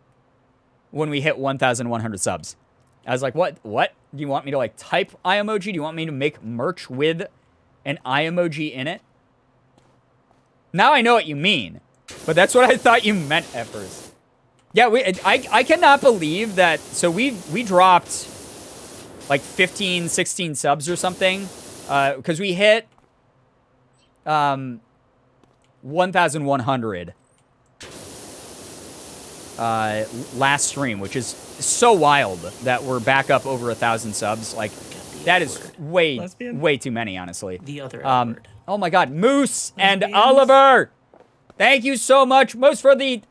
when we hit 1,100 subs. I was like, what? What? Do you want me to like type eye emoji? Do you want me to make merch with an eye emoji in it? Now I know what you mean, but that's what I thought you meant at first. Yeah, I cannot believe that. So we dropped like 15, 16 subs or something, because we hit 1,100 last stream, which is so wild that we're back up over 1,000 subs. Like, that is way too many, honestly. The other word. Oh my God, Moose and Lesbians? Oliver, thank you so much, Moose, for the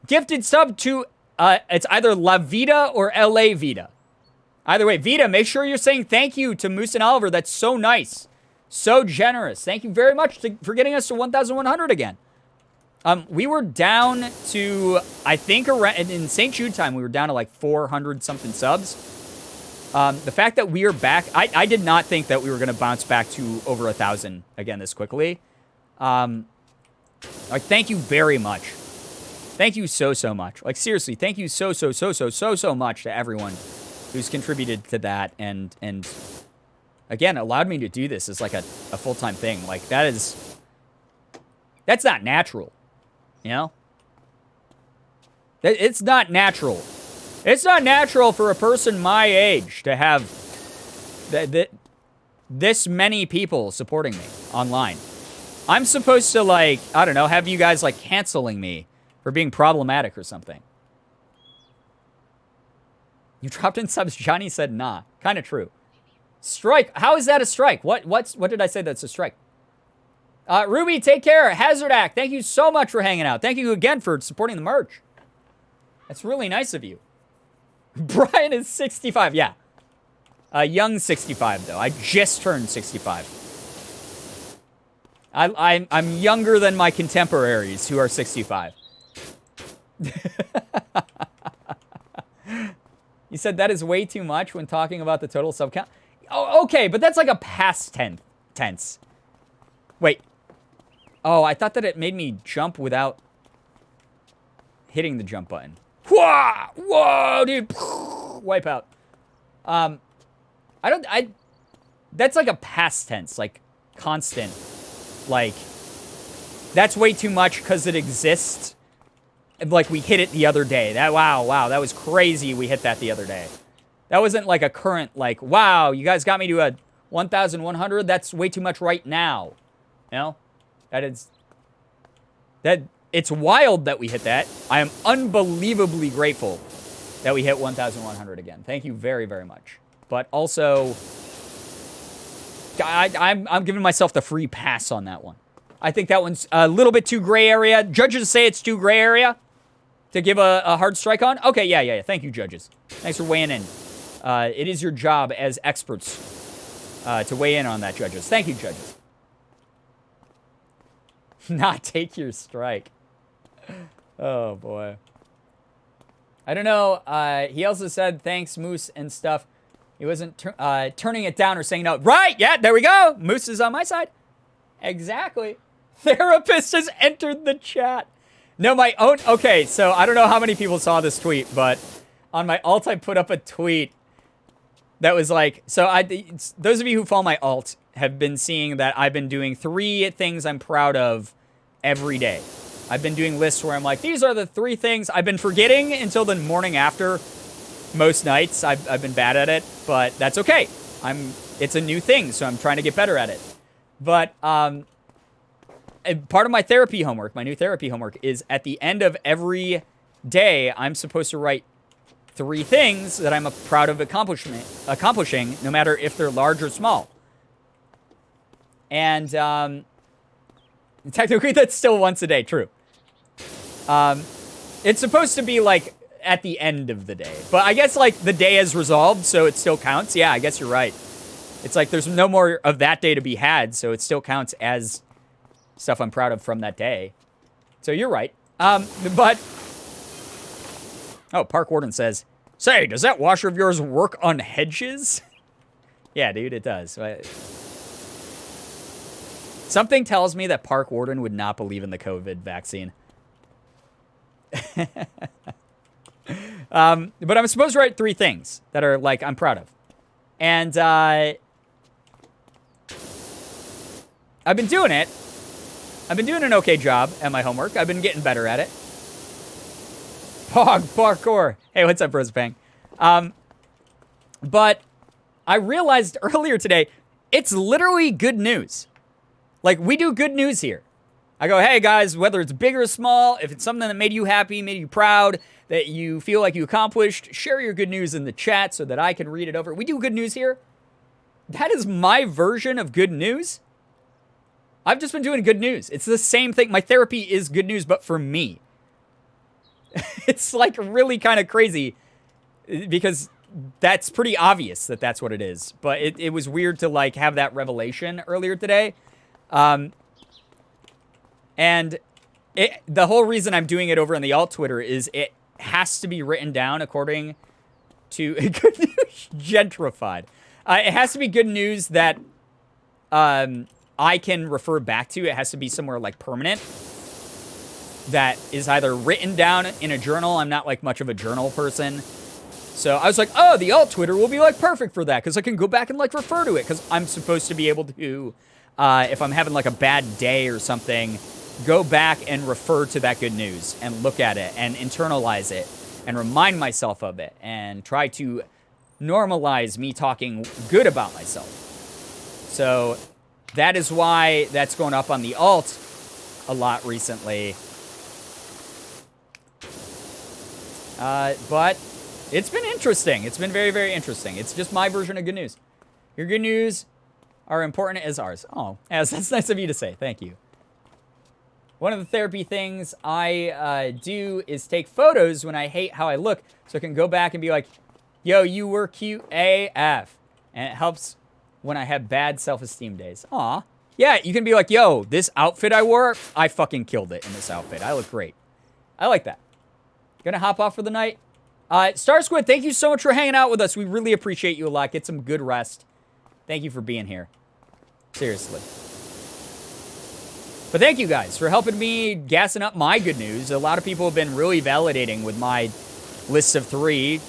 gifted sub to it's either La Vida or LA Vida. Either way, Vita, make sure you're saying thank you to Moose and Oliver. That's so nice. So generous. Thank you very much for getting us to 1,100 again. We were down to, I think, around, in St. Jude time, we were down to like 400-something subs. The fact that we are back, I did not think that we were going to bounce back to over 1,000 again this quickly. Like, thank you very much. Thank you so much. Like, seriously, thank you so much to everyone who's contributed to that and again, allowed me to do this as like a full-time thing. Like, that's not natural, you know? It's not natural. It's not natural for a person my age to have this many people supporting me online. I'm supposed to, like, I don't know, have you guys, like, canceling me for being problematic or something. You dropped in subs. Johnny said, nah. Kind of true. Strike. How is that a strike? What did I say that's a strike? Ruby, take care. Hazard Act, thank you so much for hanging out. Thank you again for supporting the merch. That's really nice of you. Brian is 65. Yeah. Young 65, though. I just turned 65. I'm younger than my contemporaries who are 65. You said that is way too much when talking about the total sub count. Oh, okay, but that's like a past tense. Wait. Oh, I thought that it made me jump without hitting the jump button. Whoa, dude. Wipe out. That's like a past tense, like constant. Like, that's way too much because it exists. Like, we hit it the other day. Wow, that was crazy we hit that the other day. That wasn't like a current, like, wow, you guys got me to a 1,100. That's way too much right now. You know? It's wild that we hit that. I am unbelievably grateful that we hit 1,100 again. Thank you very, very much. But also, I'm giving myself the free pass on that one. I think that one's a little bit too gray area. Judges say it's too gray area to give a hard strike on. Okay, yeah. Thank you, judges. Thanks for weighing in. It is your job as experts to weigh in on that, judges. Thank you, judges. Not take your strike. Oh, boy. I don't know. He also said thanks, Moose and stuff. He wasn't turning it down or saying no. Right, yeah, there we go. Moose is on my side. Exactly. Therapist has entered the chat. No, my own... Okay, so I don't know how many people saw this tweet, but on my alt, I put up a tweet that was like... So those of you who follow my alt have been seeing that I've been doing 3 things I'm proud of every day. I've been doing lists where I'm like, these are the 3 things I've been forgetting until the morning after most nights. I've been bad at it, but that's okay. It's a new thing, so I'm trying to get better at it. But part of my therapy homework, my new therapy homework, is at the end of every day, I'm supposed to write 3 things that I'm proud of accomplishing, no matter if they're large or small. And technically, that's still once a day, true. It's supposed to be, like, at the end of the day. But I guess, like, the day is resolved, so it still counts. Yeah, I guess you're right. It's like there's no more of that day to be had, so it still counts as stuff I'm proud of from that day. So you're right. But... Oh, Park Warden says, say, does that washer of yours work on hedges? Yeah, dude, it does. Something tells me that Park Warden would not believe in the COVID vaccine. But I'm supposed to write 3 things that are, like, I'm proud of. And, I've been doing it. I've been doing an okay job at my homework. I've been getting better at it. Pog parkour. Hey, what's up, Bros Bang? But I realized earlier today, it's literally good news. Like, we do good news here. I go, hey, guys, whether it's big or small, if it's something that made you happy, made you proud, that you feel like you accomplished, share your good news in the chat so that I can read it over. We do good news here. That is my version of good news. I've just been doing good news. It's the same thing. My therapy is good news, but for me. It's like really kind of crazy because that's pretty obvious that that's what it is. But it was weird to like have that revelation earlier today. And the whole reason I'm doing it over on the alt Twitter is it has to be written down according to good news gentrified. It has to be good news that I can refer back to. It has to be somewhere like permanent that is either written down in a journal. I'm not like much of a journal person. So I was like, oh, the alt Twitter will be like perfect for that because I can go back and like refer to it because I'm supposed to be able to, if I'm having like a bad day or something, go back and refer to that good news and look at it and internalize it and remind myself of it and try to normalize me talking good about myself. So that is why that's going up on the alt a lot recently. But it's been interesting. It's been very, very interesting. It's just my version of good news. Your good news are important as ours. Oh, that's nice of you to say. Thank you. One of the therapy things I do is take photos when I hate how I look so I can go back and be like, yo, you were cute AF. And it helps when I have bad self-esteem days. Aw. Yeah, you can be like, yo, this outfit I wore, I fucking killed it in this outfit. I look great. I like that. Gonna hop off for the night. Star Squid, thank you so much for hanging out with us. We really appreciate you a lot. Get some good rest. Thank you for being here. Seriously. But thank you guys for helping me gassing up my good news. A lot of people have been really validating with my list of 3.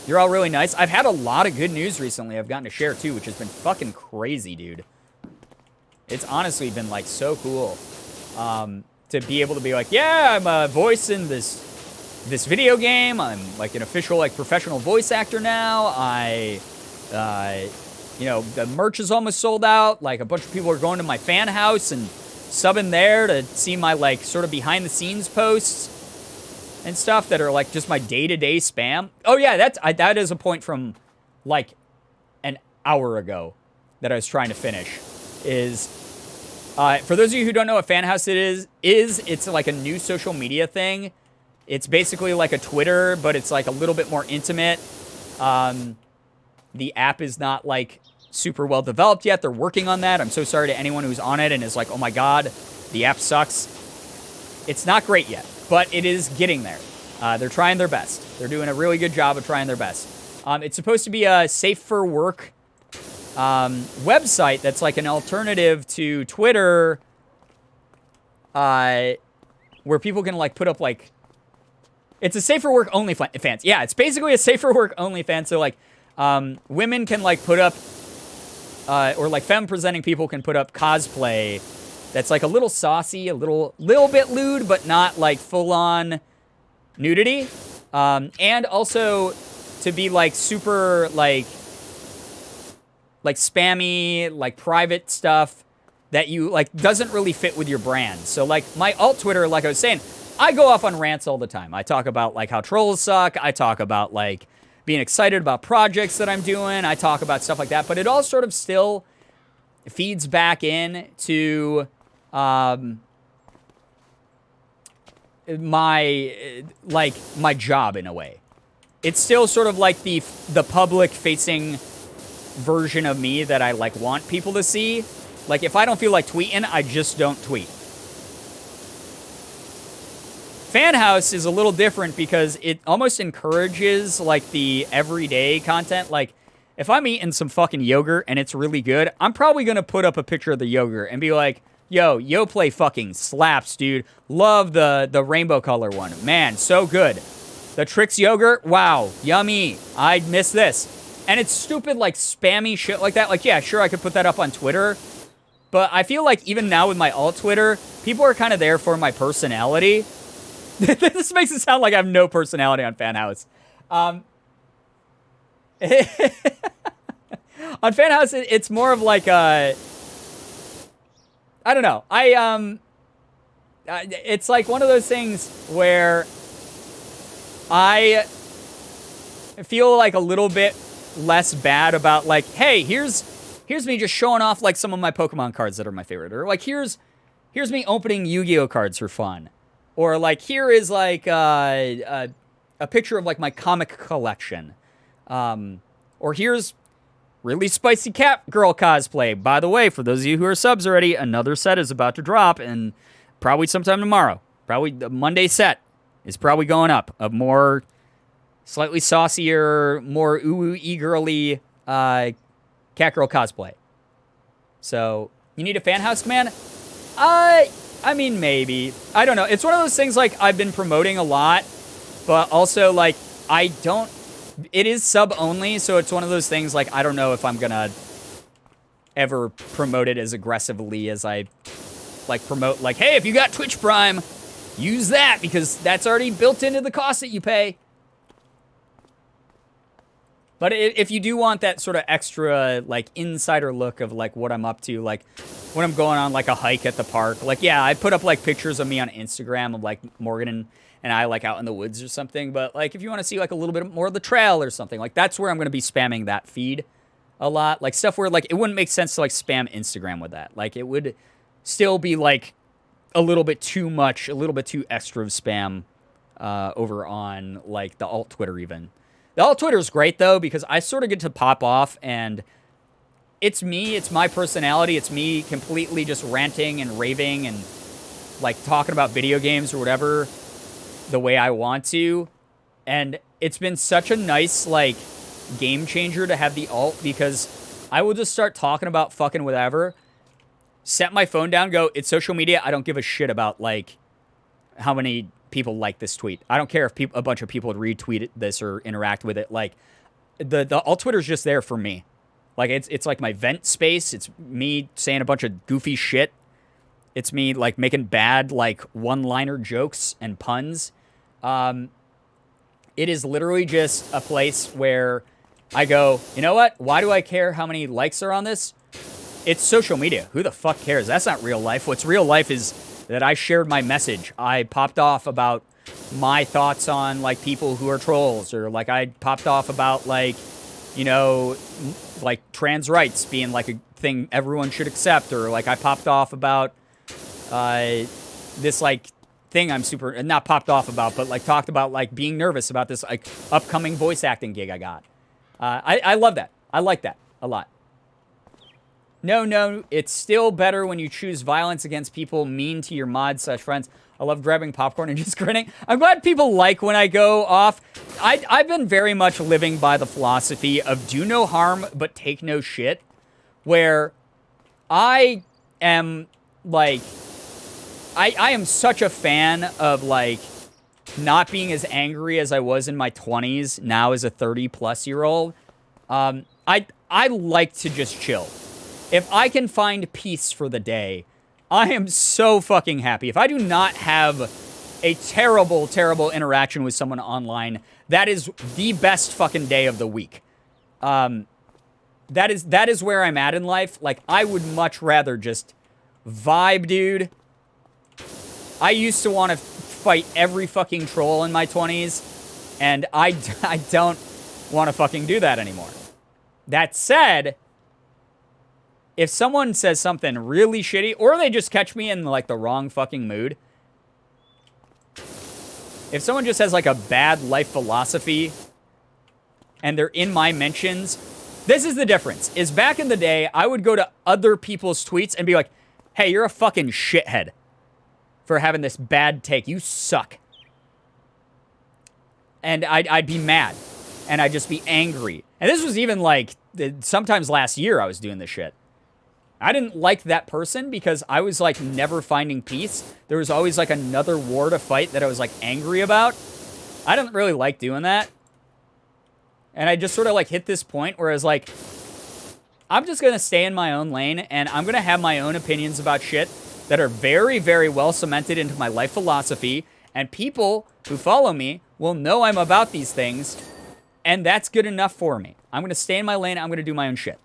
You're all really nice. I've had a lot of good news recently I've gotten to share too, which has been fucking crazy, dude. It's honestly been like so cool. To be able to be like, yeah, I'm a voice in this video game. I'm like an official like professional voice actor now. You know, the merch is almost sold out. Like a bunch of people are going to my fan house and subbing there to see my like sort of behind the scenes posts and stuff that are like just my day-to-day spam. Oh yeah, that is a point from like an hour ago that I was trying to finish is for those of you who don't know what Fan House it's like a new social media thing. It's basically like a Twitter, but it's like a little bit more intimate. The app is not like super well developed yet. They're working on that. I'm so sorry to anyone who's on it and is like, oh my God, the app sucks. It's not great yet, but it is getting there. They're trying their best. They're doing a really good job of trying their best. It's supposed to be a safe for work website that's like an alternative to Twitter, where people can like put up like, it's a safe for work OnlyFans. Yeah, it's basically a safe for work OnlyFans. So like, women can like put up, or like femme presenting people can put up cosplay that's like a little saucy, a little bit lewd, but not like full on nudity. And also to be like super like spammy, like private stuff that you like doesn't really fit with your brand. So like my alt Twitter, like I was saying, I go off on rants all the time. I talk about like how trolls suck. I talk about like being excited about projects that I'm doing. I talk about stuff like that, but it all sort of still feeds back in to my job in a way. It's still sort of like the public facing version of me that I like want people to see. Like if I don't feel like tweeting, I just don't tweet. Fan House is a little different because it almost encourages like the everyday content. Like if I'm eating some fucking yogurt and it's really good, I'm probably going to put up a picture of the yogurt and be like, yo play fucking slaps, dude. Love the rainbow color one. Man, so good. The Trix yogurt, wow, yummy. I miss this. And it's stupid, like, spammy shit like that. Like, yeah, sure, I could put that up on Twitter. But I feel like even now with my alt Twitter, people are kind of there for my personality. This makes it sound like I have no personality on Fan House. On Fan House, it's more of like a... I don't know. It's like one of those things where I feel like a little bit less bad about like, hey, here's me just showing off like some of my Pokemon cards that are my favorite, or like here's me opening Yu-Gi-Oh cards for fun, or like here is like a picture of like my comic collection, or here's really spicy cat girl cosplay. By the way, for those of you who are subs already, another set is about to drop, and probably sometime tomorrow. Probably the Monday set is probably going up. A more slightly saucier, more ooh-ee-girly cat girl cosplay. So, you need a Fan House command? I mean, maybe. I don't know. It's one of those things, like, I've been promoting a lot, but also, like, I don't... It is sub-only, so it's one of those things, like, I don't know if I'm gonna ever promote it as aggressively as I, like, promote, like, hey, if you got Twitch Prime, use that, because that's already built into the cost that you pay. But if you do want that sort of extra, like, insider look of, like, what I'm up to, like, when I'm going on, like, a hike at the park, like, yeah, I put up, like, pictures of me on Instagram of, like, Morgan and I, like, out in the woods or something. But, like, if you want to see, like, a little bit more of the trail or something, like, that's where I'm going to be spamming that feed a lot. Like, stuff where, like, it wouldn't make sense to, like, spam Instagram with that. Like, it would still be, like, a little bit too much, a little bit too extra of spam over on, like, the alt Twitter even. The alt Twitter is great, though, because I sort of get to pop off, and it's me, it's my personality, it's me completely just ranting and raving and, like, talking about video games or whatever the way I want to. And it's been such a nice, like, game changer to have the alt, because I will just start talking about fucking whatever, set my phone down, go, it's social media, I don't give a shit about, like, how many people like this tweet. I don't care if a bunch of people would retweet this or interact with it. Like, the alt Twitter's just there for me. Like, it's like my vent space. It's me saying a bunch of goofy shit. It's me, like, making bad, like, one-liner jokes and puns. It is literally just a place where I go, you know what? Why do I care how many likes are on this? It's social media. Who the fuck cares? That's not real life. What's real life is that I shared my message. I popped off about my thoughts on, like, people who are trolls, or, like, I popped off about, like, you know, like, trans rights being, like, a thing everyone should accept, or, like, I popped off about this, like, thing I'm super, not popped off about, but, like, talked about, like, being nervous about this, like, upcoming voice acting gig I got. I love that. I like that a lot. No, it's still better when you choose violence against people mean to your mods/friends. I love grabbing popcorn and just grinning. I'm glad people like when I go off. I've been very much living by the philosophy of do no harm, but take no shit. Where I am, like, I am such a fan of, like, not being as angry as I was in my 20s, now as a 30-plus-year-old. I like to just chill. If I can find peace for the day, I am so fucking happy. If I do not have a terrible, terrible interaction with someone online, that is the best fucking day of the week. That is where I'm at in life. Like, I would much rather just vibe, dude. I used to want to fight every fucking troll in my 20s, and I don't want to fucking do that anymore. That said, if someone says something really shitty, or they just catch me in, like, the wrong fucking mood, if someone just has, like, a bad life philosophy, and they're in my mentions, this is the difference. Is back in the day, I would go to other people's tweets and be like, hey, you're a fucking shithead for having this bad take. You suck. And I'd be mad. And I'd just be angry. And this was even, like, sometimes last year I was doing this shit. I didn't like that person because I was, like, never finding peace. There was always, like, another war to fight that I was, like, angry about. I didn't really like doing that. And I just sort of, like, hit this point where I was like, I'm just going to stay in my own lane, and I'm going to have my own opinions about shit that are very, very well cemented into my life philosophy, and people who follow me will know I'm about these things, and that's good enough for me. I'm going to stay in my lane, I'm going to do my own shit.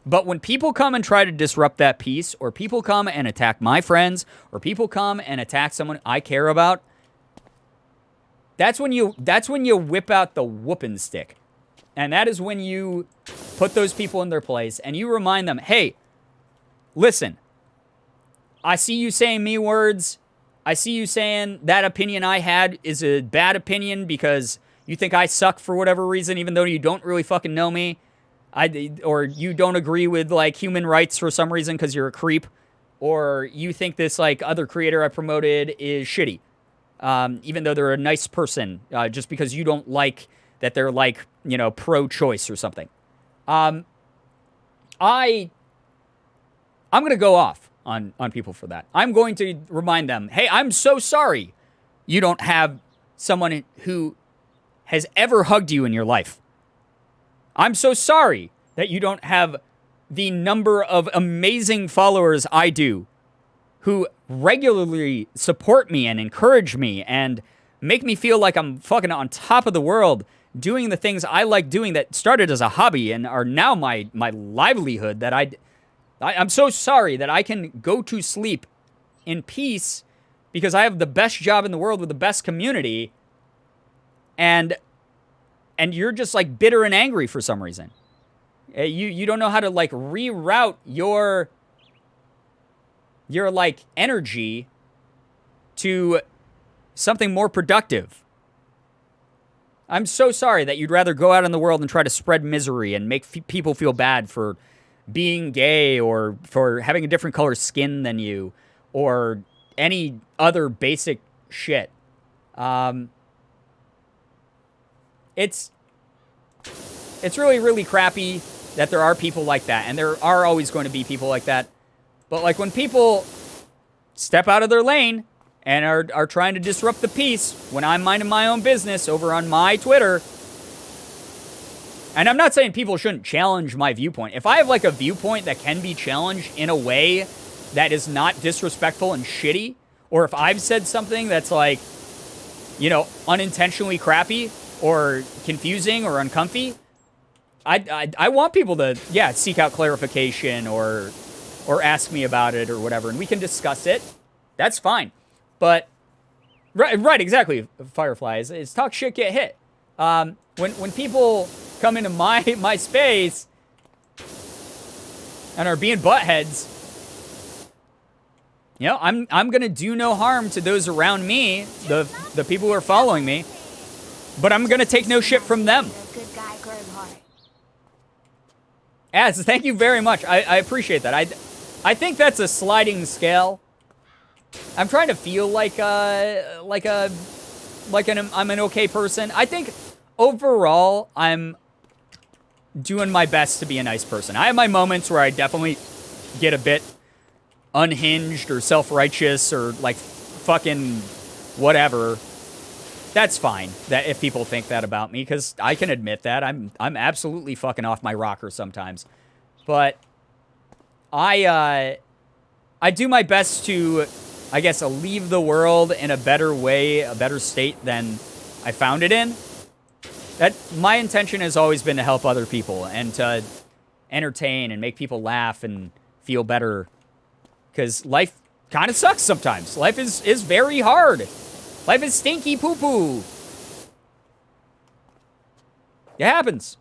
But when people come and try to disrupt that peace, or people come and attack my friends, or people come and attack someone I care about, that's when you whip out the whooping stick. And that is when you put those people in their place, and you remind them, hey, listen, I see you saying me words. I see you saying that opinion I had is a bad opinion because you think I suck for whatever reason, even though you don't really fucking know me. Or you don't agree with, like, human rights for some reason because you're a creep. Or you think this, like, other creator I promoted is shitty. Even though they're a nice person, just because you don't like that they're, like, you know, pro-choice or something. I'm going to go off on people for that. I'm going to remind them, hey, I'm so sorry you don't have someone who has ever hugged you in your life. I'm so sorry that you don't have the number of amazing followers I do who regularly support me and encourage me and make me feel like I'm fucking on top of the world doing the things I like doing that started as a hobby and are now my livelihood. That I'm so sorry that I can go to sleep in peace because I have the best job in the world with the best community, and you're just, like, bitter and angry for some reason. You don't know how to, like, reroute your like, energy to something more productive. I'm so sorry that you'd rather go out in the world and try to spread misery and make people feel bad for being gay or for having a different color skin than you or any other basic shit. It's really, really crappy that there are people like that, and there are always going to be people like that. But, like, when people step out of their lane and are trying to disrupt the peace when I'm minding my own business over on my Twitter, and I'm not saying people shouldn't challenge my viewpoint. If I have, like, a viewpoint that can be challenged in a way that is not disrespectful and shitty, or if I've said something that's, like, you know, unintentionally crappy or confusing or uncomfy, I want people to, yeah, seek out clarification or ask me about it or whatever, and we can discuss it. That's fine. But, right, exactly, Firefly, is talk shit, get hit. When people come into my space and are being buttheads, you know, I'm gonna do no harm to those around me, the people who are following me, but I'm gonna take no shit from them. Good guy, As, thank you very much. I appreciate that. I think that's a sliding scale. I'm trying to feel like I'm an okay person. I think overall I'm doing my best to be a nice person. I have my moments where I definitely get a bit unhinged or self-righteous or like fucking whatever. That's fine. That if people think that about me, because I can admit that I'm absolutely fucking off my rocker sometimes. But I do my best to, I guess, leave the world in a better way, a better state than I found it in. That my intention has always been to help other people and to entertain and make people laugh and feel better. Because life kind of sucks sometimes. Life is very hard. Life is stinky poo-poo. It happens.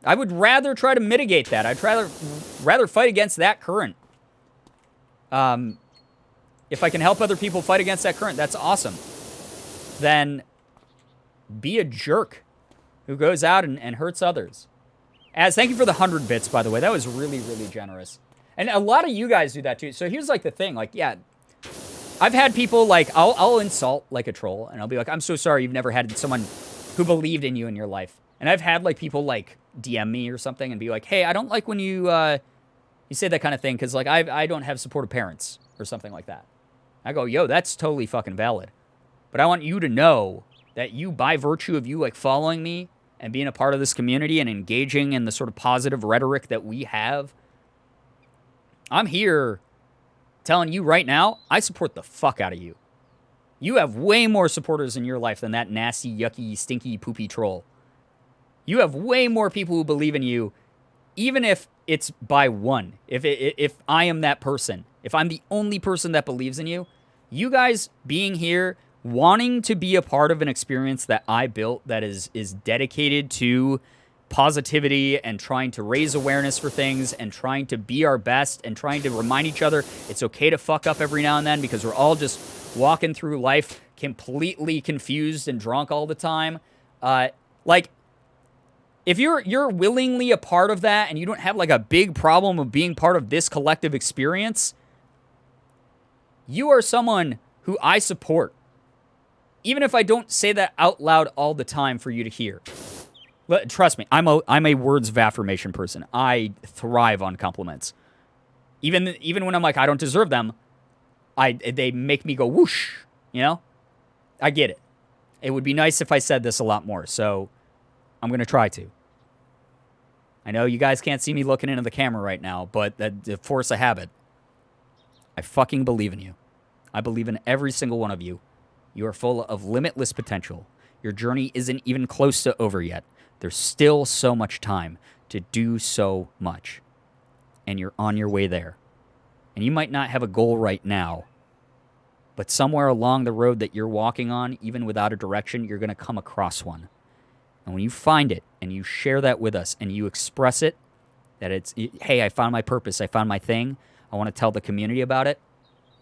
I would rather try to mitigate that. I'd rather fight against that current. If I can help other people fight against that current, that's awesome. Then be a jerk who goes out and hurts others. As, thank you for the 100 bits, by the way. That was really, really generous. And a lot of you guys do that too. So here's like the thing. Like, yeah, I've had people like, I'll insult like a troll. And I'll be like, I'm so sorry you've never had someone who believed in you in your life. And I've had like people like DM me or something and be like, hey, I don't like when you say that kind of thing. Because like I don't have supportive parents or something like that. I go, yo, that's totally fucking valid. But I want you to know that you, by virtue of you like following me and being a part of this community and engaging in the sort of positive rhetoric that we have, I'm here telling you right now, I support the fuck out of you. You have way more supporters in your life than that nasty, yucky, stinky, poopy troll. You have way more people who believe in you, even if it's by one. If I am that person, if I'm the only person that believes in you, you guys being here, wanting to be a part of an experience that I built that is dedicated to positivity and trying to raise awareness for things and trying to be our best and trying to remind each other it's okay to fuck up every now and then because we're all just walking through life completely confused and drunk all the time. Like, if you're willingly a part of that and you don't have like a big problem of being part of this collective experience, you are someone who I support. Even if I don't say that out loud all the time for you to hear. Trust me, I'm a words of affirmation person. I thrive on compliments. Even when I'm like, I don't deserve them, they make me go whoosh, you know? I get it. It would be nice if I said this a lot more, so I'm going to try to. I know you guys can't see me looking into the camera right now, but the force of habit. I fucking believe in you. I believe in every single one of you. You are full of limitless potential. Your journey isn't even close to over yet. There's still so much time to do so much. And you're on your way there. And you might not have a goal right now, but somewhere along the road that you're walking on, even without a direction, you're going to come across one. And when you find it and you share that with us and you express it, that it's, hey, I found my purpose, I found my thing, I want to tell the community about it,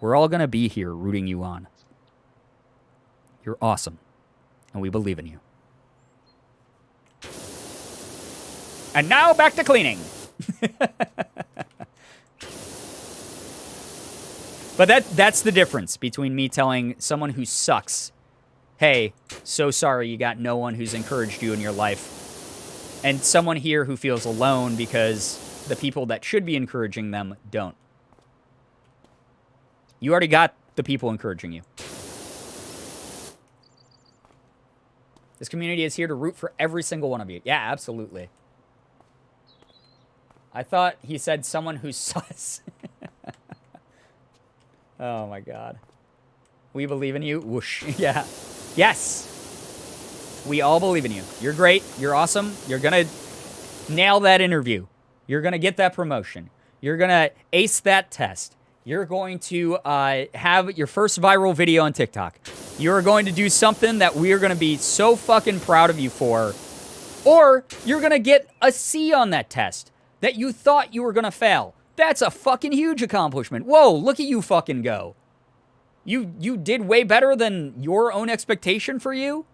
we're all going to be here rooting you on. You're awesome. And we believe in you. And now back to cleaning. But that's the difference between me telling someone who sucks, hey, so sorry you got no one who's encouraged you in your life, and someone here who feels alone because the people that should be encouraging them don't. You already got the people encouraging you. This community is here to root for every single one of you. Yeah, absolutely. I thought he said someone who's sus. Oh my god. We believe in you. Whoosh. Yeah. Yes. We all believe in you. You're great. You're awesome. You're going to nail that interview. You're going to get that promotion. You're going to ace that test. You're going to have your first viral video on TikTok. You're going to do something that we are going to be so fucking proud of you for. Or you're going to get a C on that test that you thought you were going to fail. That's a fucking huge accomplishment. Whoa, look at you fucking go. You did way better than your own expectation for you.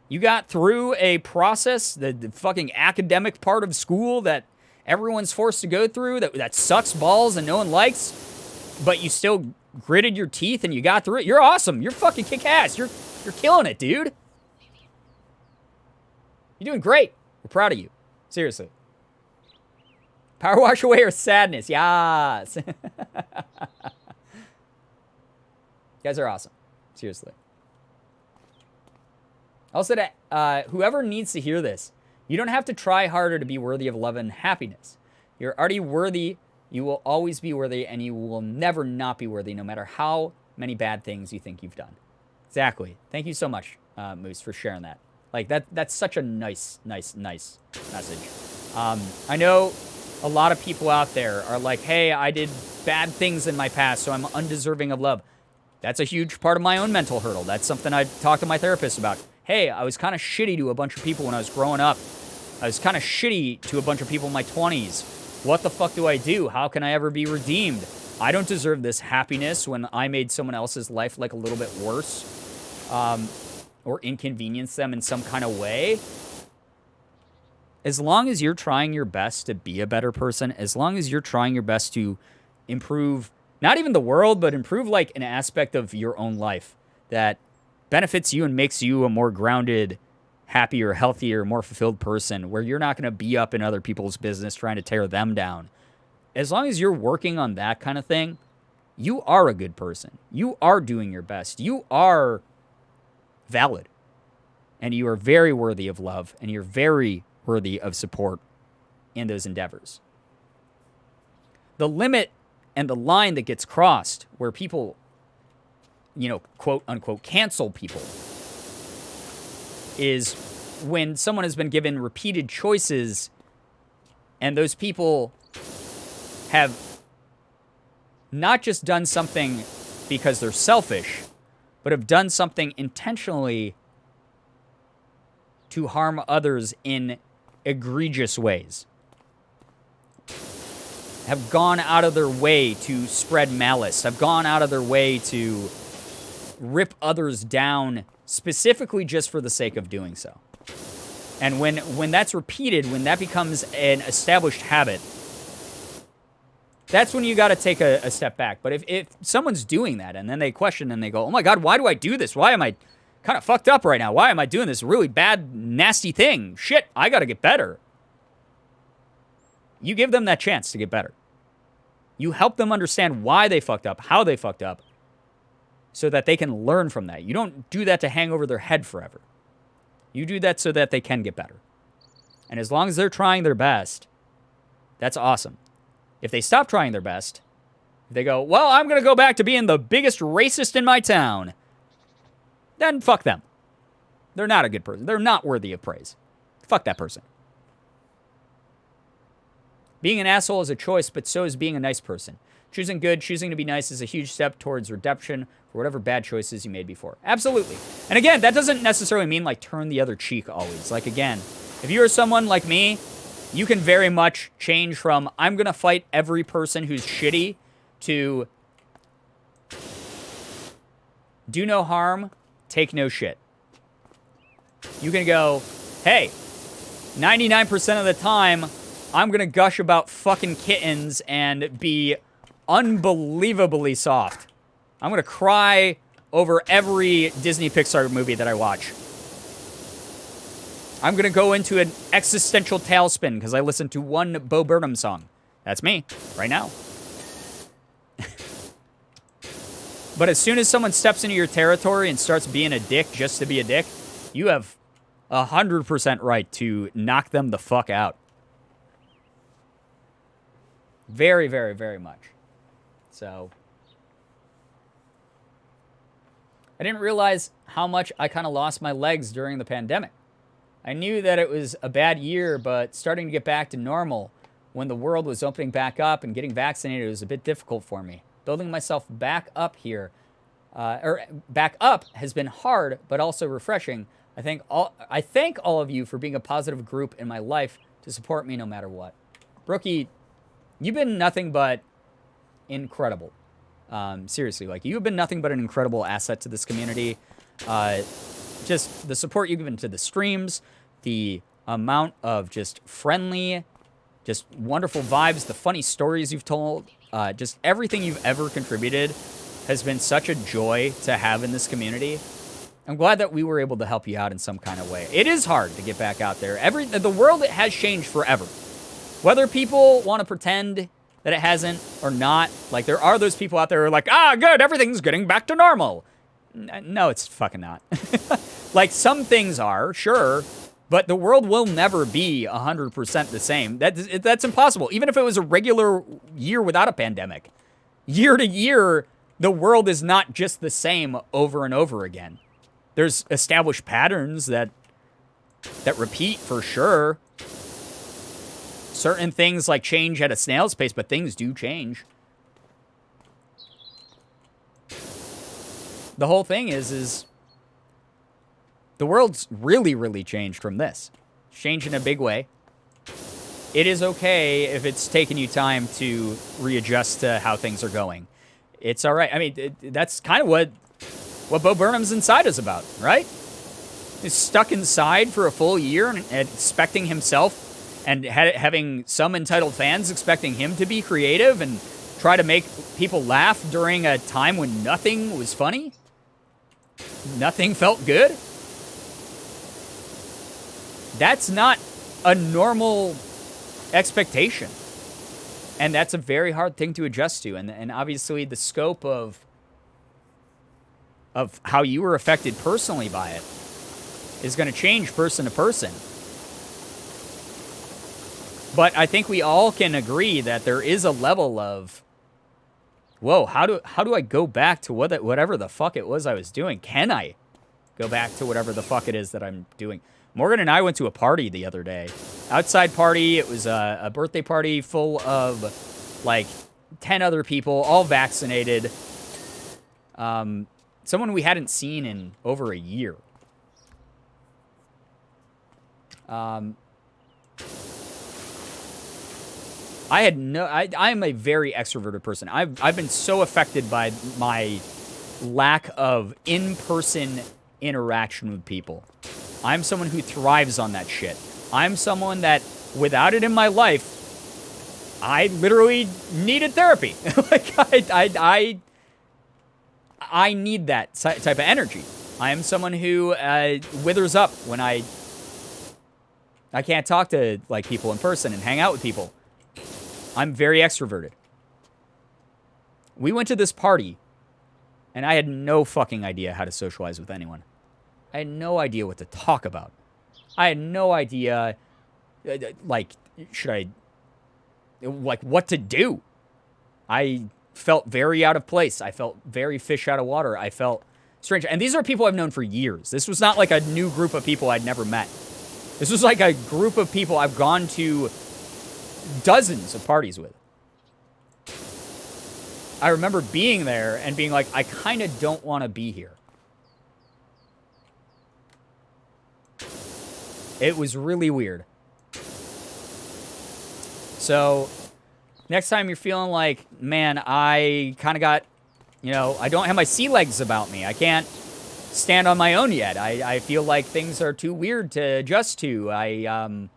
You got through a process, the fucking academic part of school that everyone's forced to go through that sucks balls and no one likes, but you still gritted your teeth and you got through it. You're awesome. You're fucking kick-ass. You're killing it, dude. You're doing great. We're proud of you. Seriously. Power wash away your sadness. Yes. You guys are awesome. Seriously. Also, whoever needs to hear this, you don't have to try harder to be worthy of love and happiness. You're already worthy. You will always be worthy, and you will never not be worthy, no matter how many bad things you think you've done. Exactly. Thank you so much, Moose, for sharing that. Like, that's such a nice message. I know a lot of people out there are like, hey, I did bad things in my past, so I'm undeserving of love. That's a huge part of my own mental hurdle. That's something I talked to my therapist about. Hey, I was kind of shitty to a bunch of people when I was growing up. I was kind of shitty to a bunch of people in my 20s. What the fuck do I do? How can I ever be redeemed? I don't deserve this happiness when I made someone else's life like a little bit worse, or inconvenience them in some kind of way. As long as you're trying your best to be a better person, as long as you're trying your best to improve, not even the world, but improve like an aspect of your own life that benefits you and makes you a more grounded, happier, healthier, more fulfilled person, where you're not going to be up in other people's business trying to tear them down. As long as you're working on that kind of thing, you are a good person. You are doing your best. You are valid. And you are very worthy of love, and you're very worthy of support in those endeavors. The limit and the line that gets crossed where people, quote unquote, cancel people is when someone has been given repeated choices and those people have not just done something because they're selfish, but have done something intentionally to harm others in egregious ways. Have gone out of their way to spread malice, have gone out of their way to rip others down specifically just for the sake of doing so. And when that's repeated, when that becomes an established habit, that's when you got to take a step back. But if someone's doing that and then they question and they go, oh my God, why do I do this? Why am I kind of fucked up right now? Why am I doing this really bad, nasty thing? Shit, I got to get better. You give them that chance to get better. You help them understand why they fucked up, how they fucked up, so that they can learn from that. You don't do that to hang over their head forever. You do that so that they can get better. And as long as they're trying their best, that's awesome. If they stop trying their best, if they go, well, I'm going to go back to being the biggest racist in my town, then fuck them. They're not a good person. They're not worthy of praise. Fuck that person. Being an asshole is a choice, but so is being a nice person. Choosing good, choosing to be nice is a huge step towards redemption for whatever bad choices you made before. Absolutely. And again, that doesn't necessarily mean like turn the other cheek always. Like again, if you are someone like me, you can very much change from I'm going to fight every person who's shitty to do no harm, take no shit. You can go, hey, 99% of the time, I'm going to gush about fucking kittens and be unbelievably soft. I'm going to cry over every Disney Pixar movie that I watch. I'm going to go into an existential tailspin because I listened to one Bo Burnham song. That's me, right now. But as soon as someone steps into your territory and starts being a dick just to be a dick, you have 100% right to knock them the fuck out. Very, very, very much. So, I didn't realize how much I kind of lost my legs during the pandemic. I knew that it was a bad year, but starting to get back to normal when the world was opening back up and getting vaccinated was a bit difficult for me. Building myself back up here, back up has been hard, but also refreshing. I thank all of you for being a positive group in my life to support me no matter what. Brookie, you've been nothing but incredible. Seriously, like you've been nothing but an incredible asset to this community. Just the support you've given to the streams, the amount of just friendly Just wonderful vibes, the funny stories you've told, just everything you've ever contributed has been such a joy to have in this community. I'm glad that we were able to help you out in some kind of way. It is hard to get back out there. The world has changed forever. Whether people want to pretend that it hasn't or not, like there are those people out there who are like, good, everything's getting back to normal. No, it's fucking not. Like some things are, sure, but the world will never be 100% the same. That's impossible. Even if it was a regular year without a pandemic, year to year, the world is not just the same over and over again. There's established patterns that repeat for sure. Certain things like change at a snail's pace, but things do change. The whole thing is the world's really, really changed from this. It's changed in a big way. It is okay if it's taken you time to readjust to how things are going. It's all right. I mean, that's kind of what Bo Burnham's Inside is about, right? He's stuck inside for a full year and expecting himself and having some entitled fans expecting him to be creative and try to make people laugh during a time when nothing was funny. Nothing felt good. That's not a normal expectation. And that's a very hard thing to adjust to. And obviously the scope of how you were affected personally by it is going to change person to person. But I think we all can agree that there is a level of, whoa, how do I go back to whatever the fuck it was I was doing? Can I go back to whatever the fuck it is that I'm doing? Morgan and I went to a party the other day. Outside party. It was a birthday party full of like 10 other people, all vaccinated. Someone we hadn't seen in over a year. I'm a very extroverted person. I've been so affected by my lack of in-person interaction with people. I'm someone who thrives on that shit. I'm someone that, without it in my life, I literally needed therapy. Like, I need that type of energy. I am someone who withers up when I can't talk to like people in person and hang out with people. I'm very extroverted. We went to this party, and I had no fucking idea how to socialize with anyone. I had no idea what to talk about. I had no idea, like, what to do. I felt very out of place. I felt very fish out of water. I felt strange. And these are people I've known for years. This was not like a new group of people I'd never met. This was like a group of people I've gone to dozens of parties with. I remember being there and being like, I kind of don't want to be here. It was really weird. So, next time you're feeling like, man, I kind of got, I don't have my sea legs about me. I can't stand on my own yet. I feel like things are too weird to adjust to. I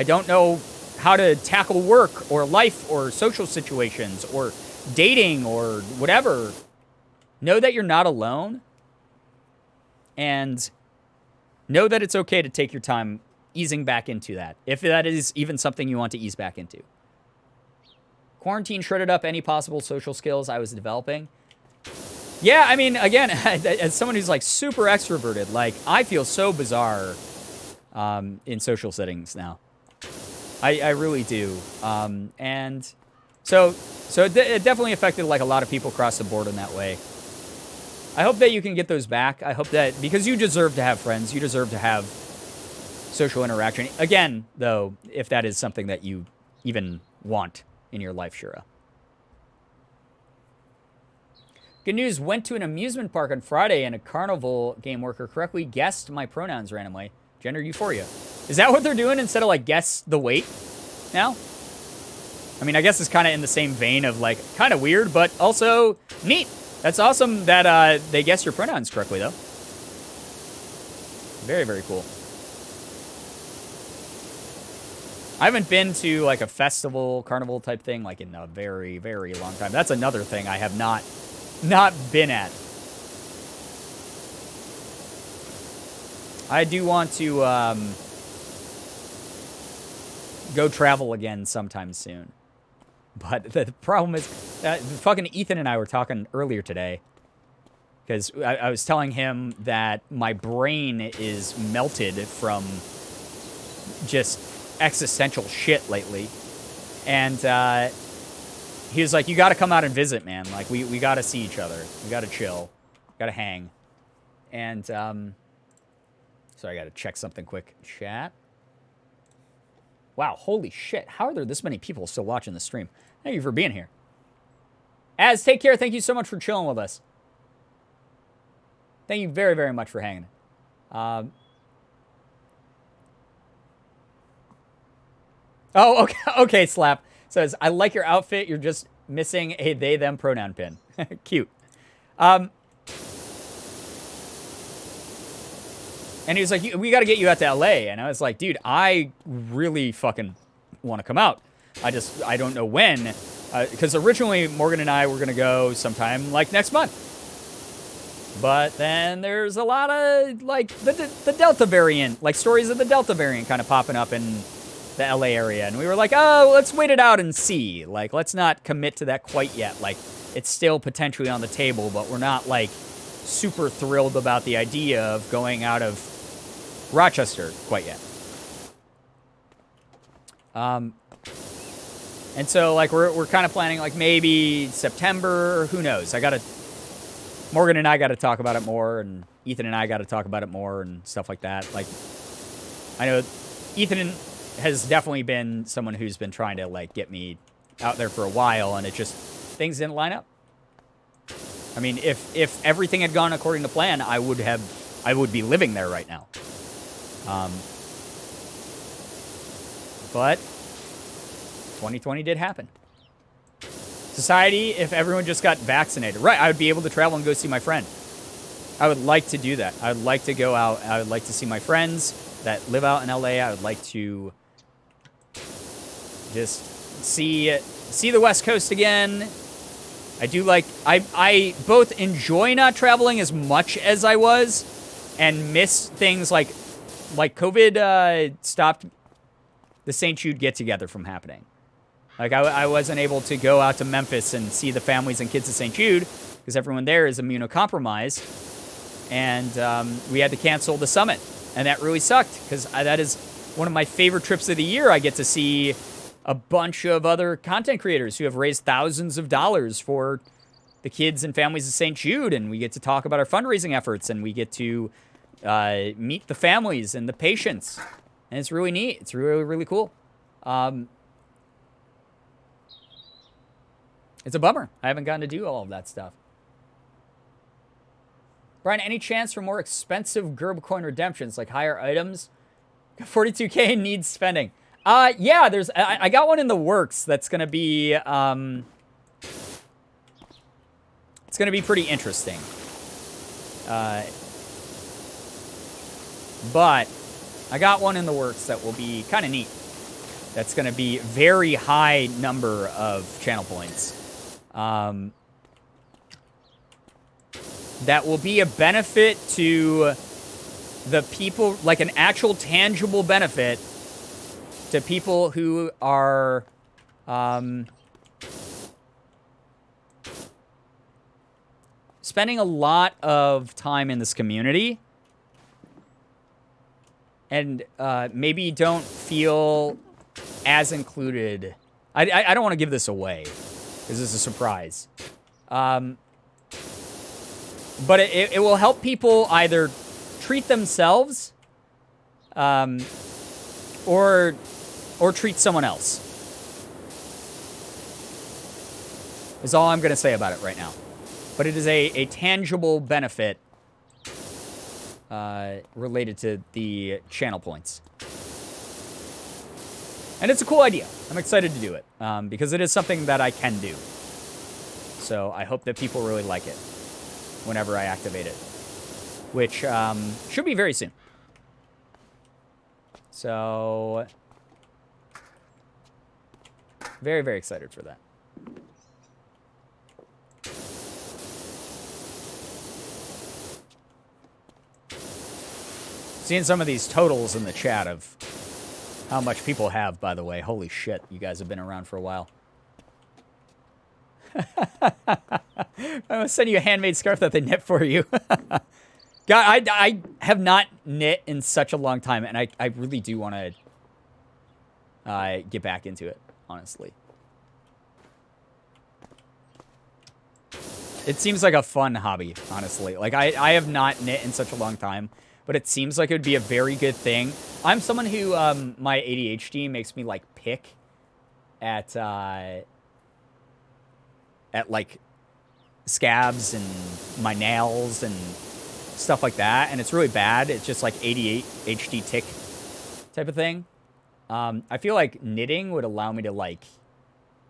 don't know how to tackle work or life or social situations or dating or whatever. Know that you're not alone. And know that it's okay to take your time easing back into that, if that is even something you want to ease back into. Quarantine shredded up any possible social skills I was developing. Yeah, I mean, again, as someone who's like super extroverted, like I feel so bizarre in social settings now. I really do. And so it definitely affected like a lot of people across the board in that way. I hope that you can get those back. I hope that, because you deserve to have friends, you deserve to have social interaction. Again, though, if that is something that you even want in your life, Shira. Good news, went to an amusement park on Friday and a carnival game worker correctly guessed my pronouns randomly. Gender euphoria. Is that what they're doing instead of like guess the weight now? I mean, I guess it's kind of in the same vein of like kind of weird, but also neat. That's awesome that they guessed your pronouns correctly, though. Very, very cool. I haven't been to like a festival, carnival type thing like in a very, very long time. That's another thing I have not been at. I do want to go travel again sometime soon. But the problem is, fucking Ethan and I were talking earlier today. Because I was telling him that my brain is melted from just existential shit lately. And he was like, you got to come out and visit, man. Like, we got to see each other. We got to chill. Got to hang. And, sorry, I got to check something quick. Chat. Wow, holy shit. How are there this many people still watching the stream? Thank you for being here. Az, take care. Thank you so much for chilling with us. Thank you very, very much for hanging. Oh, okay, okay, Slap. Says, I like your outfit. You're just missing a they, them pronoun pin. Cute. And he was like, we got to get you out to LA. And I was like, dude, I really fucking want to come out. I don't know when. Because originally Morgan and I were going to go sometime like next month. But then there's a lot of, like, the Delta variant, like stories of the Delta variant kind of popping up in the LA area. And we were like, oh, let's wait it out and see. Like, let's not commit to that quite yet. Like, it's still potentially on the table, but we're not, like, super thrilled about the idea of going out of Rochester quite yet. And so, like, we're kind of planning, like, maybe September, who knows. Morgan and I got to talk about it more, and Ethan and I got to talk about it more and stuff like that. Like, I know Ethan has definitely been someone who's been trying to, like, get me out there for a while, and it just, things didn't line up. I mean, if everything had gone according to plan, I would be living there right now. But 2020 did happen. Society, if everyone just got vaccinated. Right, I would be able to travel and go see my friend. I would like to do that. I would like to go out. I would like to see my friends that live out in LA. I would like to just see the West Coast again. I do like... I both enjoy not traveling as much as I was and miss things like COVID stopped the St. Jude get-together from happening. Like, I wasn't able to go out to Memphis and see the families and kids of St. Jude because everyone there is immunocompromised. And we had to cancel the summit. And that really sucked because that is one of my favorite trips of the year. I get to see a bunch of other content creators who have raised thousands of dollars for the kids and families of St. Jude. And we get to talk about our fundraising efforts. And we get to meet the families and the patients. And it's really neat. It's really, really cool. It's a bummer. I haven't gotten to do all of that stuff. Brian, any chance for more expensive Girbecoin redemptions, like higher items? 42K needs spending. Yeah, I got one in the works that's going to be, it's going to be pretty interesting. But I got one in the works that will be kind of neat. That's going to be very high number of channel points. That will be a benefit to the people, like an actual tangible benefit to people who are spending a lot of time in this community and maybe don't feel as included. I don't want to give this away because this is a surprise. But it will help people either treat themselves or treat someone else. Is all I'm going to say about it right now. But it is a tangible benefit related to the channel points. And it's a cool idea. I'm excited to do it because it is something that I can do. So I hope that people really like it whenever I activate it, which should be very soon. So Very, very excited for that. Seeing some of these totals in the chat of how much people have, by the way. Holy shit, you guys have been around for a while. I'm gonna send you a handmade scarf that they knit for you. God, I have not knit in such a long time, and I really do want to get back into it, honestly. It seems like a fun hobby, honestly. Like, I have not knit in such a long time, but it seems like it would be a very good thing. I'm someone who, my ADHD makes me, like, pick at like, scabs and my nails and stuff like that, and it's really bad. It's just, like, ADHD tick type of thing. I feel like knitting would allow me to, like,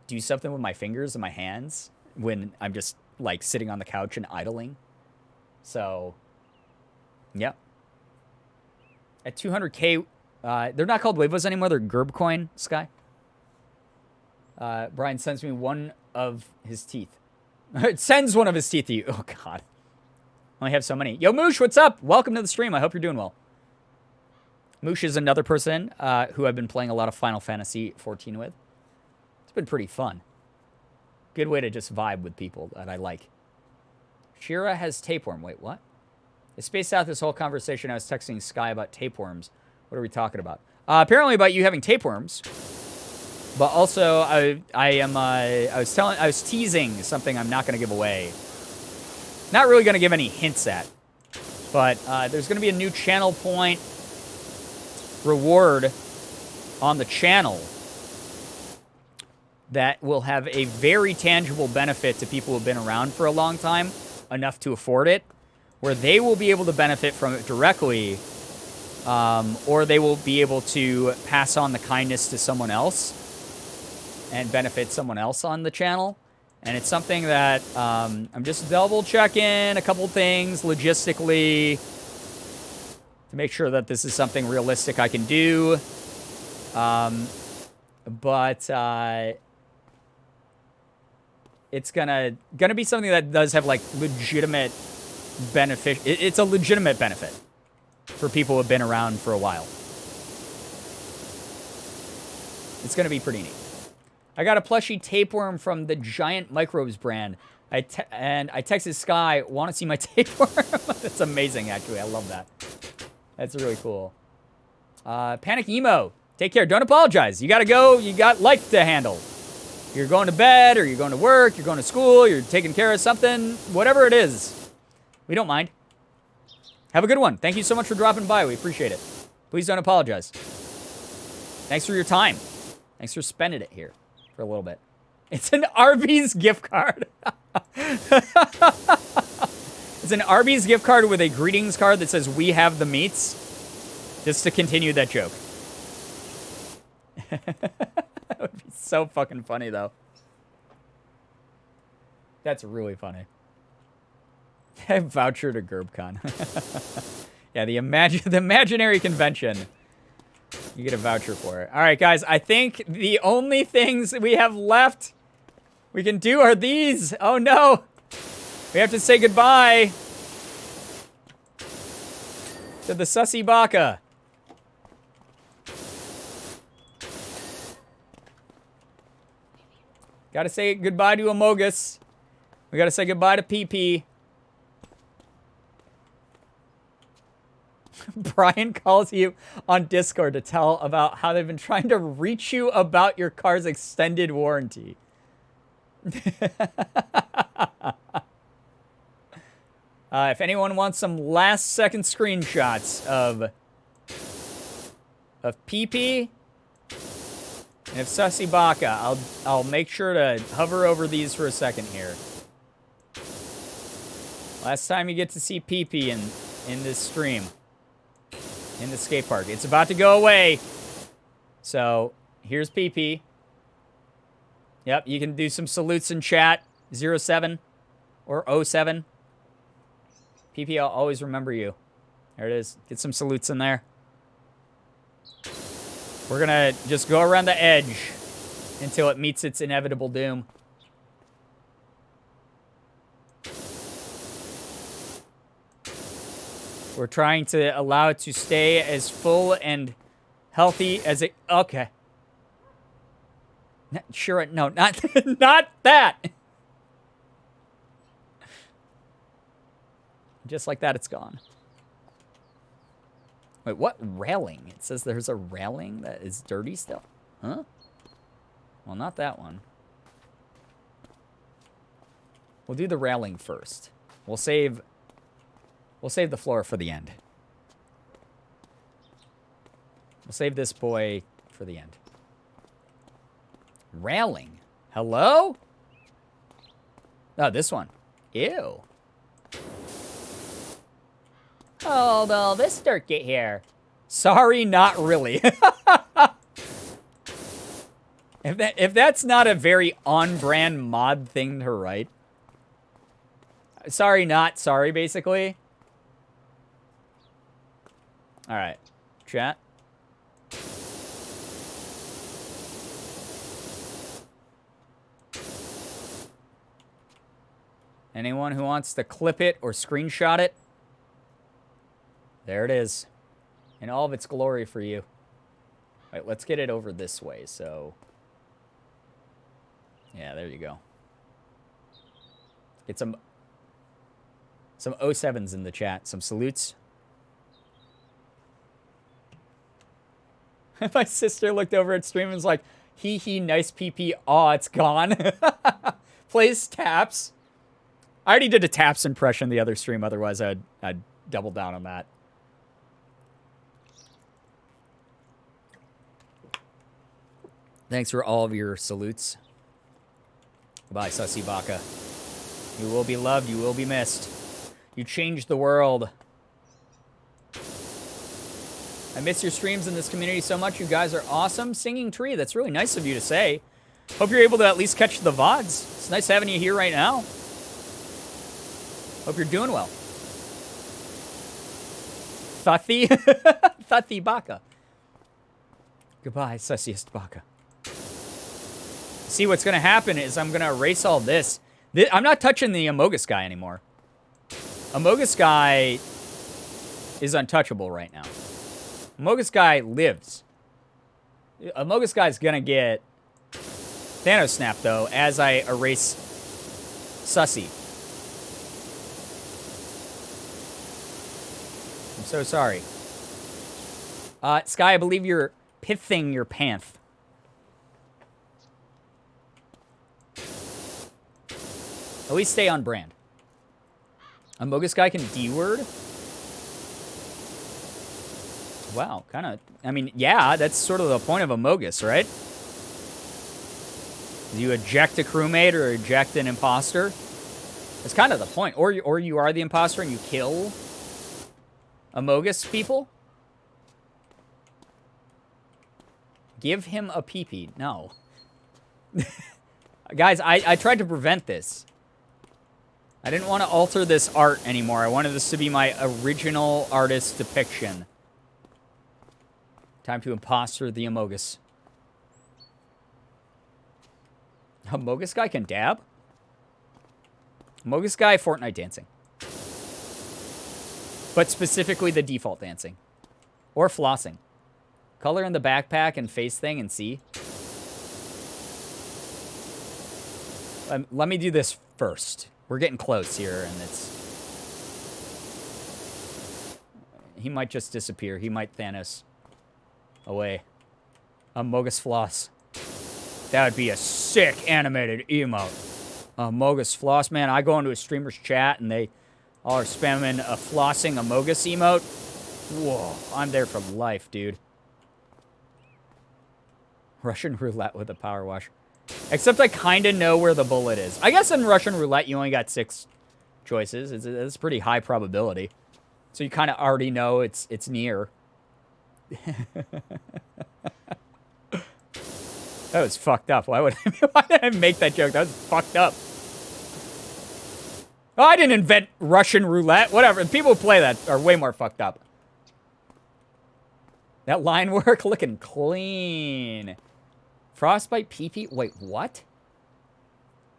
do something with my fingers and my hands when I'm just, like, sitting on the couch and idling. So, yeah. At 200K, they're not called Wavos anymore. They're Girbeagly, Sky. Brian sends me one of his teeth. It sends one of his teeth to you. Oh, God. I only have so many. Yo, Moosh, what's up? Welcome to the stream. I hope you're doing well. Moosh is another person who I've been playing a lot of Final Fantasy 14 with. It's been pretty fun. Good way to just vibe with people that I like. Shira has tapeworm. Wait, what? I spaced out this whole conversation. I was texting Sky about tapeworms. What are we talking about? Apparently about you having tapeworms. But also, I was teasing something I'm not going to give away. Not really going to give any hints at. But there's going to be a new channel point reward on the channel that will have a very tangible benefit to people who have been around for a long time, enough to afford it, where they will be able to benefit from it directly, or they will be able to pass on the kindness to someone else and benefit someone else on the channel. And it's something that I'm just double checking a couple things logistically to make sure that this is something realistic I can do. But it's gonna be something that does have, like, legitimate benefit. It's a legitimate benefit for people who have been around for a while. It's gonna be pretty neat. I got a plushie tapeworm from the Giant Microbes brand. I texted Sky, want to see my tapeworm? That's amazing, actually. I love that. That's really cool. Panic Emo. Take care. Don't apologize. You gotta go. You got life to handle. You're going to bed, or you're going to work, you're going to school, you're taking care of something, whatever it is. We don't mind. Have a good one. Thank you so much for dropping by. We appreciate it. Please don't apologize. Thanks for your time. Thanks for spending it here for a little bit. It's an Arby's gift card. It's an Arby's gift card with a greetings card that says, "We have the meats." Just to continue that joke. That would be so fucking funny, though. That's really funny. Voucher to GerbCon. Yeah, the imaginary convention. You get a voucher for it. All right, guys. I think the only things we have left we can do are these. Oh, no. We have to say goodbye to the Sussy Baka. Gotta say goodbye to Amogus. We gotta say goodbye to PP. Brian calls you on Discord to tell about how they've been trying to reach you about your car's extended warranty. If anyone wants some last-second screenshots of PP and if Sussy Baka, I'll make sure to hover over these for a second here. Last time you get to see PP in this stream. In the skate park. It's about to go away. So, here's PP. Yep, you can do some salutes in chat. 07 or 07. PP, I'll always remember you. There it is. Get some salutes in there. We're gonna just go around the edge until it meets its inevitable doom. We're trying to allow it to stay as full and healthy as it... Okay. Sure, no, not, not that. Just like that, it's gone. Wait, what railing? It says there's a railing that is dirty still. Huh? Well, not that one. We'll do the railing first. We'll save the floor for the end. We'll save this boy for the end. Railing. Hello? Oh, this one. Ew. Oh, will this dirt get here? Sorry, not really. If that's not a very on-brand mod thing to write. Sorry, not sorry, basically. All right, chat. Anyone who wants to clip it or screenshot it? There it is. In all of its glory for you. All right, let's get it over this way, so... Yeah, there you go. Get some 07s in the chat. Some salutes. My sister looked over at stream and was like, hee hee, nice PP. Aw, it's gone. Plays taps. I already did a taps impression the other stream, otherwise I'd double down on that. Thanks for all of your salutes. Goodbye, Sussy Baka. You will be loved, you will be missed. You changed the world. I miss your streams in this community so much. You guys are awesome. Singing Tree, that's really nice of you to say. Hope you're able to at least catch the VODs. It's nice having you here right now. Hope you're doing well. Thathy? Thathy Baka. Goodbye, Sussiest Baka. See, what's going to happen is I'm going to erase all this. I'm not touching the amogus guy anymore. Amogus guy is untouchable right now. Amogus guy lives. Amogus guy's going to get Thanos Snap, though, as I erase Sussy. I'm so sorry. Sky, I believe you're pithing your pants. At least stay on brand. Amogus guy can D-word? Wow, kind of... I mean, yeah, that's sort of the point of Amogus, right? You eject a crewmate or eject an imposter. That's kind of the point. Or you are the imposter and you kill Amogus people. Give him a pee-pee. No. Guys, I tried to prevent this. I didn't want to alter this art anymore. I wanted this to be my original artist depiction. Time to imposter the Amogus. Amogus guy can dab? Amogus guy, Fortnite dancing. But specifically the default dancing. Or flossing. Color in the backpack and face thing and see. Let me do this first. We're getting close here, and it's... He might just disappear. He might Thanos away. Amogus floss. That would be a sick animated emote. Amogus floss. Man, I go into a streamer's chat, and they all are spamming a flossing Amogus emote. Whoa, I'm there for life, dude. Russian roulette with a power wash. Except I kind of know where the bullet is. I guess in Russian roulette, you only got 6 choices. It's a pretty high probability. So you kind of already know it's near. That was fucked up. Why did I make that joke? That was fucked up. Oh, I didn't invent Russian roulette. Whatever. People who play that are way more fucked up. That line work looking clean. Frostbite pee-pee? Wait, what?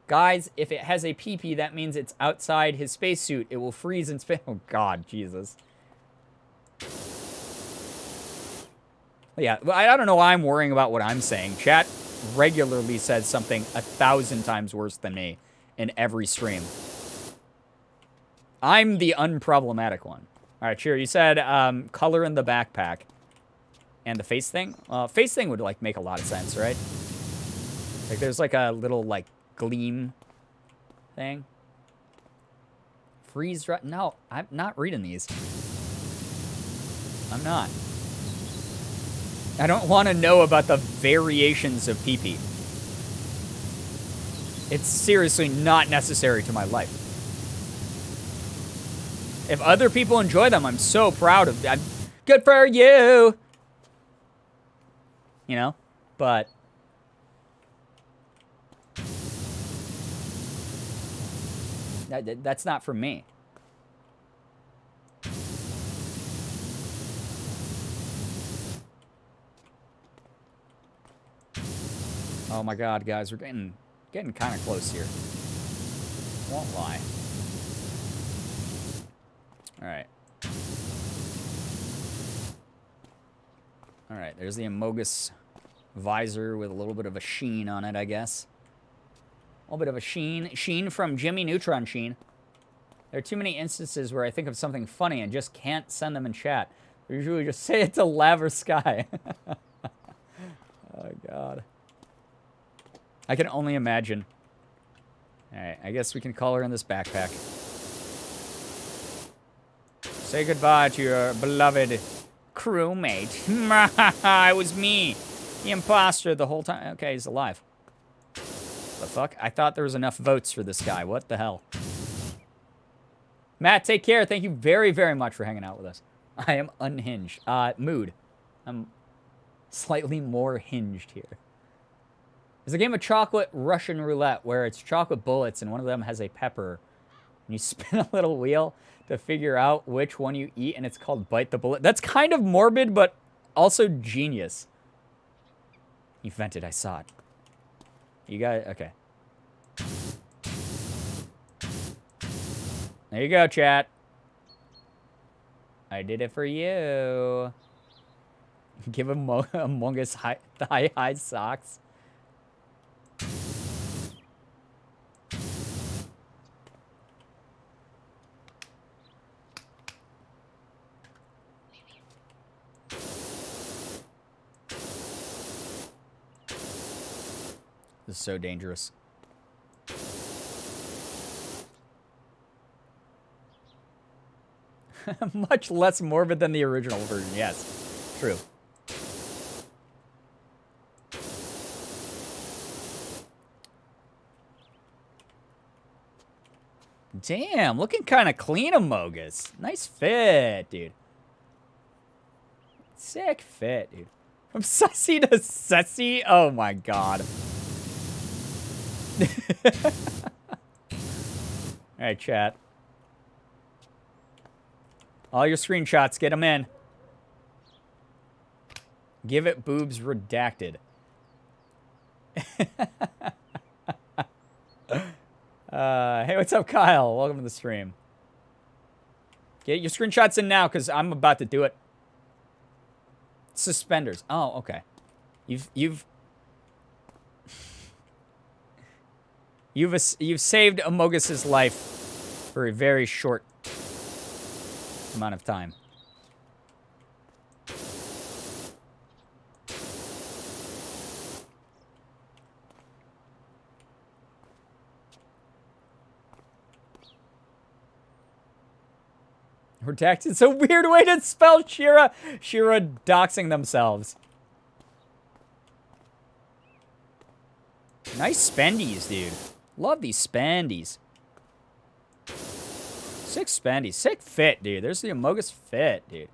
Guys, if it has a pee-pee, that means it's outside his spacesuit. It will freeze and spin. Oh, God, Jesus. Yeah, I don't know why I'm worrying about what I'm saying. Chat regularly says something 1,000 times worse than me in every stream. I'm the unproblematic one. All right, sure. You said color in the backpack. And the face thing? Face thing would, like, make a lot of sense, right? Like, there's, like, a little, like, gleam thing. Freeze dry? No, I'm not reading these. I'm not. I don't want to know about the variations of pee-pee. It's seriously not necessary to my life. If other people enjoy them, I'm so proud of them. Good for you! You know? But... that's not for me. Oh my God, guys, we're getting kind of close here. Won't lie. All right. All right, there's the amogus visor with a little bit of a sheen on it, I guess. A little bit of a sheen. Sheen from Jimmy Neutron Sheen. There are too many instances where I think of something funny and just can't send them in chat. I usually just say it to Laver Sky. Oh, God. I can only imagine. Alright, I guess we can call her in this backpack. Say goodbye to your beloved crewmate. It was me. The imposter the whole time. Okay, he's alive. The fuck? I thought there was enough votes for this guy. What the hell? Matt, take care. Thank you very, very much for hanging out with us. I am unhinged. Mood. I'm slightly more hinged here. There's a game of chocolate Russian roulette where it's chocolate bullets and one of them has a pepper. And you spin a little wheel to figure out which one you eat, and it's called Bite the Bullet. That's kind of morbid, but also genius. You vented, I saw it. You got it? Okay. There you go, chat. I did it for you. Give Among Us high socks. This is so dangerous. Much less morbid than the original version, yes. True. Damn, looking kind of clean, Amogus. Nice fit, dude. Sick fit, dude. From sussy to sussy? Oh my God. Alright, chat. All your screenshots, get them in. Give it boobs redacted. Hey, what's up, Kyle? Welcome to the stream. Get your screenshots in now, because I'm about to do it. Suspenders. Oh, okay. You've saved Amogus's life for a very short amount of time. Redacted. It's a weird way to spell Shira. Shira doxing themselves. Nice spendies, dude. Love these spendies. Sick spendies. Sick fit, dude. There's the Amogus fit, dude.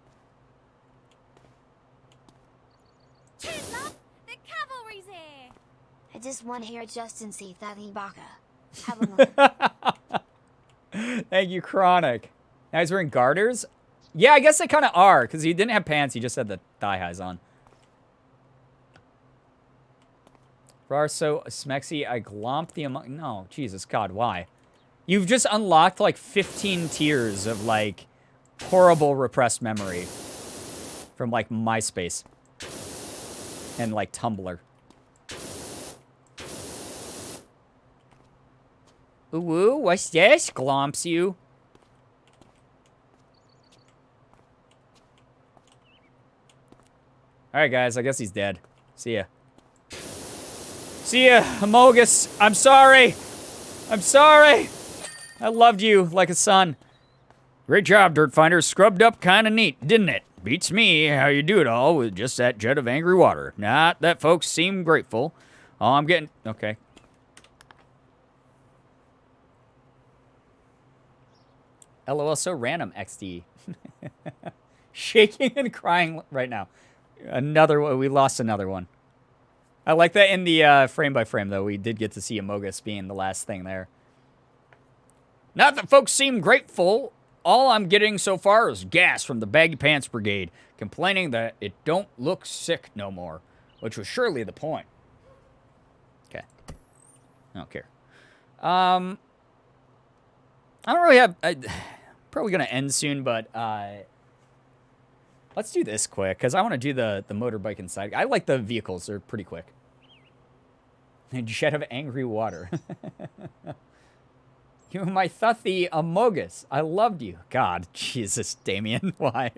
The cavalry's here. I just want to hear Justin see that Ibaka. Have a moment. Thank you, Chronic. Now he's wearing garters? Yeah, I guess they kind of are, because he didn't have pants. He just had the thigh highs on. Barso, Smexy, I glomp the among. No, Jesus God, why? You've just unlocked like 15 tiers of like horrible repressed memory from like MySpace and like Tumblr. Ooh, what's this? Glomps you. Alright, guys, I guess he's dead. See ya. See ya, amogus. I'm sorry. I'm sorry. I loved you like a son. Great job, Dirt Finder. Scrubbed up kinda neat, didn't it? Beats me how you do it all with just that jet of angry water. Not that folks seem grateful. Oh, I'm getting... Okay. LOL, so random, XD. Shaking and crying right now. Another one. We lost another one. I like that in the frame by frame, though. We did get to see amogus being the last thing there. Not that folks seem grateful. All I'm getting so far is gas from the Baggy Pants Brigade, complaining that it don't look sick no more, which was surely the point. Okay. I don't care. I don't really have... probably going to end soon, but let's do this quick, because I want to do the motorbike inside. I like the vehicles. They're pretty quick. A jet of angry water. You my thuthy amogus. I loved you. God, Jesus, Damien, why?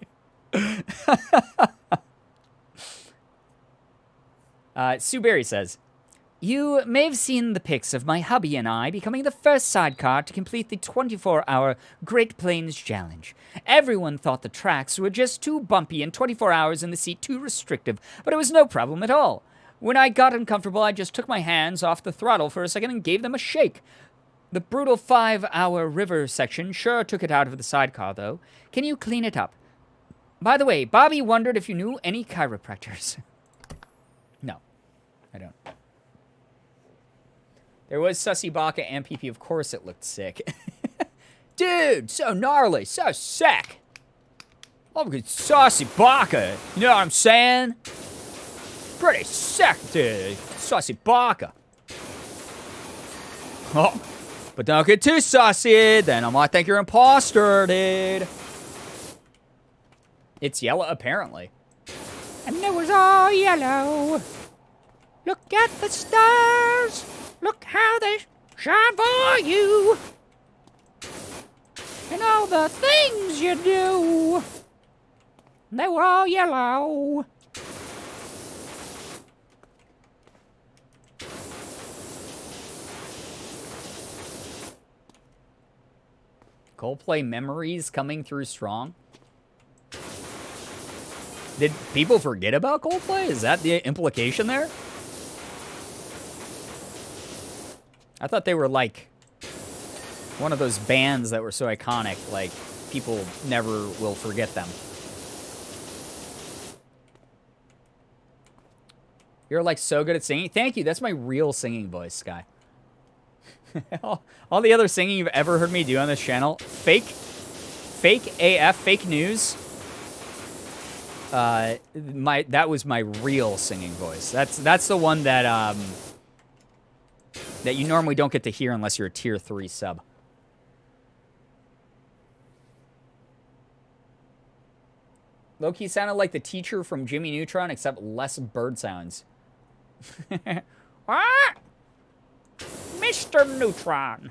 Sue Berry says, you may have seen the pics of my hubby and I becoming the first sidecar to complete the 24-hour Great Plains Challenge. Everyone thought the tracks were just too bumpy and 24 hours in the seat too restrictive, but it was no problem at all. When I got uncomfortable, I just took my hands off the throttle for a second and gave them a shake. The brutal 5-hour river section sure took it out of the sidecar, though. Can you clean it up? By the way, Bobby wondered if you knew any chiropractors. No, I don't. There was Sussy Baka and PP. Of course it looked sick. Dude, so gnarly, so sick. Love a good Sussy Baka. You know what I'm saying? Pretty sick, dude. Sussy Baka. Oh, but don't get too sussy, then I might think you're an imposter, dude. It's yellow, apparently. And it was all yellow. Look at the stars. Look how they shine for you. And all the things you do. They were all yellow. Coldplay memories coming through strong. Did people forget about Coldplay? Is that the implication there? I thought they were like one of those bands that were so iconic, like people never will forget them. You're like so good at singing. Thank you. That's my real singing voice, Sky. all the other singing you've ever heard me do on this channel, fake AF, fake news. That was my real singing voice. That's the one that that you normally don't get to hear unless you're a tier 3 sub. Loki sounded like the teacher from Jimmy Neutron, except less bird sounds. What? Mr. Neutron.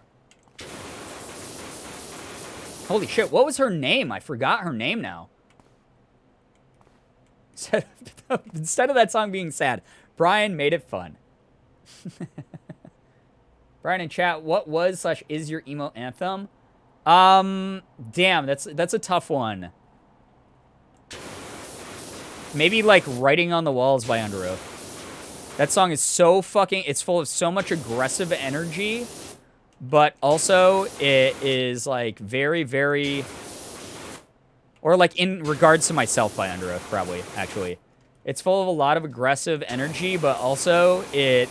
Holy shit, what was her name? I forgot her name now. Instead of that song being sad, Brian made it fun. Brian in chat, what was / is your emo anthem? Damn, that's a tough one. Maybe like Writing on the Walls by Under Oath. That song is so fucking, it's full of so much aggressive energy, but also it is like very, very, or like in regards to myself by Under Oath, probably, actually. It's full of a lot of aggressive energy, but also it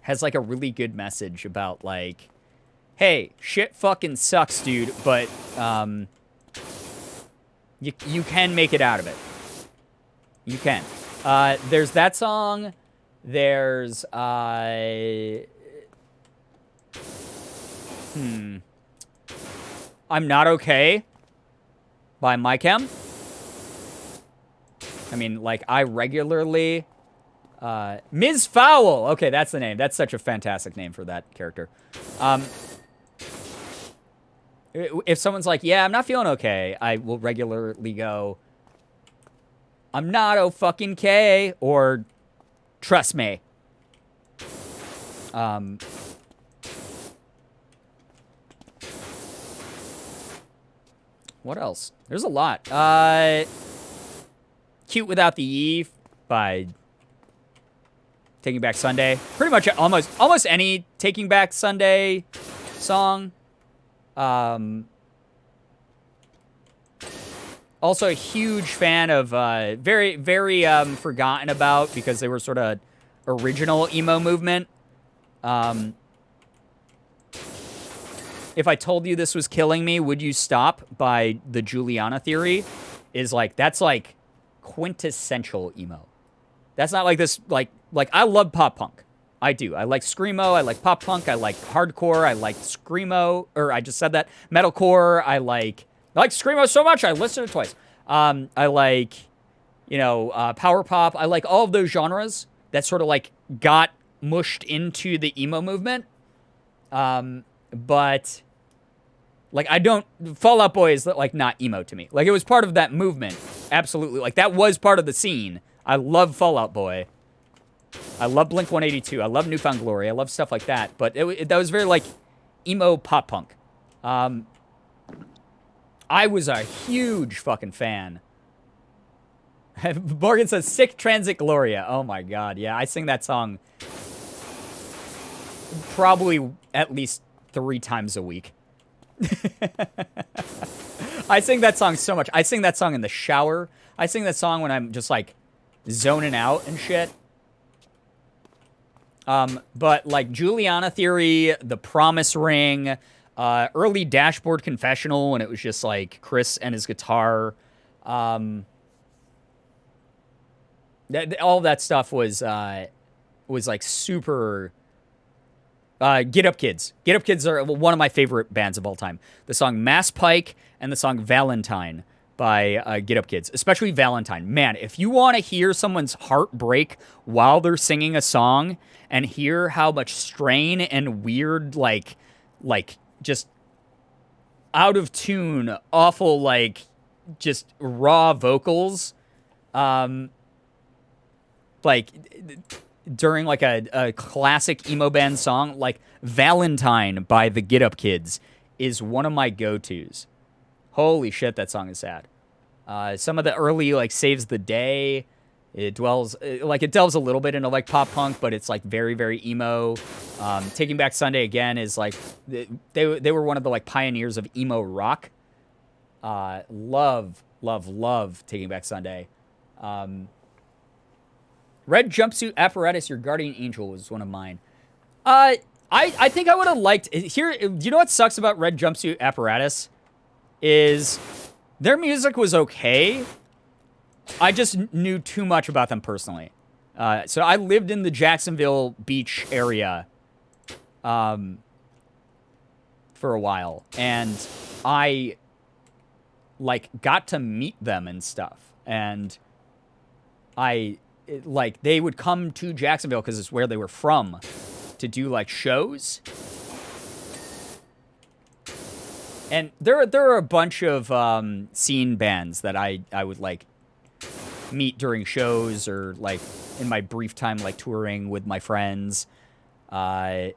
has like a really good message about like, hey, shit fucking sucks, dude, but you can make it out of it. You can. There's that song. There's I'm Not Okay by Mychem. I mean, like, I regularly... Ms. Fowl! Okay, that's the name. That's such a fantastic name for that character. If someone's like, yeah, I'm not feeling okay, I will regularly go, I'm not O-fucking-K, or trust me. What else? There's a lot. Cute Without the E by Taking Back Sunday. Pretty much almost any Taking Back Sunday song. Also a huge fan of very forgotten about because they were sort of original emo movement. If I Told You This Was Killing Me, Would You Stop by the Juliana Theory is like, that's like quintessential emo. That's not like this, like I love pop punk. I do. I like screamo. I like pop punk. I like hardcore. I like screamo, or I just said that. Metalcore. I like screamo so much I listened to it twice. I like, power pop. I like all of those genres that sort of like got mushed into the emo movement. But like, I don't, Fall Out Boy is like not emo to me. Like, it was part of that movement. Absolutely. Like, that was part of the scene. I love Fall Out Boy. I love Blink-182. I love Newfound Glory. I love stuff like that. But that was very like emo pop punk. I was a huge fucking fan. Morgan says, Sick Transit Gloria. Oh my God. Yeah, I sing that song probably at least 3 times a week. I sing that song so much. I sing that song in the shower. I sing that song when I'm just like zoning out and shit. But like Juliana Theory, The Promise Ring, early Dashboard Confessional when it was just like Chris and his guitar. All that stuff was like super. Get Up Kids. Get Up Kids are one of my favorite bands of all time. The song Mass Pike and the song Valentine by Get Up Kids, especially Valentine. Man, if you want to hear someone's heart break while they're singing a song and hear how much strain and weird, like just out of tune, awful, like just raw vocals, like during like a classic emo band song, like Valentine by the Get Up Kids is one of my go-tos. Holy shit, that song is sad. Some of the early like Saves the Day, it delves a little bit into like pop punk, but it's like very, very emo. Taking Back Sunday again is like they were one of the like pioneers of emo rock. Love Taking Back Sunday. Red Jumpsuit Apparatus, Your Guardian Angel was one of mine. I think I would have liked here. You know what sucks about Red Jumpsuit Apparatus is their music was okay. I just knew too much about them personally. So I lived in the Jacksonville Beach area for a while, and I like got to meet them and stuff, and they would come to Jacksonville because it's where they were from to do like shows. And there are a bunch of scene bands that I would like meet during shows or like in my brief time like touring with my friends, or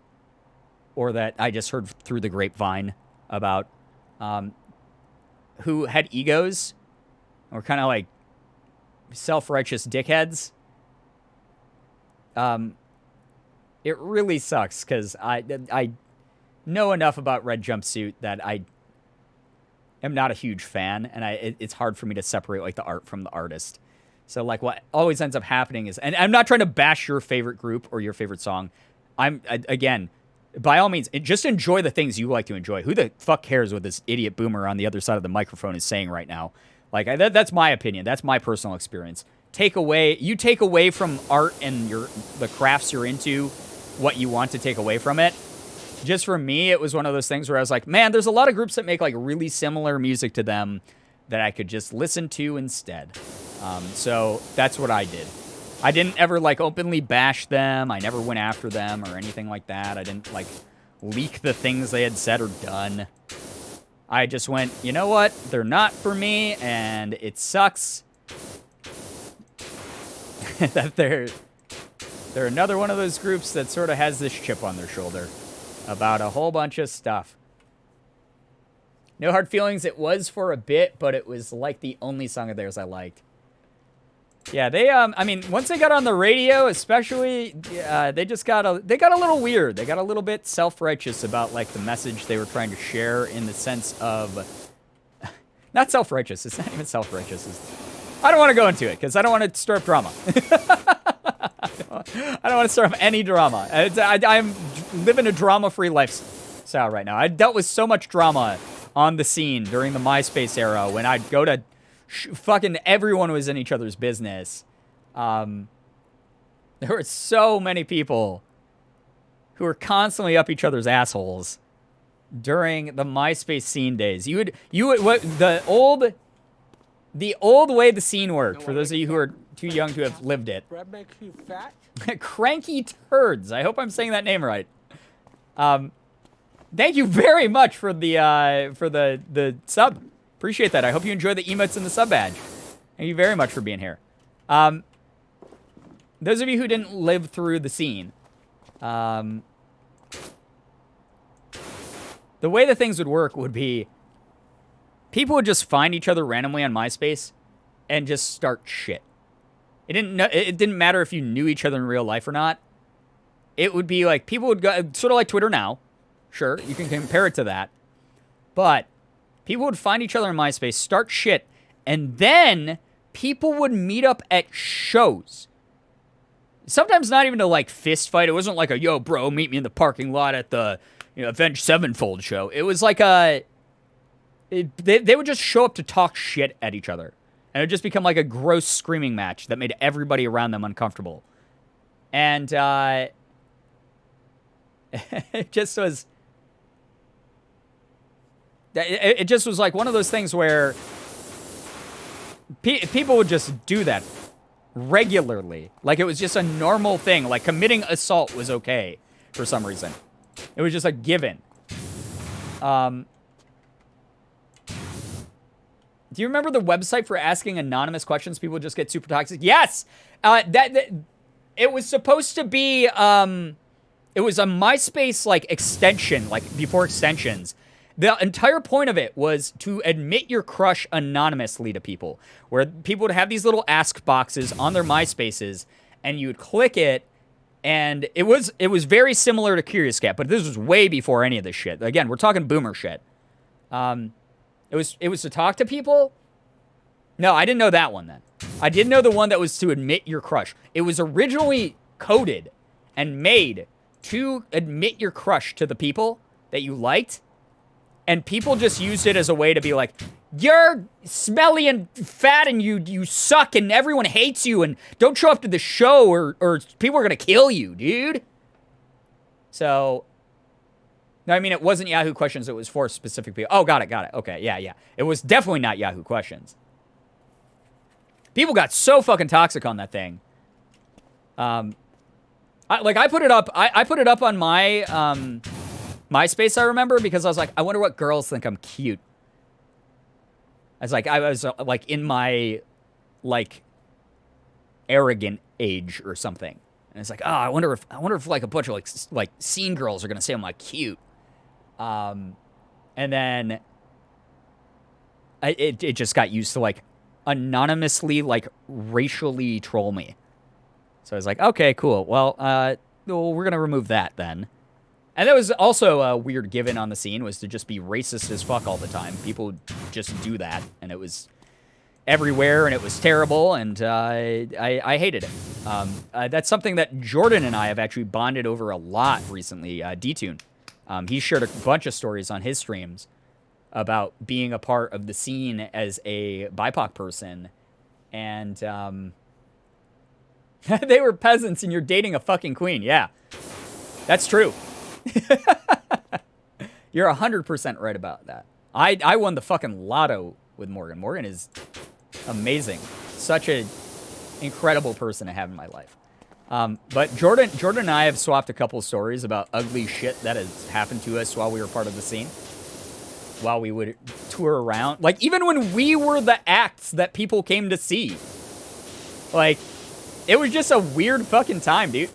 that I just heard through the grapevine about, who had egos or kind of like self-righteous dickheads. It really sucks because I know enough about Red Jumpsuit that I am not a huge fan, and it's hard for me to separate like the art from the artist. So like what always ends up happening is, and I'm not trying to bash your favorite group or your favorite song. Again, by all means, just enjoy the things you like to enjoy. Who the fuck cares what this idiot boomer on the other side of the microphone is saying right now? Like that's my opinion. That's my personal experience. take away from art and the crafts you're into what you want to take away from it. Just for me, it was one of those things where I was like, man, there's a lot of groups that make like really similar music to them that I could just listen to instead. So that's what I did. I didn't ever like openly bash them. I never went after them or anything like that. I didn't like leak the things they had said or done. I just went, you know what? They're not for me, and it sucks that they're another one of those groups that sort of has this chip on their shoulder about a whole bunch of stuff. No Hard Feelings, it was for a bit, but it was like the only song of theirs I liked. Yeah, they, I mean, once they got on the radio, especially, they got a little weird. They got a little bit self-righteous about, like, the message they were trying to share in the sense of, not self-righteous, it's not even self-righteous. I don't want to go into it, because I don't want to stir up drama. I don't want to stir up any drama. I'm living a drama-free lifestyle right now. I dealt with so much drama on the scene during the MySpace era when I'd go to fucking everyone was in each other's business. There were so many people who were constantly up each other's assholes during the MySpace scene days. You would what the old way the scene worked, for those of you who are too young to have lived it. Bread makes you fat? Cranky Turds. I hope I'm saying that name right. Thank you very much for the sub. Appreciate that. I hope you enjoy the emotes and the sub badge. Thank you very much for being here. Those of you who didn't live through the scene, the way that things would work would be people would just find each other randomly on MySpace and just start shit. It didn't matter if you knew each other in real life or not. It would be like people would go, sort of like Twitter now. Sure, you can compare it to that. But people would find each other on MySpace, start shit, and then people would meet up at shows. Sometimes not even to, like, fist fight. It wasn't like a, yo, bro, meet me in the parking lot at the, Avenged Sevenfold show. It was like they would just show up to talk shit at each other. And it would just become like a gross screaming match that made everybody around them uncomfortable. And it just was... It just was like one of those things where people would just do that regularly. Like it was just a normal thing. Like committing assault was okay for some reason. It was just a given. Do you remember the website for asking anonymous questions? People would just get super toxic. Yes! It was supposed to be, it was a MySpace, like, extension, like, before extensions. The entire point of it was to admit your crush anonymously to people, where people would have these little ask boxes on their MySpaces, and you would click it, and it was very similar to Curious Cat, but this was way before any of this shit. Again, we're talking boomer shit. It was to talk to people. No, I didn't know that one then. I did know the one that was to admit your crush. It was originally coded and made to admit your crush to the people that you liked. And people just used it as a way to be like, you're smelly and fat and you suck and everyone hates you and don't show up to the show or people are going to kill you, dude. So, no, I mean, it wasn't Yahoo Questions. It was for specific people. Oh, got it. Okay, yeah. It was definitely not Yahoo Questions. People got so fucking toxic on that thing. I put it up. I put it up on my MySpace, I remember, because I was like, I wonder what girls think I'm cute. I was in my, like, arrogant age or something. And it's like, oh, I wonder if like a bunch of like scene girls are gonna say I'm like cute. And then it just got used to like anonymously like racially troll me. So I was like, okay, cool. Well, we're gonna remove that then. And that was also a weird given on the scene, was to just be racist as fuck all the time. People would just do that, and it was everywhere, and it was terrible, and I hated it. That's something that Jordan and I have actually bonded over a lot recently, D-Tune. He shared a bunch of stories on his streams about being a part of the scene as a BIPOC person, and They were peasants and you're dating a fucking queen. Yeah. That's true. You're 100% right about that. I won the fucking lotto with Morgan. Morgan is amazing. Such an incredible person to have in my life. But Jordan and I have swapped a couple stories about ugly shit that has happened to us while we were part of the scene. While we would tour around. Like, even when we were the acts that people came to see. Like, it was just a weird fucking time, dude.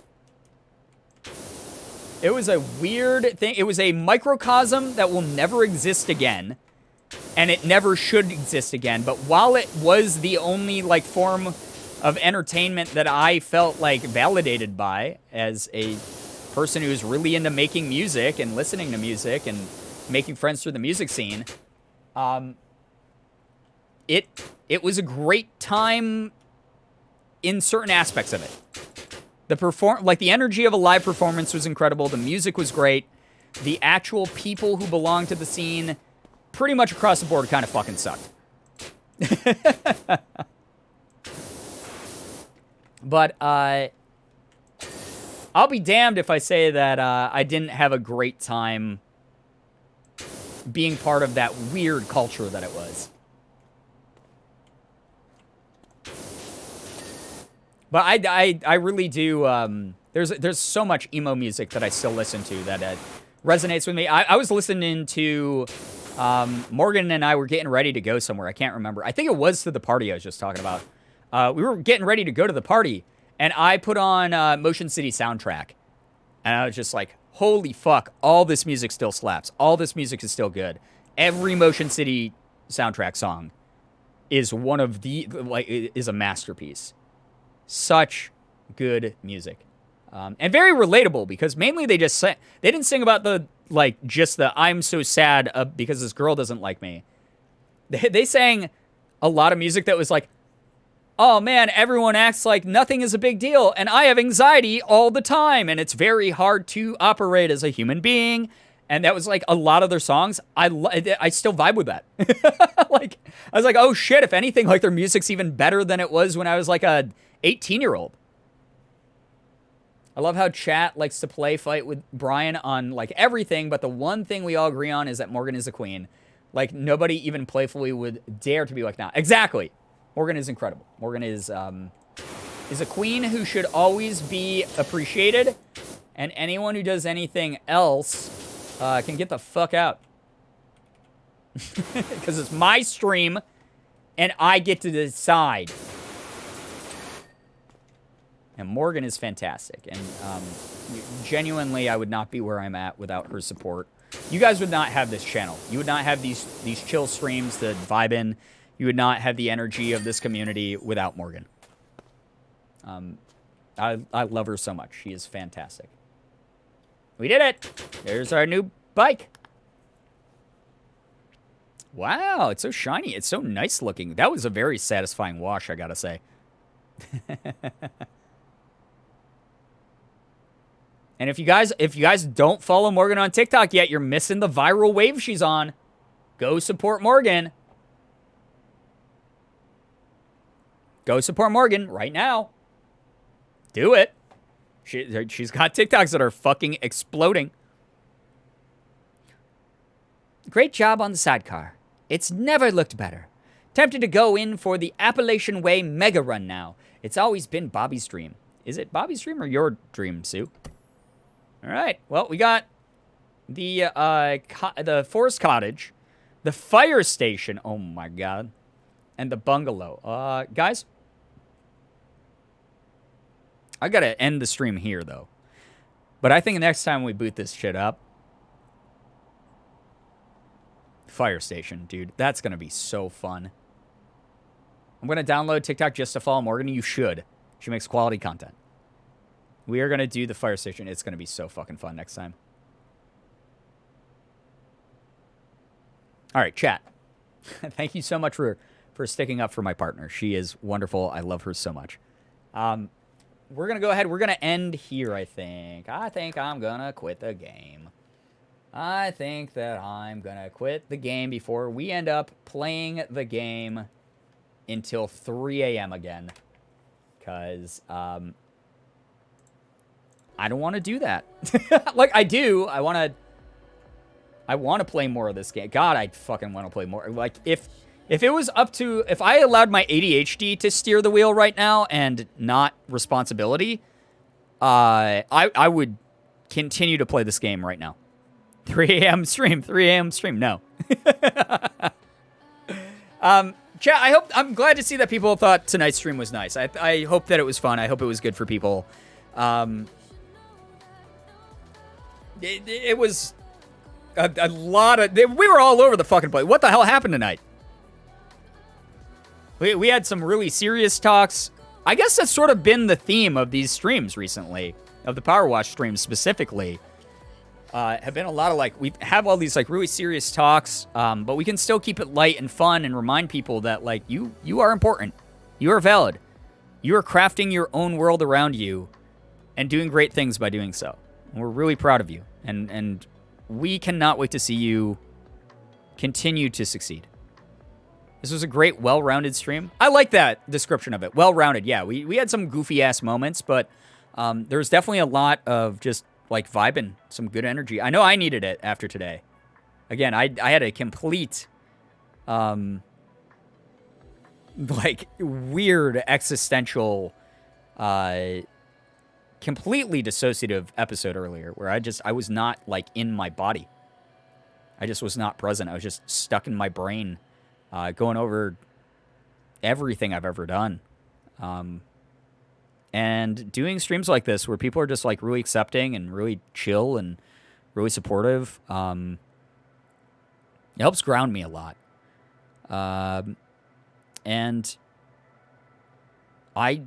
It was a weird thing. It was a microcosm that will never exist again. And it never should exist again. But while it was the only, like, form of entertainment that I felt, like, validated by as a person who's really into making music and listening to music and making friends through the music scene, it was a great time in certain aspects of it. Like the energy of a live performance was incredible. The music was great. The actual people who belonged to the scene, pretty much across the board, kind of fucking sucked. But I'll be damned if I say that I didn't have a great time being part of that weird culture that it was. But I really do, there's so much emo music that I still listen to that resonates with me. I was listening to, Morgan and I were getting ready to go somewhere. I can't remember. I think it was to the party I was just talking about. We were getting ready to go to the party, and I put on Motion City soundtrack. And I was just like, holy fuck, all this music still slaps. All this music is still good. Every Motion City soundtrack song is one of the, like, is a masterpiece. Such good music. And very relatable, because mainly they just sang, they didn't sing about the, like, just the I'm so sad because this girl doesn't like me. They sang a lot of music that was like, oh man, everyone acts like nothing is a big deal, and I have anxiety all the time, and it's very hard to operate as a human being. And that was like a lot of their songs. I still vibe with that. Like, I was like, oh shit, if anything, like their music's even better than it was when I was like a 18-year-old. I love how chat likes to play fight with Brian on like everything, but the one thing we all agree on is that Morgan is a queen. Like, nobody even playfully would dare to be like, nah. Exactly. Morgan is incredible. Morgan is a queen who should always be appreciated, and anyone who does anything else can get the fuck out. Because it's my stream, and I get to decide. And Morgan is fantastic, and genuinely, I would not be where I'm at without her support. You guys would not have this channel. You would not have these chill streams to vibe in. You would not have the energy of this community without Morgan. I love her so much. She is fantastic. We did it! There's our new bike. Wow, it's so shiny. It's so nice looking. That was a very satisfying wash, I gotta say. And if you guys don't follow Morgan on TikTok yet, you're missing the viral wave she's on. Go support Morgan. Go support Morgan right now. Do it. She's got TikToks that are fucking exploding. Great job on the sidecar. It's never looked better. Tempted to go in for the Appalachian Way mega run now. It's always been Bobby's dream. Is it Bobby's dream or your dream, Sue? All right. Well, we got the forest cottage, the fire station. Oh my god. And the bungalow. Guys, I gotta end the stream here, though. But I think next time we boot this shit up, fire station, dude, that's gonna be so fun. I'm gonna download TikTok just to follow Morgan. You should. She makes quality content. We are gonna do the fire station. It's gonna be so fucking fun next time. All right, chat. Thank you so much for sticking up for my partner. She is wonderful. I love her so much. We're going to go ahead. We're going to end here, I think. I think I'm going to quit the game. I think that I'm going to quit the game before we end up playing the game until 3 a.m. again. because I don't want to do that. Like, I do. I want to play more of this game. God, I fucking want to play more. Like, if it was up to... If I allowed my ADHD to steer the wheel right now and not responsibility, I would continue to play this game right now. 3 a.m. stream. 3 a.m. stream. No. Chat, I'm glad to see that people thought tonight's stream was nice. I hope that it was fun. I hope it was good for people. It was a lot of... We were all over the fucking place. What the hell happened tonight? We had some really serious talks. I guess that's sort of been the theme of these streams recently, of the Power Wash streams specifically. Have been a lot of, like, we have all these, like, really serious talks, but we can still keep it light and fun and remind people that, like, you are important. You are valid. You are crafting your own world around you and doing great things by doing so. And we're really proud of you. And we cannot wait to see you continue to succeed. This was a great, well-rounded stream. I like that description of it. Well-rounded, yeah. We had some goofy-ass moments, but there was definitely a lot of just, like, vibing, some good energy. I know I needed it after today. Again, I had a complete, like, weird existential, completely dissociative episode earlier where I was not, like, in my body. I just was not present. I was just stuck in my brain, going over everything I've ever done. And doing streams like this where people are just, like, really accepting and really chill and really supportive, it helps ground me a lot. And I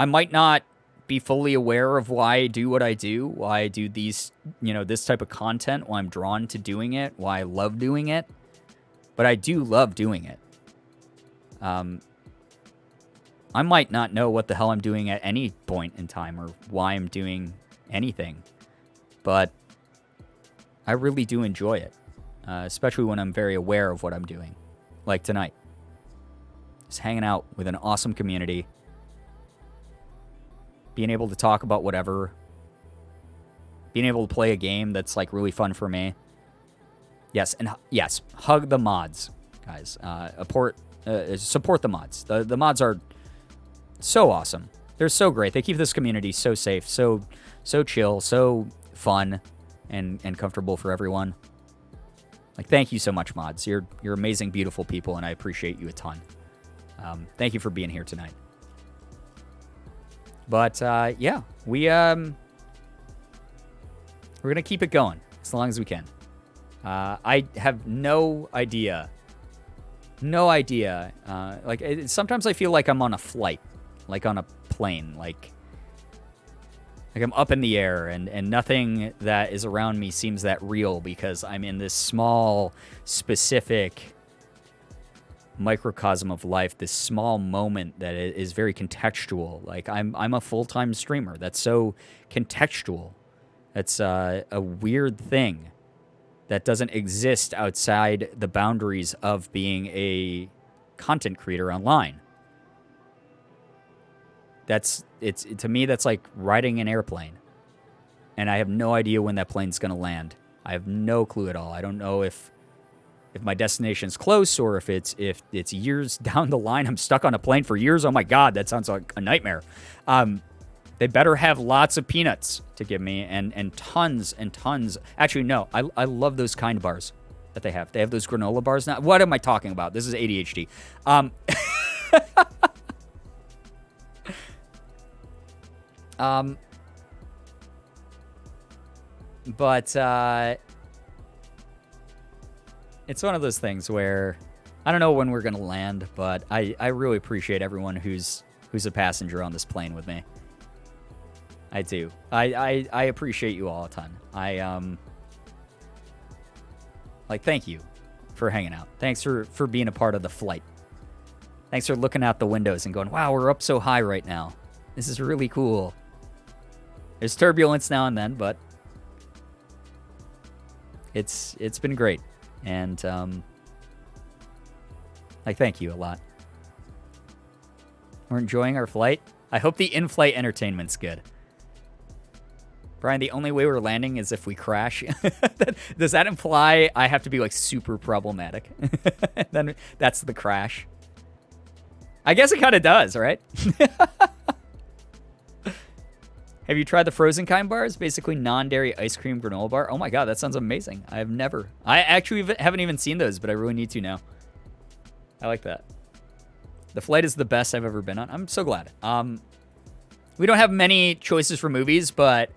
might not be fully aware of why I do what I do, why I do these, this type of content, why I'm drawn to doing it, why I love doing it. But I do love doing it. I might not know what the hell I'm doing at any point in time or why I'm doing anything. But I really do enjoy it. Especially when I'm very aware of what I'm doing. Like tonight. Just hanging out with an awesome community. Being able to talk about whatever. Being able to play a game that's, like, really fun for me. Yes, and yes, hug the mods, guys. Support the mods. The mods are so awesome. They're so great. They keep this community so safe, so chill, so fun, and comfortable for everyone. Like, thank you so much, mods. You're amazing, beautiful people, and I appreciate you a ton. Thank you for being here tonight. But yeah, we're gonna keep it going as long as we can. I have no idea. Like, sometimes I feel like I'm on a flight, like on a plane, like I'm up in the air and nothing that is around me seems that real because I'm in this small, specific microcosm of life, this small moment that is very contextual. Like, I'm a full-time streamer. That's so contextual. That's a weird thing that doesn't exist outside the boundaries of being a content creator online. To me, that's like riding an airplane. And I have no idea when that plane's going to land. I have no clue at all. I don't know if my destination's close or if it's years down the line. I'm stuck on a plane for years. Oh my God, that sounds like a nightmare. They better have lots of peanuts to give me and tons and tons. Actually, no, I love those kind bars that they have. They have those granola bars now. What am I talking about? This is ADHD. But it's one of those things where I don't know when we're going to land, but I really appreciate everyone who's a passenger on this plane with me. I do. I appreciate you all a ton. Thank you for hanging out. Thanks for being a part of the flight. Thanks for looking out the windows and going, wow, we're up so high right now. This is really cool. There's turbulence now and then, but it's been great. And thank you a lot. We're enjoying our flight. I hope the in-flight entertainment's good. Brian, the only way we're landing is if we crash. Does that imply I have to be like super problematic? Then that's the crash. I guess it kind of does, right? Have you tried the frozen kind bars? Basically non-dairy ice cream granola bar. Oh my god, that sounds amazing. I actually haven't even seen those, but I really need to now. I like that. The flight is the best I've ever been on. I'm so glad. We don't have many choices for movies, but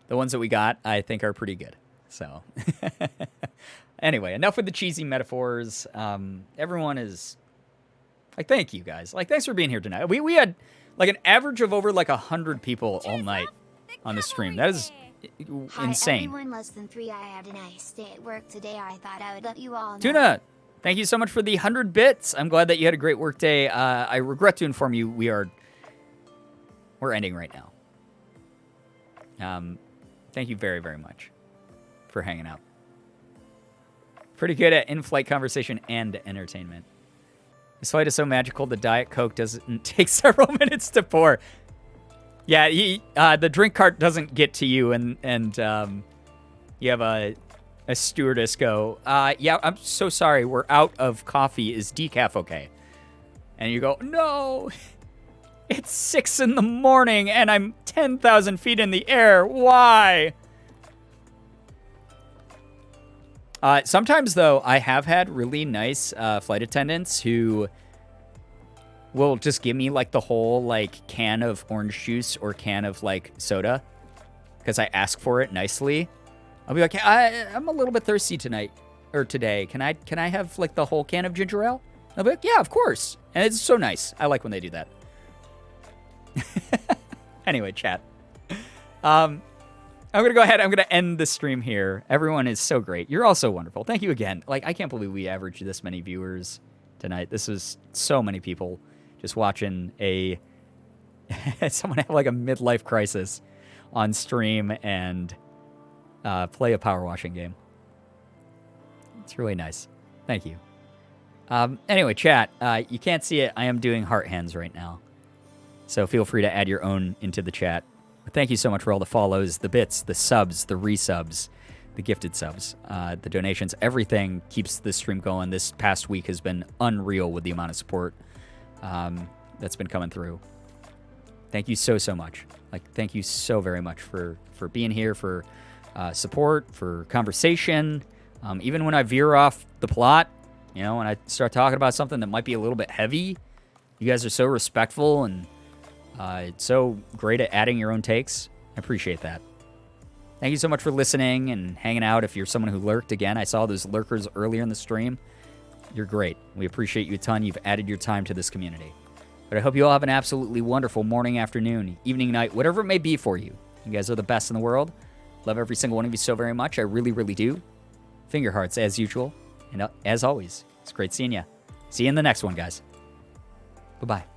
the ones that we got, I think, are pretty good. So, anyway, enough with the cheesy metaphors. Everyone is like, thank you guys. Like, thanks for being here tonight. We had like an average of over like 100 people all night on the stream. That is insane. Hi, everyone. Less than 3. I had a nice day at work today. I thought I would let you all know. Tuna, thank you so much for the 100 bits. I'm glad that you had a great work day. I regret to inform you we're ending right now. Thank you very, very much for hanging out. Pretty good at in-flight conversation and entertainment. This flight is so magical, the Diet Coke doesn't take several minutes to pour. Yeah, the drink cart doesn't get to you, and you have a stewardess go, yeah, I'm so sorry, we're out of coffee. Is decaf okay? And you go, no, it's 6 in the morning, and I'm 10,000 feet in the air. Why? Sometimes, though, I have had really nice flight attendants who will just give me, like, the whole, like, can of orange juice or can of, like, soda because I ask for it nicely. I'll be like, hey, I'm a little bit thirsty tonight or today. Can I have, like, the whole can of ginger ale? I'll be like, yeah, of course. And it's so nice. I like when they do that. Anyway, chat. I'm going to go ahead. I'm going to end the stream here. Everyone is so great. You're all so wonderful. Thank you again. Like, I can't believe we averaged this many viewers tonight. This is so many people just watching someone have like a midlife crisis on stream and play a power washing game. It's really nice. Thank you. Anyway, chat, you can't see it. I am doing heart hands right now. So feel free to add your own into the chat. But thank you so much for all the follows, the bits, the subs, the resubs, the gifted subs, the donations. Everything keeps this stream going. This past week has been unreal with the amount of support that's been coming through. Thank you so much. Like, thank you so very much for being here, for support, for conversation. Even when I veer off the plot, you know, when I start talking about something that might be a little bit heavy, you guys are so respectful and it's so great at adding your own takes. I appreciate that. Thank you so much for listening and hanging out. If you're someone who lurked again, I saw those lurkers earlier in the stream. You're great. We appreciate you a ton. You've added your time to this community. But I hope you all have an absolutely wonderful morning, afternoon, evening, night, whatever it may be for you. You guys are the best in the world. Love every single one of you so very much. I really, really do. Finger hearts as usual. And as always, it's great seeing you. See you in the next one, guys. Bye-bye.